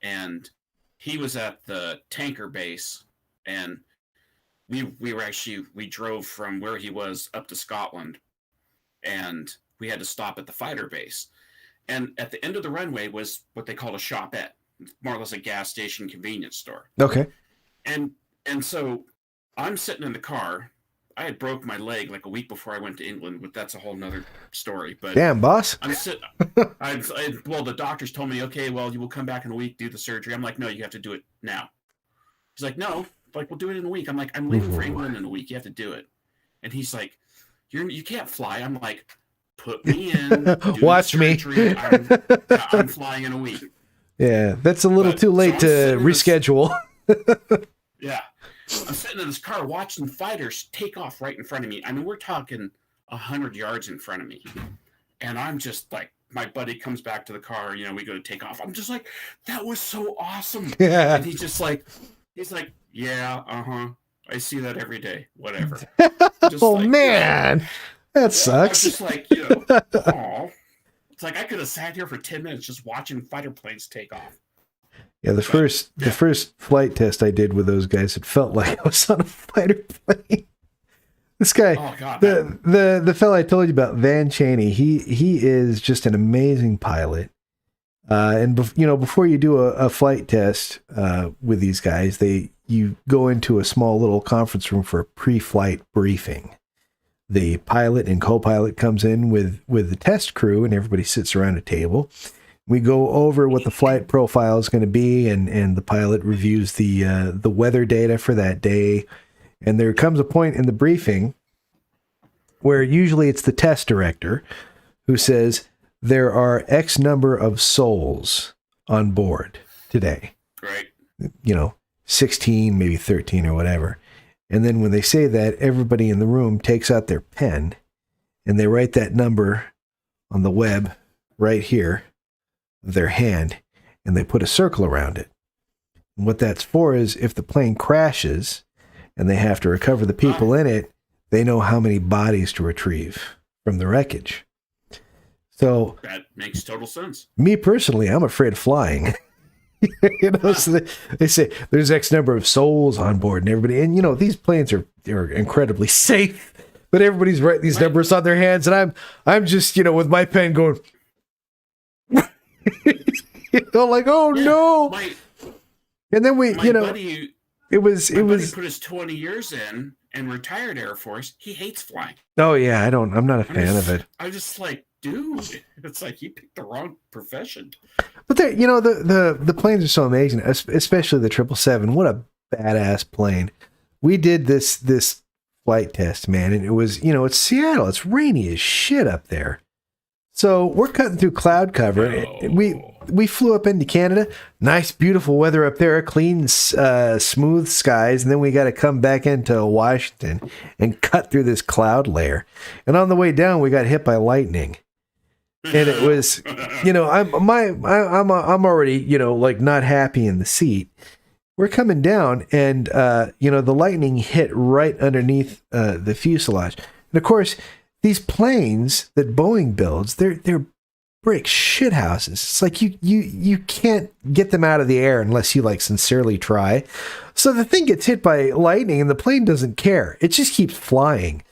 S4: and he was at the tanker base, and we drove from where he was up to Scotland, and we had to stop at the fighter base. And at the end of the runway was what they called a shopette, more or less a gas station convenience store.
S1: Okay.
S4: And so I'm sitting in the car. I had broke my leg like a week before I went to England, but that's a whole nother story. But
S1: damn, boss.
S4: I'm sitting. Well, the doctors told me, okay, well, you will come back in a week, do the surgery. I'm like, no, you have to do it now. He's like, no, like we'll do it in a week. I'm like, I'm leaving for England in a week. You have to do it. And he's like, you can't fly. I'm like, put me in.
S1: Watch me.
S4: I'm flying in a week.
S1: Yeah, that's a little too late to reschedule.
S4: Yeah. I'm sitting in this car watching fighters take off right in front of me. I mean, we're talking 100 yards in front of me. And I'm just like, my buddy comes back to the car, we go to take off. I'm just like, that was so awesome.
S1: Yeah.
S4: And he's like, yeah, I see that every day. Whatever.
S1: Oh, like, man. That sucks.
S4: I'm just like, aw. It's like I could have sat here for 10 minutes just watching fighter planes take off.
S1: Yeah, the first flight test I did with those guys, it felt like I was on a fighter plane. This guy,
S4: oh God,
S1: the fella I told you about, Van Chaney, he is just an amazing pilot. And before you do a flight test with these guys, you go into a small little conference room for a pre-flight briefing. The pilot and co-pilot comes in with the test crew, and everybody sits around a table. We go over what the flight profile is going to be, and the pilot reviews the weather data for that day. And there comes a point in the briefing where usually it's the test director who says there are X number of souls on board today.
S4: Right.
S1: 16, maybe 13 or whatever. And then when they say that, everybody in the room takes out their pen and they write that number on the web right here of their hand, and they put a circle around it. And what that's for is if the plane crashes and they have to recover the people in it, they know how many bodies to retrieve from the wreckage. So
S4: that makes total sense.
S1: Me personally, I'm afraid of flying. So they say there's X number of souls on board, and everybody, and these planes are incredibly safe, but everybody's writing these numbers on their hands, and I'm just with my pen going, like, oh yeah, no. And then
S4: buddy,
S1: it was
S4: put his 20 years in and retired Air Force. He hates flying.
S1: Oh yeah, I'm not a fan of it.
S4: I'm just like, dude, it's like you picked the wrong profession.
S1: But the planes are so amazing, especially the 777. What a badass plane. We did this flight test, man, and it was, it's Seattle. It's rainy as shit up there. So we're cutting through cloud cover. We flew up into Canada. Nice, beautiful weather up there. Clean, smooth skies. And then we got to come back into Washington and cut through this cloud layer. And on the way down, we got hit by lightning. And it was, I'm already, like not happy in the seat. We're coming down, and the lightning hit right underneath the fuselage. And of course, these planes that Boeing builds, they're brick shit houses. It's like you can't get them out of the air unless you like sincerely try. So the thing gets hit by lightning and the plane doesn't care. It just keeps flying.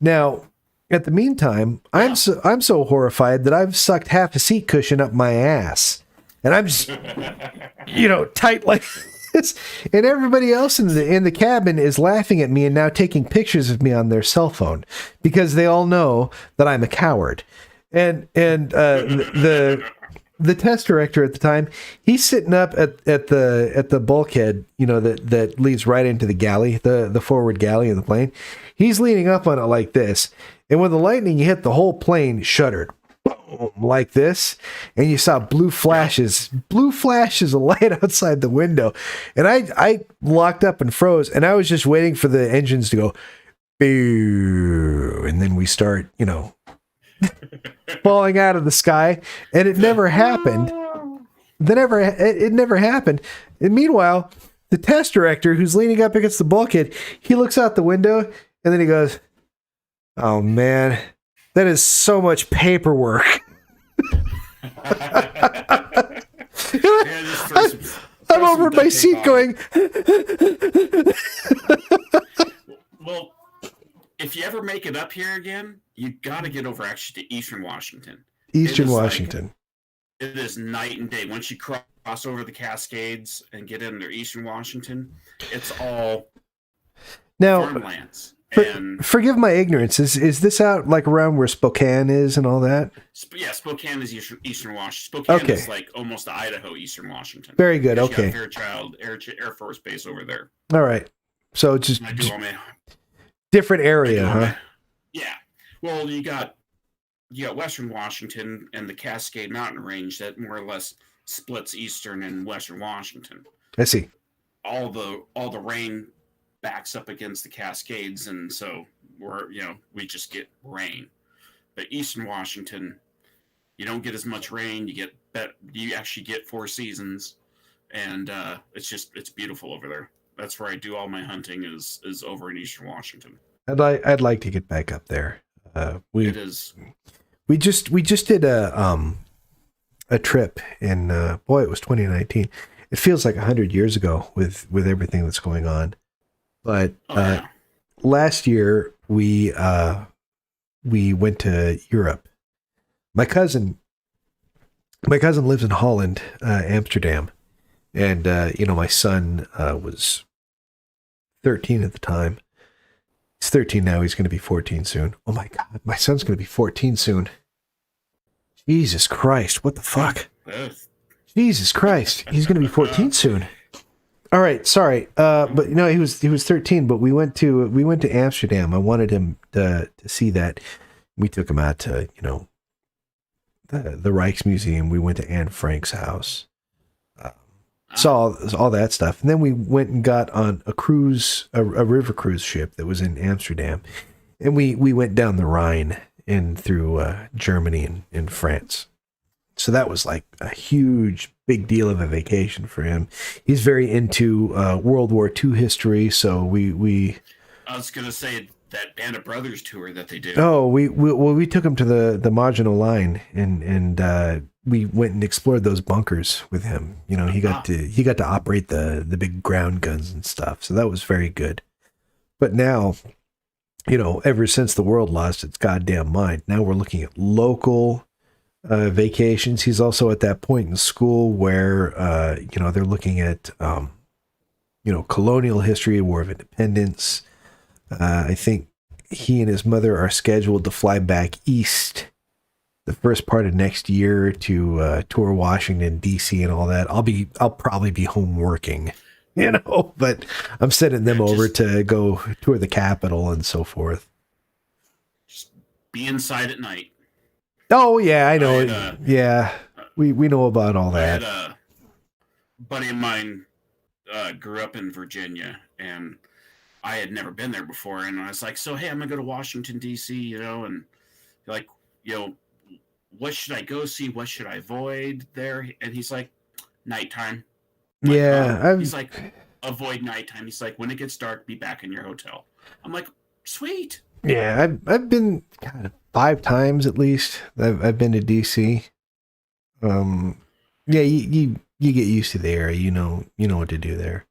S1: Now, At the meantime, I'm so horrified that I've sucked half a seat cushion up my ass, and I'm just tight like this. And everybody else in the cabin is laughing at me and now taking pictures of me on their cell phone because they all know that I'm a coward. And the test director at the time, he's sitting up at the bulkhead, that leads right into the galley, the forward galley of the plane. He's leaning up on it like this, and when the lightning hit, the whole plane shuddered, boom, like this, and you saw blue flashes of light outside the window, and I locked up and froze, and I was just waiting for the engines to go, boo, and then we start, falling out of the sky, and it never happened. It never happened. And meanwhile, the test director, who's leaning up against the bulkhead, he looks out the window, and then he goes, "Oh man, that is so much paperwork." I'm over my seat going.
S4: Well, if you ever make it up here again, you got to get over actually to Eastern Washington.
S1: Eastern Washington.
S4: It is night and day. Once you cross over the Cascades and get into Eastern Washington, it's all farmlands.
S1: Forgive my ignorance. Is this out like around where Spokane is and all that?
S4: Yeah, Spokane is Eastern Washington. Spokane
S1: Okay.
S4: is like almost Idaho, Eastern Washington.
S1: Very good.
S4: You got
S1: Okay.
S4: Fairchild Air Force Base over there.
S1: All right. So just
S4: And I do all my
S1: different area, huh?
S4: Yeah. Well, you got Western Washington and the Cascade Mountain Range that more or less splits Eastern and Western Washington.
S1: I see.
S4: All the rain backs up against the Cascades, and so we just get rain. But Eastern Washington, you don't get as much rain. You actually get 4 seasons, and it's beautiful over there. That's where I do all my hunting is over in Eastern Washington.
S1: I'd like to get back up there.
S4: It is.
S1: We just did a trip in it was 2019. It feels like 100 years ago with everything that's going on. But last year we went to Europe. My cousin lives in Holland, Amsterdam, and my son was 13 at the time. He's 13 now. He's going to be 14 soon. Oh my God, my son's going to be 14 soon. Jesus Christ, what the fuck? Jesus Christ, he's going to be 14 soon. All right, sorry, but he was 13. But we went to Amsterdam. I wanted him to see that. We took him out to the Rijksmuseum. We went to Anne Frank's house, saw all that stuff, and then we went and got on a cruise, a river cruise ship that was in Amsterdam, and we went down the Rhine and through Germany and France. So that was like a huge, big deal of a vacation for him. He's very into World War II history, so we.
S4: I was gonna say that Band of Brothers tour that they do.
S1: Oh, we took him to the Maginot Line, and we went and explored those bunkers with him. He got to operate the big ground guns and stuff. So that was very good. But now, ever since the world lost its goddamn mind, now we're looking at local vacations. He's also at that point in school where they're looking at colonial history, War of Independence. I think he and his mother are scheduled to fly back east the first part of next year to tour Washington D.C. and all that. I'll probably be home working, but I'm sending them over to go tour the Capitol and so forth.
S4: Just be inside at night.
S1: Oh yeah, I know. Yeah, we know about all that.
S4: A buddy of mine grew up in Virginia, and I had never been there before. And I was like, "So hey, I'm gonna go to Washington D.C., and like, what should I go see? What should I avoid there?" And he's like, "Nighttime." I'm like, he's like, "Avoid nighttime." He's like, "When it gets dark, be back in your hotel." I'm like, "Sweet."
S1: Yeah, I've been 5 times at least. I've been to DC. Yeah, you get used to the area. You know what to do there.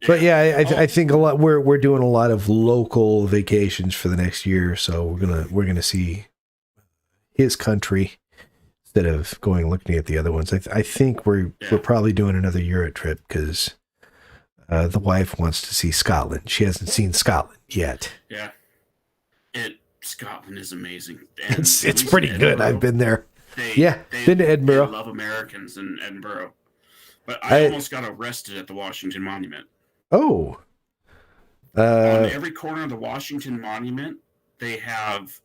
S1: But yeah, I
S4: Oh,
S1: think a lot. We're doing a lot of local vacations for the next year, so we're gonna see his country instead of going looking at the other ones. I think we're probably doing another Euro trip because the wife wants to see Scotland. She hasn't seen Scotland yet.
S4: yeah. Scotland is amazing. And
S1: It's
S4: at least
S1: pretty
S4: in
S1: good. I've
S4: Edinburgh,
S1: been there.
S4: They,
S1: Been to Edinburgh.
S4: They love Americans in Edinburgh. But I almost got arrested at the Washington Monument.
S1: Oh.
S4: On every corner of the Washington Monument, they have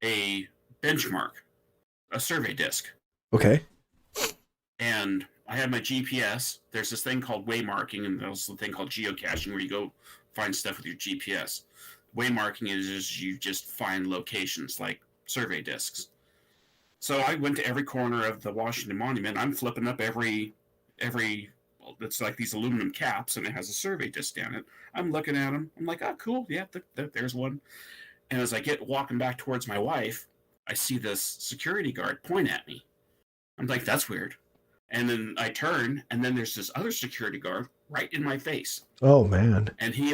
S4: a benchmark, a survey disc.
S1: Okay.
S4: And I had my GPS. There's this thing called waymarking, and there's a thing called geocaching where you go find stuff with your GPS. Waymarking is you just find locations like survey discs. So I went to every corner of the Washington Monument. I'm flipping up every it's like these aluminum caps, and it has a survey disc down it. I'm looking at them. I'm like, oh, cool. Yeah, there's one. And as I get walking back towards my wife, I see this security guard point at me. I'm like, that's weird. And then I turn, and then there's this other security guard right in my face.
S1: Oh man.
S4: And he,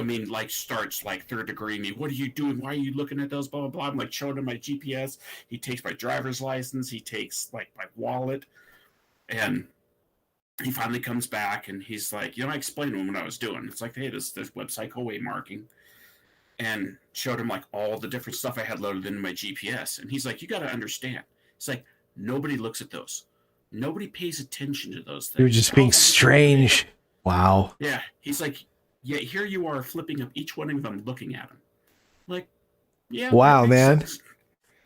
S4: starts third degree me. What are you doing? Why are you looking at those? Blah, blah, blah. I'm like showing him my GPS. He takes my driver's license. He takes my wallet. And he finally comes back and he's like, I explained to him what I was doing. It's like, hey, this website called waymarking. And showed him all the different stuff I had loaded into my GPS. And he's like, you got to understand. It's like, nobody looks at those. Nobody pays attention to those things.
S1: You're just being strange. Wow.
S4: Yeah. He's like, yeah, here you are flipping up each one of them, looking at them. Like, yeah.
S1: Wow, man.
S4: Sense.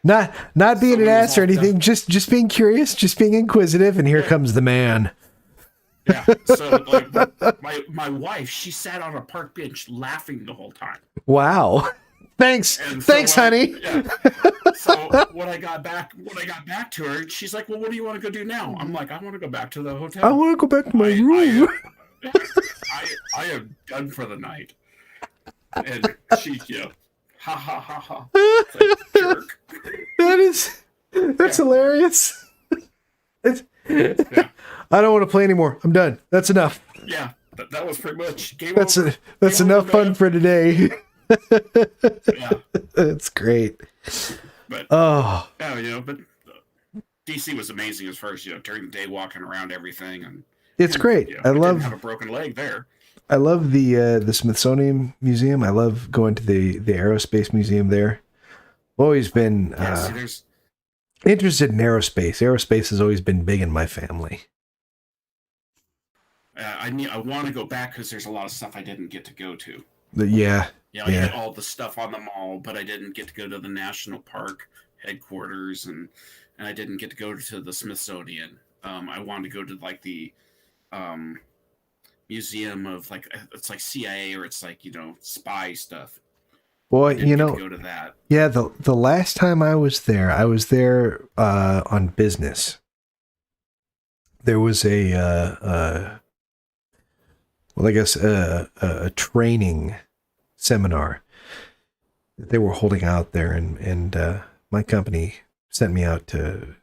S1: Not being
S4: Someone
S1: an ass
S4: was
S1: or
S4: all
S1: anything, just being curious, just being inquisitive, and here comes the man.
S4: Yeah. So my wife, she sat on a park bench laughing the whole time.
S1: Wow. Thanks.
S4: And so
S1: Thanks, honey.
S4: Yeah. So when I got back to her, she's like, well, what do you want to go do now? I'm like, I want to go back to the hotel.
S1: I want to go back to my room.
S4: I am done for the night. And she, ha ha ha ha. Like, jerk.
S1: That's hilarious.
S4: Yeah.
S1: I don't want to play anymore. I'm done. That's enough.
S4: Yeah. That was pretty much game
S1: That's
S4: over.
S1: That's
S4: Game
S1: enough
S4: over,
S1: fun
S4: man.
S1: for today.
S4: Yeah.
S1: That's great.
S4: But
S1: Oh,
S4: but DC was amazing as far as during the day walking around everything, and
S1: it's great. I
S4: didn't have a broken leg there.
S1: I love the Smithsonian Museum. I love going to the Aerospace Museum there. Always been
S4: There's
S1: interested in aerospace. Aerospace has always been big in my family.
S4: I want to go back because there's a lot of stuff I didn't get to go to.
S1: Yeah.
S4: I did all the stuff on the mall, but I didn't get to go to the national park headquarters, and I didn't get to go to the Smithsonian. I wanted to go to the museum of it's like CIA or it's spy stuff.
S1: Boy,
S4: Didn't get to go to that.
S1: Yeah, the last time I was there on business. There was a training seminar that they were holding out there, and my company sent me out to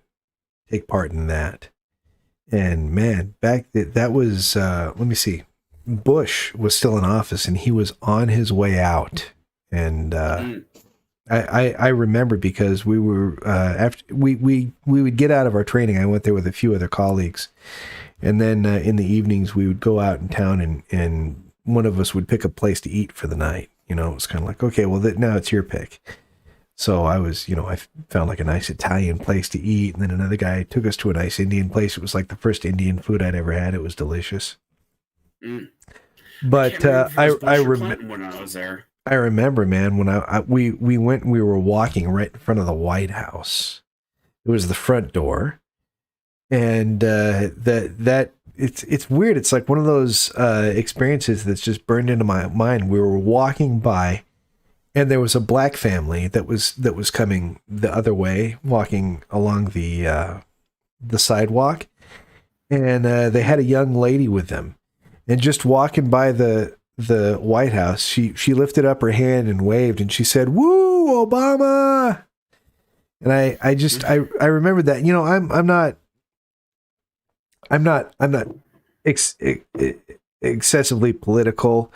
S1: take part in that. And man, that was let me see, Bush was still in office, and he was on his way out. And I remember because we were after we would get out of our training. I went there with a few other colleagues, and then in the evenings we would go out in town, and one of us would pick a place to eat for the night. It was kind of like, okay, well now it's your pick. So I was, I found a nice Italian place to eat, and then another guy took us to a nice Indian place. It was like the first Indian food I'd ever had. It was delicious.
S4: Mm.
S1: But I remember
S4: when I was there.
S1: I remember, man, when we went, we were walking right in front of the White House. It was the front door, and it's weird. It's like one of those experiences that's just burned into my mind. We were walking by, and there was a black family that was coming the other way, walking along the sidewalk, and they had a young lady with them, and just walking by the White House, she lifted up her hand and waved, and she said, "Woo, Obama!" And I remember that. I'm not excessively political,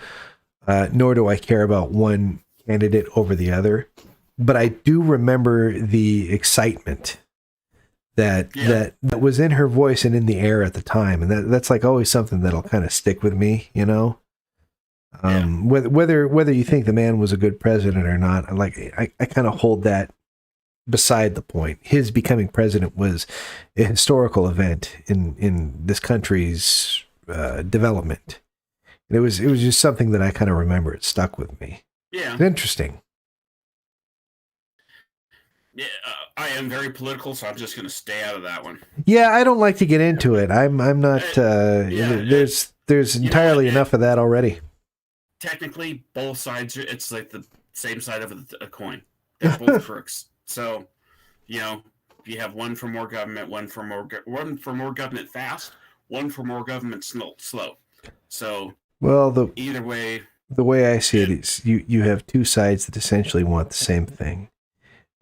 S1: nor do I care about one candidate over the other. But I do remember the excitement that was in her voice and in the air at the time, and that's like always something that'll kind of stick with me, you know. Whether you think the man was a good president or not, I kind of hold that beside the point. His becoming president was a historical event in this country's development. And it was just something that I kind of remember. It stuck with me.
S4: Yeah.
S1: It's interesting.
S4: Yeah, I am very political, so I'm just going to stay out of that one.
S1: Yeah, I don't like to get into it. I'm not. There's entirely enough of that already.
S4: Technically, both sides are. It's like the same side of a coin. They're both crooks. So, you have one for more government, one for more government fast, one for more government slow. So,
S1: well,
S4: either way,
S1: the way I see it is, you have two sides that essentially want the same thing.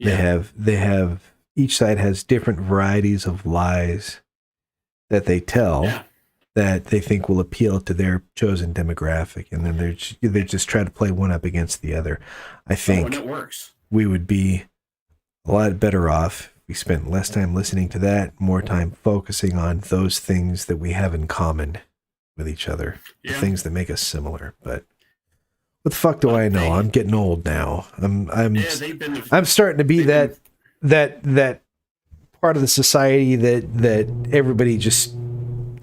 S1: They have each side has different varieties of lies that they tell that they think will appeal to their chosen demographic, and then they're just trying to play one up against the other. I think
S4: and it works.
S1: We would be a lot better off if we spent less time listening to that, more time focusing on those things that we have in common with each other, the things that make us similar. But what the fuck do I know? I'm getting old now. I'm starting to be that part of the society that everybody just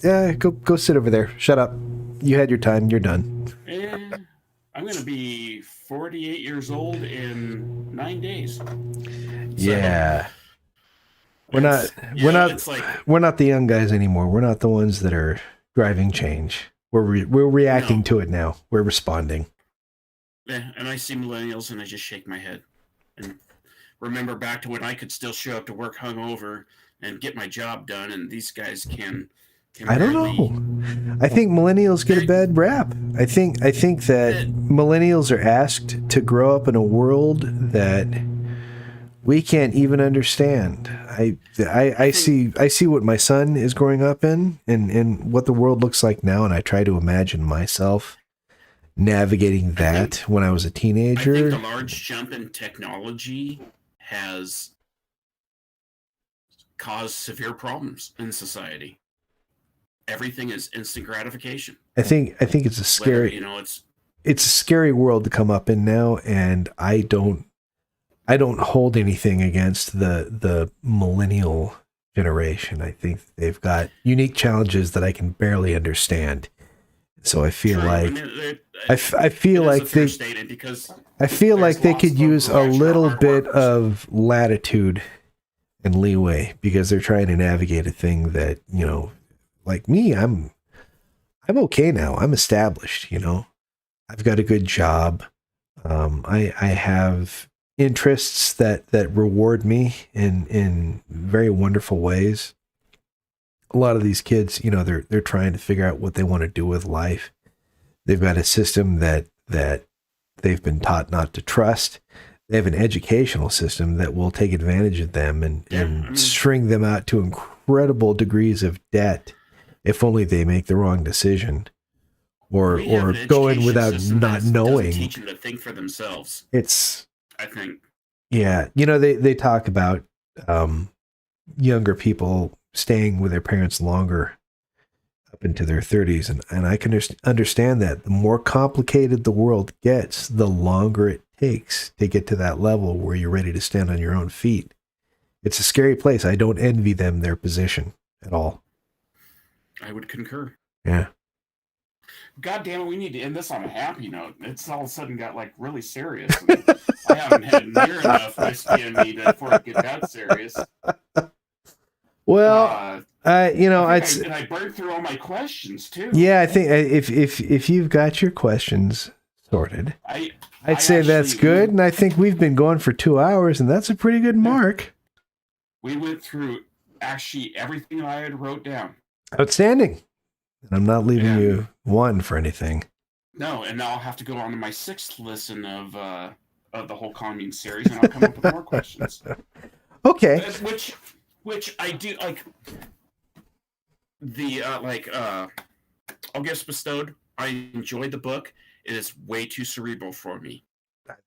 S1: go sit over there. Shut up. You had your time. You're done.
S4: I'm going to be 48 years old in 9 days.
S1: Yeah. We're not the young guys anymore. We're not the ones that are driving change. We're reacting to it now. We're responding.
S4: Yeah, and I see millennials and I just shake my head and remember back to when I could still show up to work hungover and get my job done, and these guys can
S1: I don't know. I think millennials get a bad rap. I think that millennials are asked to grow up in a world that we can't even understand. I see what my son is growing up in and what the world looks like now, and I try to imagine myself navigating that when I was a teenager.
S4: I think the large jump in technology has caused severe problems in society. Everything is instant gratification.
S1: I think it's a scary it's a scary world to come up in now, and I don't hold anything against the millennial generation. I think they've got unique challenges that I can barely understand. So I feel I feel like they could use a little bit of latitude and leeway because they're trying to navigate a thing that, like me, I'm okay now. I'm established, I've got a good job. I have interests that reward me in very wonderful ways. A lot of these kids, they're trying to figure out what they want to do with life. They've got a system that they've been taught not to trust. They have an educational system that will take advantage of them and string them out to incredible degrees of debt if only they make the wrong decision or go in without not knowing.
S4: Teach them to think for themselves. I think.
S1: Yeah. They talk about younger people staying with their parents longer up into their 30s. And I can understand that the more complicated the world gets, the longer it takes to get to that level where you're ready to stand on your own feet. It's a scary place. I don't envy them their position at all.
S4: I would concur.
S1: Yeah.
S4: God damn it, we need to end this on a happy note. It's all of a sudden got really serious. I haven't had near enough whiskey in me before it get that serious.
S1: Well,
S4: I burned through all my questions too.
S1: Yeah, I think if you've got your questions sorted, I'd say that's good. And I think we've been going for 2 hours, and that's a pretty good mark.
S4: We went through actually everything I had wrote down.
S1: Outstanding. And I'm not leaving you one for anything.
S4: No, and now I'll have to go on to my 6th listen of the whole commune series, and I'll come up with more questions.
S1: Okay.
S4: Which I do like. The August Bestowed I enjoyed the book. It is way too cerebral for me.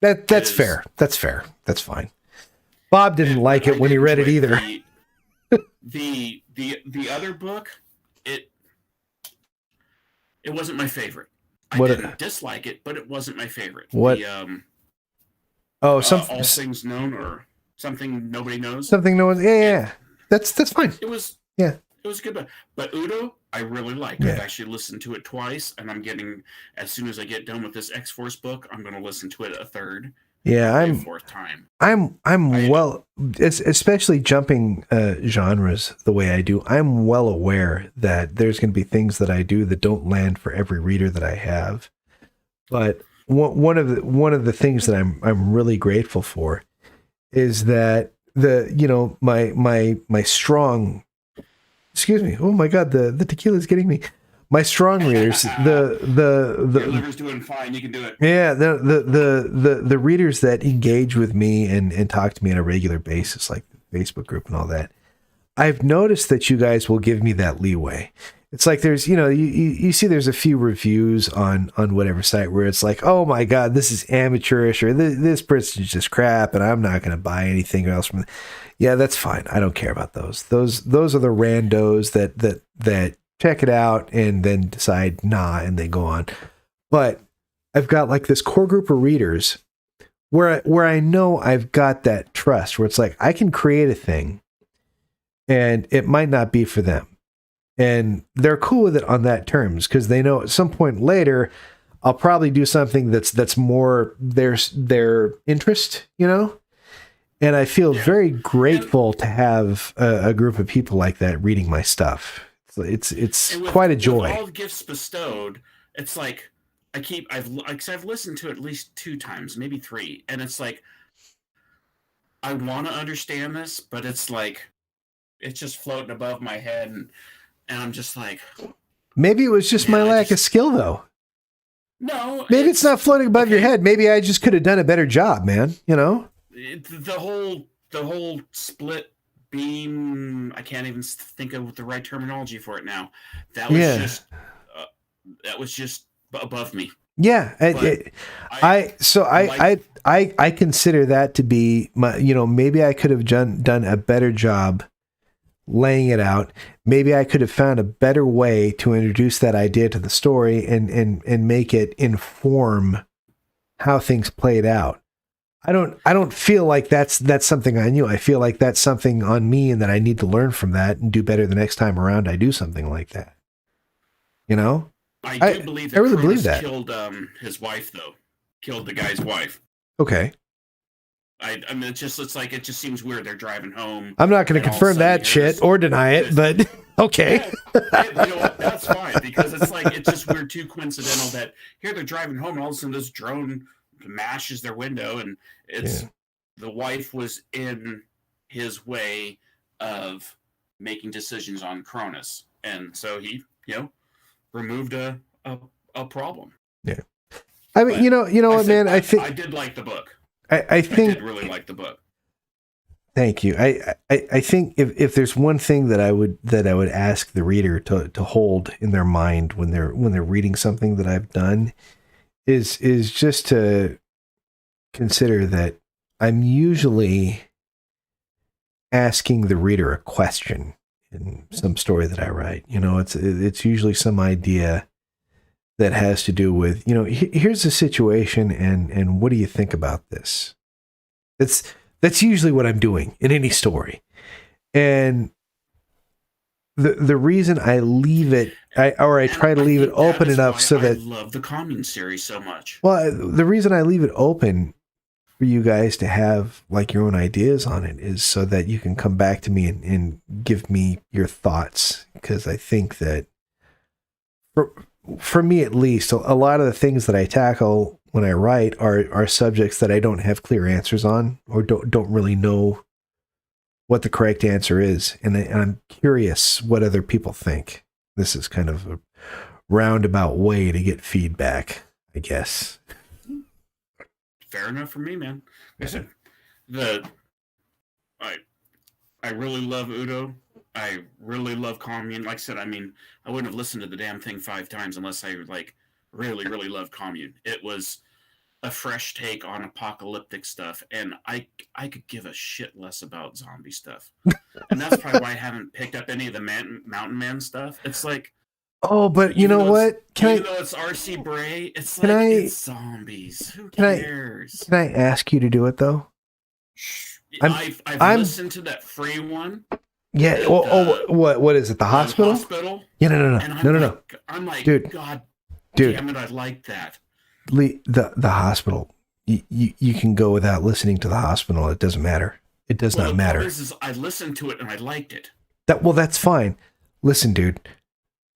S1: That's
S4: It is-
S1: fair. That's fair. That's fine. Bob didn't
S4: And-
S1: like
S4: but
S1: it
S4: I
S1: when he
S4: did
S1: read it
S4: enjoy
S1: either.
S4: The other book, it wasn't my favorite. I
S1: What-
S4: didn't dislike it, but it wasn't my favorite.
S1: What-
S4: The,
S1: Oh,
S4: all things known or something nobody knows.
S1: something no one. Yeah. That's fine.
S4: It was
S1: Yeah.
S4: It was a good book. But Udo, I really liked.
S1: Yeah.
S4: I've actually listened to it twice, and I'm getting, as soon as I get done with this X-Force book, I'm going to listen to it a third,
S1: Yeah,
S4: maybe a
S1: I'm
S4: fourth time.
S1: I'm well, especially jumping genres the way I do. I'm well aware that there's going to be things that I do that don't land for every reader that I have. But one of the things that I'm really grateful for is that my strong, excuse me, oh my God, the tequila is getting me. My strong readers,
S4: Your liver's doing fine. You can do it.
S1: yeah, the readers that engage with me and talk to me on a regular basis, like the Facebook group and all that, I've noticed that you guys will give me that leeway. It's like there's, you see there's a few reviews on whatever site where it's like, oh my God, this is amateurish, or this person's just crap, and I'm not going to buy anything else from. Yeah, that's fine. I don't care about those. Those are the randos that check it out and then decide nah, and they go on. But I've got like this core group of readers where I know I've got that trust where it's like I can create a thing and it might not be for them. And they're cool with it on that terms because they know at some point later I'll probably do something that's more their interest, And I feel very grateful to have a group of people like that reading my stuff. It's
S4: And
S1: quite a
S4: with
S1: joy.
S4: all the gifts bestowed, it's like I've listened to it at least 2 times, maybe 3, and it's like I want to understand this, but it's like it's just floating above my head, and I'm just like,
S1: Maybe it was just
S4: Man,
S1: my
S4: I
S1: lack of
S4: just-
S1: skill, though.
S4: no.
S1: Maybe it's not floating above your
S4: okay.
S1: head. Maybe I just could have done a better job, man.
S4: The whole split beam. I can't even think of the right terminology for it now. That was
S1: Yeah.
S4: just above me.
S1: Yeah,
S4: But
S1: I consider that to be my, maybe I could have done a better job laying it out. Maybe I could have found a better way to introduce that idea to the story and make it inform how things played out. I don't feel like that's something on you. I feel like that's something on me and that I need to learn from that and do better the next time around I do something like that.
S4: I do believe that
S1: I really
S4: Cronus
S1: believe that.
S4: killed his wife, though. Killed the guy's wife.
S1: Okay.
S4: I mean, it just seems weird. They're driving home.
S1: I'm not going
S4: And
S1: to
S4: all of a
S1: confirm
S4: sudden
S1: that
S4: you hear
S1: shit
S4: this-
S1: or deny it, but okay.
S4: Yeah, you know what? That's fine because it's just weird, too coincidental that here they're driving home and all of a sudden this drone mashes their window and it's the wife was in his way of making decisions on Cronus, and so he removed a problem.
S1: Yeah. I mean,
S4: But
S1: you know what, man? I think
S4: I did like the book.
S1: I
S4: I
S1: think.
S4: did really like the book.
S1: Thank you. I think if there's one thing that I would ask the reader to hold in their mind when they're reading something that I've done is just to consider that I'm usually asking the reader a question in some story that I write. It's usually some idea that has to do with, here's the situation and what do you think about this? That's usually what I'm doing in any story. And the reason I leave it, I try to leave it
S4: think that
S1: open
S4: is
S1: enough
S4: why
S1: so
S4: I
S1: that,
S4: love the Commune series so much.
S1: well, the reason I leave it open for you guys to have like your own ideas on it is so that you can come back to me and give me your thoughts. Because I think that for me, at least, a lot of the things that I tackle when I write are subjects that I don't have clear answers on or don't really know what the correct answer is. And I'm curious what other people think. This is kind of a roundabout way to get feedback, I guess.
S4: Fair enough for me, man. Listen, I really love Udo. I really love Commune. Like I said, I mean, I wouldn't have listened to the damn thing 5 times unless I really, really loved Commune. It was a fresh take on apocalyptic stuff, and I could give a shit less about zombie stuff. And that's probably why I haven't picked up any of the Mountain Man stuff. It's like,
S1: Oh, but you
S4: even
S1: know
S4: though
S1: what?
S4: even though it's R.C. Bray, it's
S1: Can
S4: like,
S1: I-
S4: it's zombies. Who
S1: can I-
S4: cares?
S1: Can I ask you to do it though?
S4: I've
S1: I'm-
S4: listened to that free one.
S1: Yeah. What is it? The hospital?
S4: Hospital.
S1: Yeah. No.
S4: And I'm
S1: No.
S4: like, I'm like,
S1: Dude.
S4: God
S1: Dude.
S4: damn it, I like that.
S1: The hospital. You can go without listening to the hospital. It doesn't matter. It does
S4: Well,
S1: not
S4: the
S1: matter.
S4: problem is I listened to it and I liked it.
S1: That's fine. Listen, dude.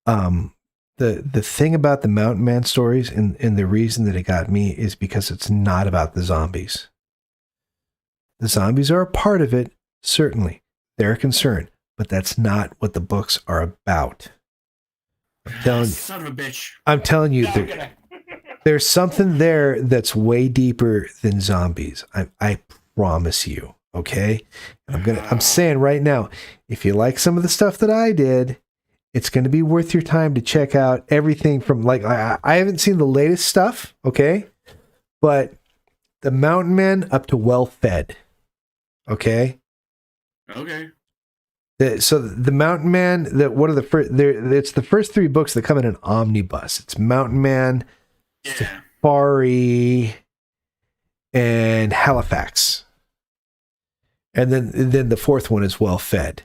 S1: The thing about the Mountain Man stories and the reason that it got me is because it's not about the zombies. The zombies are a part of it, certainly. They're a concern, but that's not what the books are about.
S4: Son of a bitch.
S1: I'm telling you,
S4: No, I'm gonna-
S1: there's something there that's way deeper than zombies. I promise you. Okay. I'm saying right now, if you like some of the stuff that I did, it's going to be worth your time to check out everything from like, I haven't seen the latest stuff. Okay. But the Mountain Man up to Well Fed. Okay.
S4: Okay.
S1: So the Mountain Man, one of the first, it's the first 3 books that come in an omnibus. It's Mountain Man,
S4: Yeah.
S1: Safari, and Halifax. And then the 4th one is Well Fed.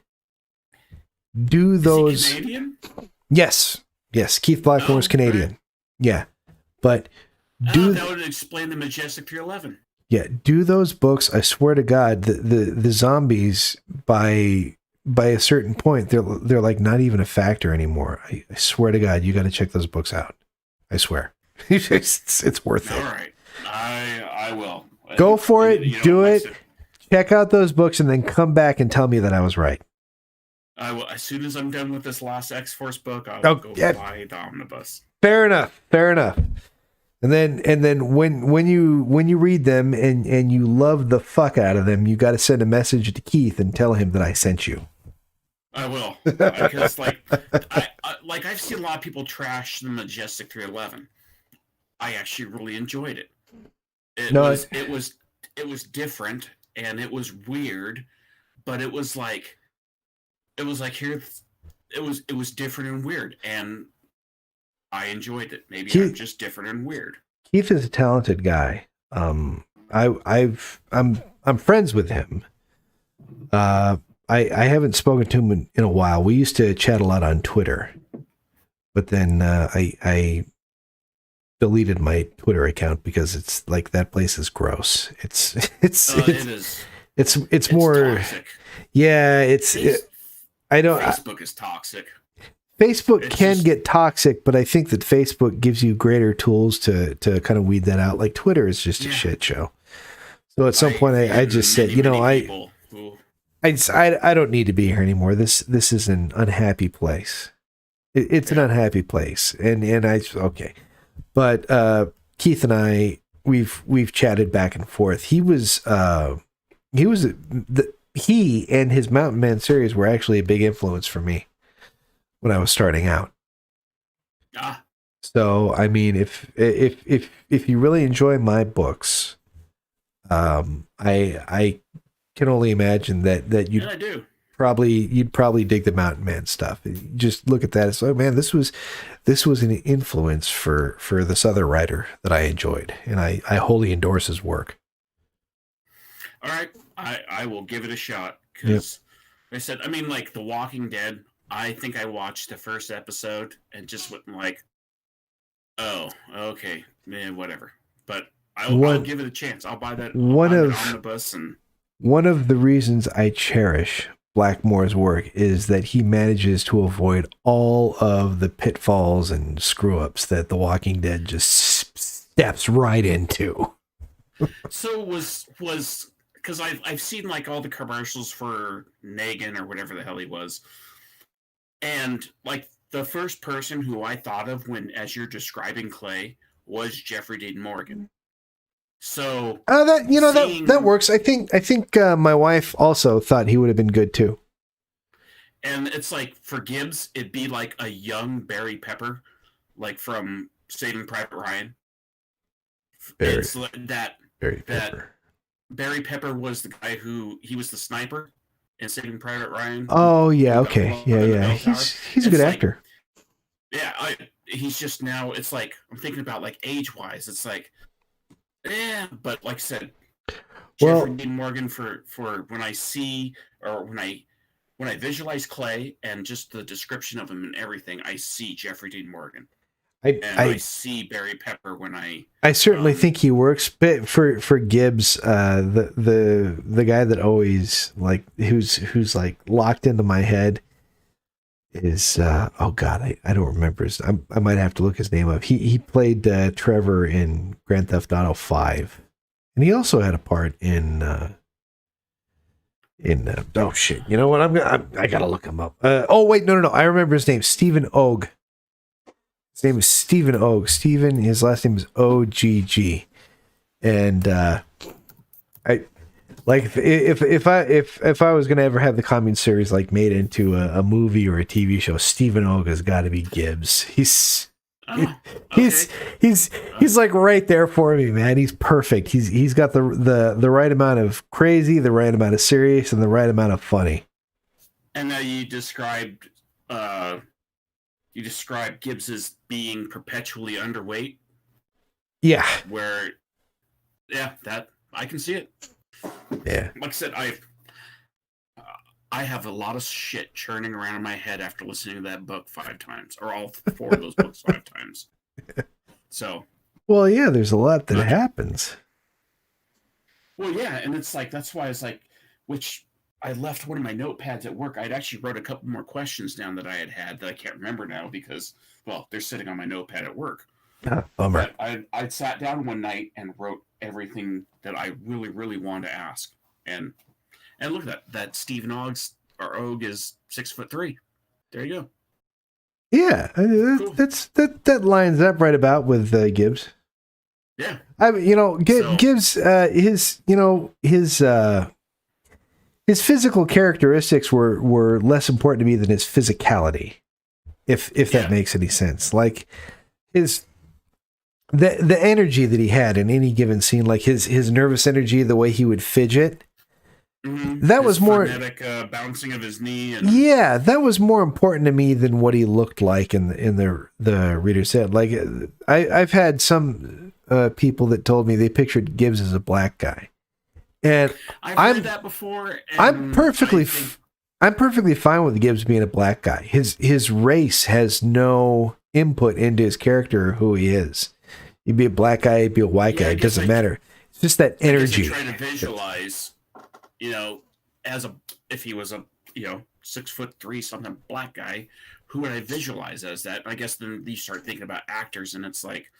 S1: Do
S4: Is he
S1: those?
S4: Canadian?
S1: Yes. Keith Blackmore's
S4: Oh,
S1: Canadian.
S4: right.
S1: Yeah, but do
S4: That would explain the Majestic 311.
S1: do those books. I swear to God, the zombies by a certain point, they're like not even a factor anymore. I swear to God, you got to check those books out. I swear, it's worth
S4: All
S1: it.
S4: right. I will.
S1: Go for it.
S4: You know,
S1: Do
S4: like I
S1: it.
S4: said,
S1: Check out those books and then come back and tell me that I was right.
S4: I will. As soon as I'm done with this last X-Force book, I'll
S1: Oh,
S4: go
S1: yeah.
S4: buy the omnibus.
S1: Fair enough. And then when you read them and you love the fuck out of them, you got to send a message to Keith and tell him that I sent you.
S4: I will, because I've seen a lot of people trash the Majestic 311. I actually really enjoyed it. It was different and it was weird, but it was different and weird, and I enjoyed it. Maybe I'm just different and weird.
S1: Keith is a talented guy. I'm friends with him. I haven't spoken to him in a while. We used to chat a lot on Twitter, but then I deleted my Twitter account because it's like that place is gross.
S4: It is.
S1: It's more
S4: toxic.
S1: yeah.
S4: Facebook is toxic.
S1: Facebook
S4: It's
S1: can
S4: just-
S1: get toxic, but I think that Facebook gives you greater tools to kind of weed that out. Like Twitter is just a
S4: Yeah.
S1: shit show. So at some point, I just said,
S4: many
S1: I
S4: people who-
S1: I don't need to be here anymore. This is an unhappy place. It's an unhappy place, and okay. But Keith and I, we've chatted back and forth. He and his Mountain Man series were actually a big influence for me when I was starting out.
S4: Ah,
S1: So I mean, if you really enjoy my books, I can only imagine that
S4: yeah, I do.
S1: you'd probably dig the Mountain Man stuff. Just look at that as, oh man, this was an influence for this other writer that I enjoyed, and I wholly endorse his work.
S4: All right, I will give it a shot because I said, I mean, like The Walking Dead. I think I watched the first episode and just went like, oh, okay, man, whatever. But I'll give it a chance. I'll buy that. Omnibus and
S1: one of the reasons I cherish Blackmore's work is that he manages to avoid all of the pitfalls and screw ups that The Walking Dead just steps right into.
S4: so was because I've seen like all the commercials for Negan or whatever the hell he was, and like the first person who I thought of as you're describing Clay was Jeffrey Dean Morgan. So
S1: that works. I think my wife also thought he would have been good too.
S4: And it's like for Gibbs, it'd be like a young Barry Pepper, like from Saving Private Ryan.
S1: Barry,
S4: It's that
S1: Barry
S4: that-
S1: Pepper.
S4: Barry Pepper was the guy he was the sniper in Saving Private Ryan.
S1: Oh yeah,
S4: Who got
S1: okay,
S4: blown
S1: yeah,
S4: up in the
S1: yeah.
S4: bell tower.
S1: He's a good
S4: It's like-
S1: actor.
S4: Yeah, he's just now. It's like I'm thinking about like age wise. It's like, but like I said,
S1: Well-
S4: Jeffrey Dean Morgan for when I see or when I visualize Clay and just the description of him and everything, I see Jeffrey Dean Morgan and I see Barry Pepper when
S1: I certainly
S4: um,
S1: think he works, but for Gibbs, the guy that always like who's like locked into my head is oh god, I don't remember his. I might have to look his name up. He played Trevor in Grand Theft Auto 5, and he also had a part in oh shit, you know what? I gotta look him up. Oh wait, no, I remember his name, Stephen Ogg. His name is Stephen Ogg. Stephen, his last name is OGG, and I like if I was gonna ever have the Commune series like made into a movie or a TV show, Stephen Ogg has got to be Gibbs. He's like right there for me, man. He's perfect. He's got the right amount of crazy, the right amount of serious, and the right amount of funny.
S4: And now you described Gibbs as being perpetually underweight.
S1: Yeah,
S4: Where, that I can see it.
S1: yeah.
S4: Like I said, I have a lot of shit churning around in my head after listening to that book 5 times, or all 4 of those books 5 times. So,
S1: Well, yeah. There's a lot that
S4: Okay.
S1: happens.
S4: well, yeah, and it's like that's why it's like, which I left one of my notepads at work. I'd actually wrote a couple more questions down that I had that I can't remember now because, well, they're sitting on my notepad at work.
S1: Ah, bummer.
S4: But I sat down one night and wrote everything that I really, really wanted to ask. And look at that Stephen Ogg is 6'3". There you go.
S1: Yeah,
S4: Cool.
S1: that lines up right about with Gibbs.
S4: Yeah.
S1: I mean,
S4: So-
S1: Gibbs his physical characteristics were less important to me than his physicality, if
S4: Yeah.
S1: that makes any sense. Like the energy that he had in any given scene, like his nervous energy, the way he would fidget.
S4: Mhm.
S1: That
S4: His
S1: was more-
S4: frenetic bouncing of his knee. And
S1: Yeah, that was more important to me than what he looked like in the reader's head. Like I've had some people that told me they pictured Gibbs as a black guy, and
S4: I've
S1: I'm-
S4: heard that before.
S1: I'm
S4: and
S1: perfectly
S4: I think-
S1: I'm perfectly fine with Gibbs being a black guy. His race has no input into his character or who he is. He'd be a black guy, he'd be a white
S4: Yeah,
S1: guy.
S4: I
S1: It
S4: guess
S1: doesn't matter. It's just that
S4: I guess
S1: energy.
S4: I try to visualize, if he was a 6'3" something black guy, who would I visualize as that? I guess then you start thinking about actors, and it's like,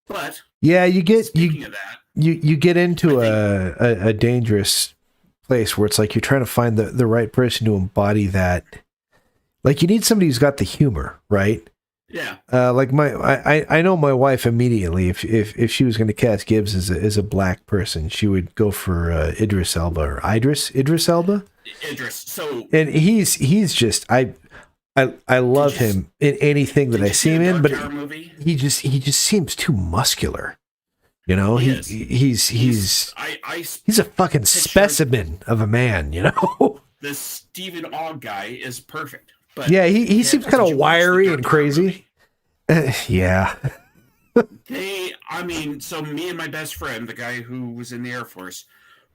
S4: But
S1: Yeah, you
S4: speaking of that,
S1: you get into
S4: I
S1: a dangerous place where it's like you're trying to find the right person to embody that. Like you need somebody who's got the humor, right?
S4: yeah,
S1: Like I know my wife immediately. If she was going to cast Gibbs as a black person, she would go for Idris Elba or Idris Elba.
S4: Idris. So
S1: And he's just I love
S4: Did you
S1: him in anything that
S4: did
S1: I
S4: you
S1: see him
S4: the
S1: in,
S4: Dark
S1: but
S4: Tower movie?
S1: he just seems too muscular. You know,
S4: He is.
S1: he's
S4: I
S1: a fucking specimen of a man. You know.
S4: the Stephen Ogg guy is perfect. But
S1: Yeah, he seems
S4: did
S1: kind
S4: you
S1: of
S4: watch the
S1: wiry
S4: Dark
S1: and
S4: Tower
S1: crazy.
S4: movie?
S1: Yeah.
S4: So me and my best friend, the guy who was in the Air Force,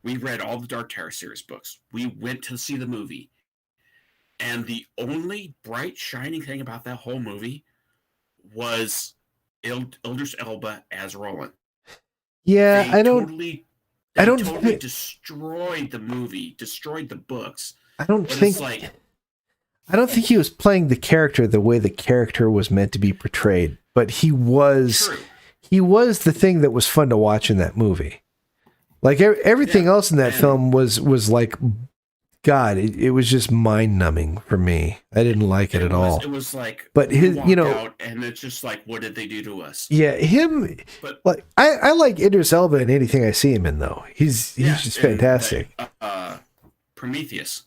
S4: we read all the Dark Tower series books. We went to see the movie. And the only bright, shining thing about that whole movie was Idris Elba as Roland.
S1: Yeah,
S4: They
S1: I don't
S4: Totally,
S1: I don't
S4: totally
S1: thi-
S4: destroyed the movie, destroyed the books.
S1: I don't
S4: But
S1: think
S4: it's like,
S1: I don't think he was playing the character the way the character was meant to be portrayed, but he was
S4: true.
S1: the thing that was fun to watch in that movie. Like everything
S4: Yeah,
S1: else in that
S4: and-
S1: film was like God, it was just mind numbing for me. I didn't like it at all.
S4: It was like,
S1: But
S4: we
S1: his- you
S4: walked
S1: know-
S4: out and it's just like, what did they do to us?
S1: Yeah, him.
S4: But
S1: Like I like Idris Elba in anything I see him in, though. He's
S4: yeah,
S1: just
S4: and,
S1: fantastic.
S4: Prometheus.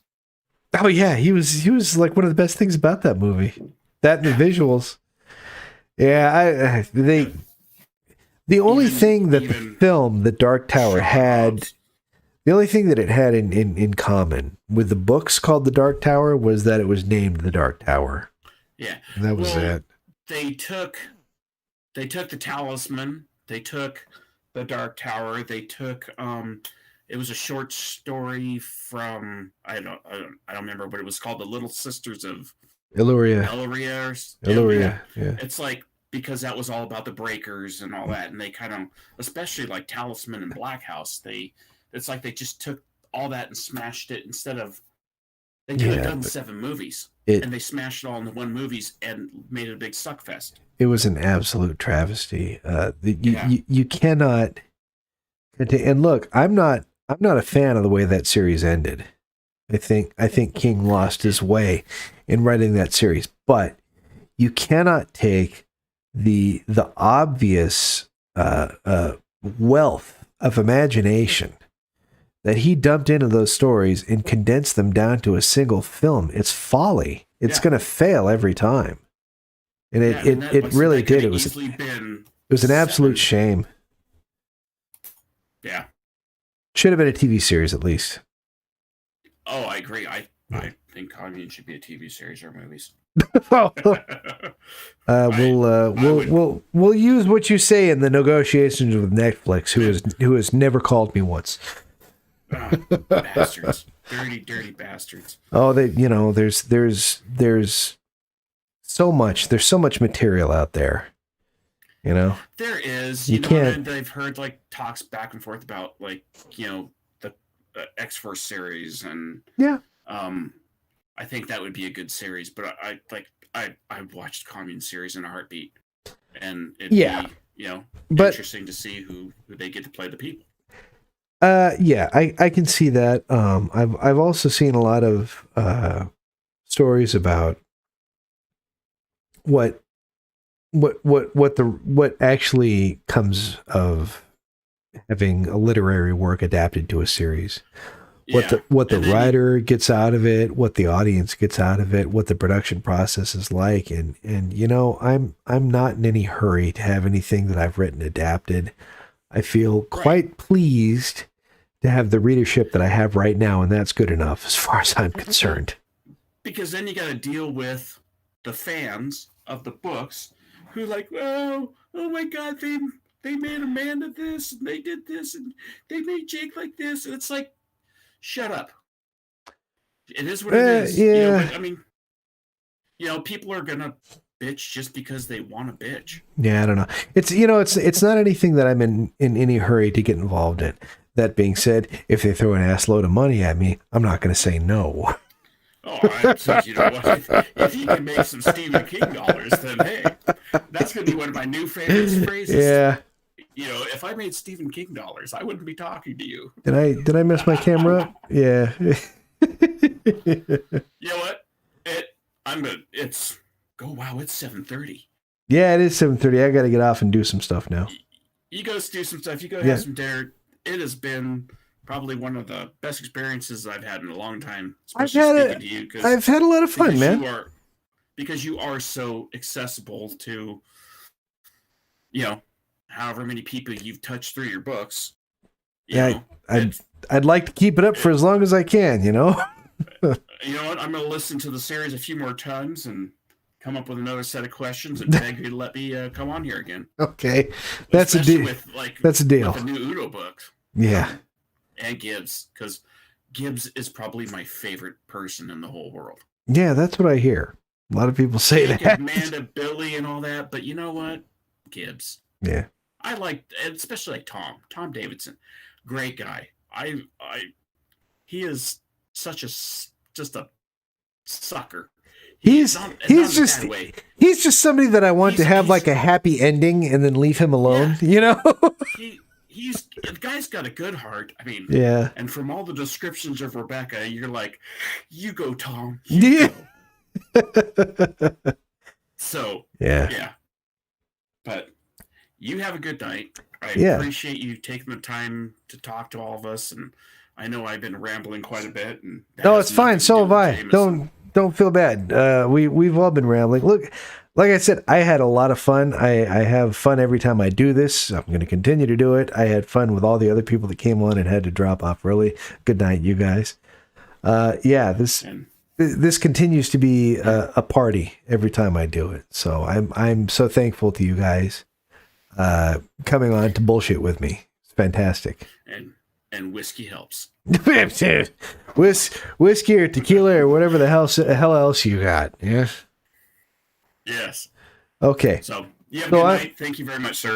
S1: Oh yeah, he was like one of the best things about that movie. That and the visuals. Yeah, the only
S4: Even-
S1: thing that the
S4: even
S1: film, The Dark Tower,
S4: Shaw
S1: had,
S4: Hobbs.
S1: the only thing that it had in common with the books called The Dark Tower was that it was named The Dark Tower.
S4: Yeah.
S1: And that was
S4: Well,
S1: it.
S4: They took the Talisman. They took the Dark Tower. They took it was a short story from I don't remember what it was called, The Little Sisters of
S1: Illyria.
S4: Elleria.
S1: Illyria. Yeah.
S4: It's like because that was all about the breakers and all that, and they kind of, especially like Talisman and Black House, it's like they just took all that and smashed it instead of they could have
S1: Yeah,
S4: done
S1: but
S4: 7 movies
S1: it-
S4: and they smashed it all into one movies and made it a big suckfest.
S1: It was an absolute travesty.
S4: Yeah.
S1: You cannot. And look, I'm not a fan of the way that series ended. I think King lost his way in writing that series, but you cannot take the obvious wealth of imagination that he dumped into those stories and condensed them down to a single film. It's folly. It's
S4: Yeah.
S1: going to fail every time. And
S4: Yeah, and that-
S1: it
S4: like,
S1: really
S4: that could've
S1: did. It was
S4: easily been
S1: an absolute
S4: 7.
S1: shame.
S4: Yeah.
S1: Should have been a TV series at least.
S4: Oh, I agree. I think Commune should be a TV series or movies.
S1: We'll use what you say in the negotiations with Netflix, who has never called me once.
S4: Bastards. Dirty bastards.
S1: Oh, there's so much material out there. You know,
S4: There is,
S1: You
S4: you know,
S1: can't-
S4: and I've heard like talks back and forth about like, you know, the X-Force series and
S1: Yeah.
S4: I think that would be a good series, but I watched Commune series in a heartbeat, and it'd
S1: Yeah.
S4: be, you know,
S1: But-
S4: interesting to see who they get to play the people.
S1: yeah, I can see that. I've also seen a lot of stories about what actually comes of having a literary work adapted to a series. What the
S4: And then
S1: writer gets out of it, what the audience gets out of it, what the production process is like, and you know, I'm not in any hurry to have anything that I've written adapted. I feel quite pleased to have the readership that I have right now, and that's good enough as far as I'm concerned.
S4: because then you got to deal with the fans of the books who like, oh my God, they made Amanda this and they did this and they made Jake like this, and it's like, shut up. It is what it is. You know,
S1: yeah.
S4: but, I mean, you know, people are gonna bitch just because they want to bitch.
S1: Yeah, I don't know. It's not anything that I'm in any hurry to get involved in. That being said, if they throw an ass load of money at me, I'm not going to say no.
S4: Oh, you know what? If you can make some Stephen King dollars, then hey, that's gonna be one of my new favorite phrases.
S1: Yeah.
S4: You know, if I made Stephen King dollars, I wouldn't be talking to you.
S1: Did I mess my camera up? Yeah.
S4: You know what? It's wow, it's 7:30.
S1: Yeah, it is 7:30. I got to get off and do some stuff now.
S4: You go do some stuff. You go
S1: Yeah.
S4: have some dinner. It has been probably one of the best experiences I've had in a long time.
S1: I've
S4: Especially
S1: had
S4: speaking to you, 'cause-
S1: I've had a lot of fun,
S4: because
S1: man.
S4: because you are so accessible to, you know, however many people you've touched through your books. You
S1: Yeah,
S4: know,
S1: I'd like to keep it up for as long as I can, you know?
S4: you know what? I'm going to listen to the series a few more times and come up with another set of questions and beg you to let me come on here again.
S1: Okay. That's a
S4: Especially
S1: deal.
S4: with, like,
S1: That's a deal.
S4: with the new Udo books.
S1: Yeah.
S4: And Gibbs, because Gibbs is probably my favorite person in the whole world.
S1: Yeah, that's what I hear. A lot of people say
S4: Like
S1: that.
S4: Amanda, Billy, and all that, but you know what? Gibbs.
S1: Yeah.
S4: I like, especially like Tom Davidson, great guy. He is such just a sucker.
S1: He's
S4: not
S1: he's
S4: in a
S1: just
S4: bad way.
S1: he's just somebody that I want to
S4: He's-
S1: have
S4: he's-
S1: like a happy ending and then leave him alone, you know?
S4: The guy's got a good heart. I mean,
S1: Yeah.
S4: and from all the descriptions of Rebecca, you're like, you go, Tom.
S1: Yeah.
S4: Go. So
S1: Yeah.
S4: yeah, but you have a good night. I
S1: Yeah.
S4: appreciate you taking the time to talk to all of us, and I know I've been rambling quite a bit. And that
S1: No,
S4: has
S1: it's fine.
S4: nothing to
S1: So
S4: do
S1: have
S4: with
S1: I.
S4: Jameson.
S1: Don't feel bad. We've all been rambling. Look, like I said, I had a lot of fun. I have fun every time I do this. I'm going to continue to do it. I had fun with all the other people that came on and had to drop off early. Good night, you guys. Yeah,
S4: And
S1: this continues to be a party every time I do it. So I'm so thankful to you guys coming on to bullshit with me. It's fantastic.
S4: and whiskey helps.
S1: Whiskey or tequila or whatever the hell else you got. Yeah.
S4: Yes.
S1: Okay.
S4: So yeah,
S1: So
S4: good
S1: I-
S4: night. Thank you very much, sir.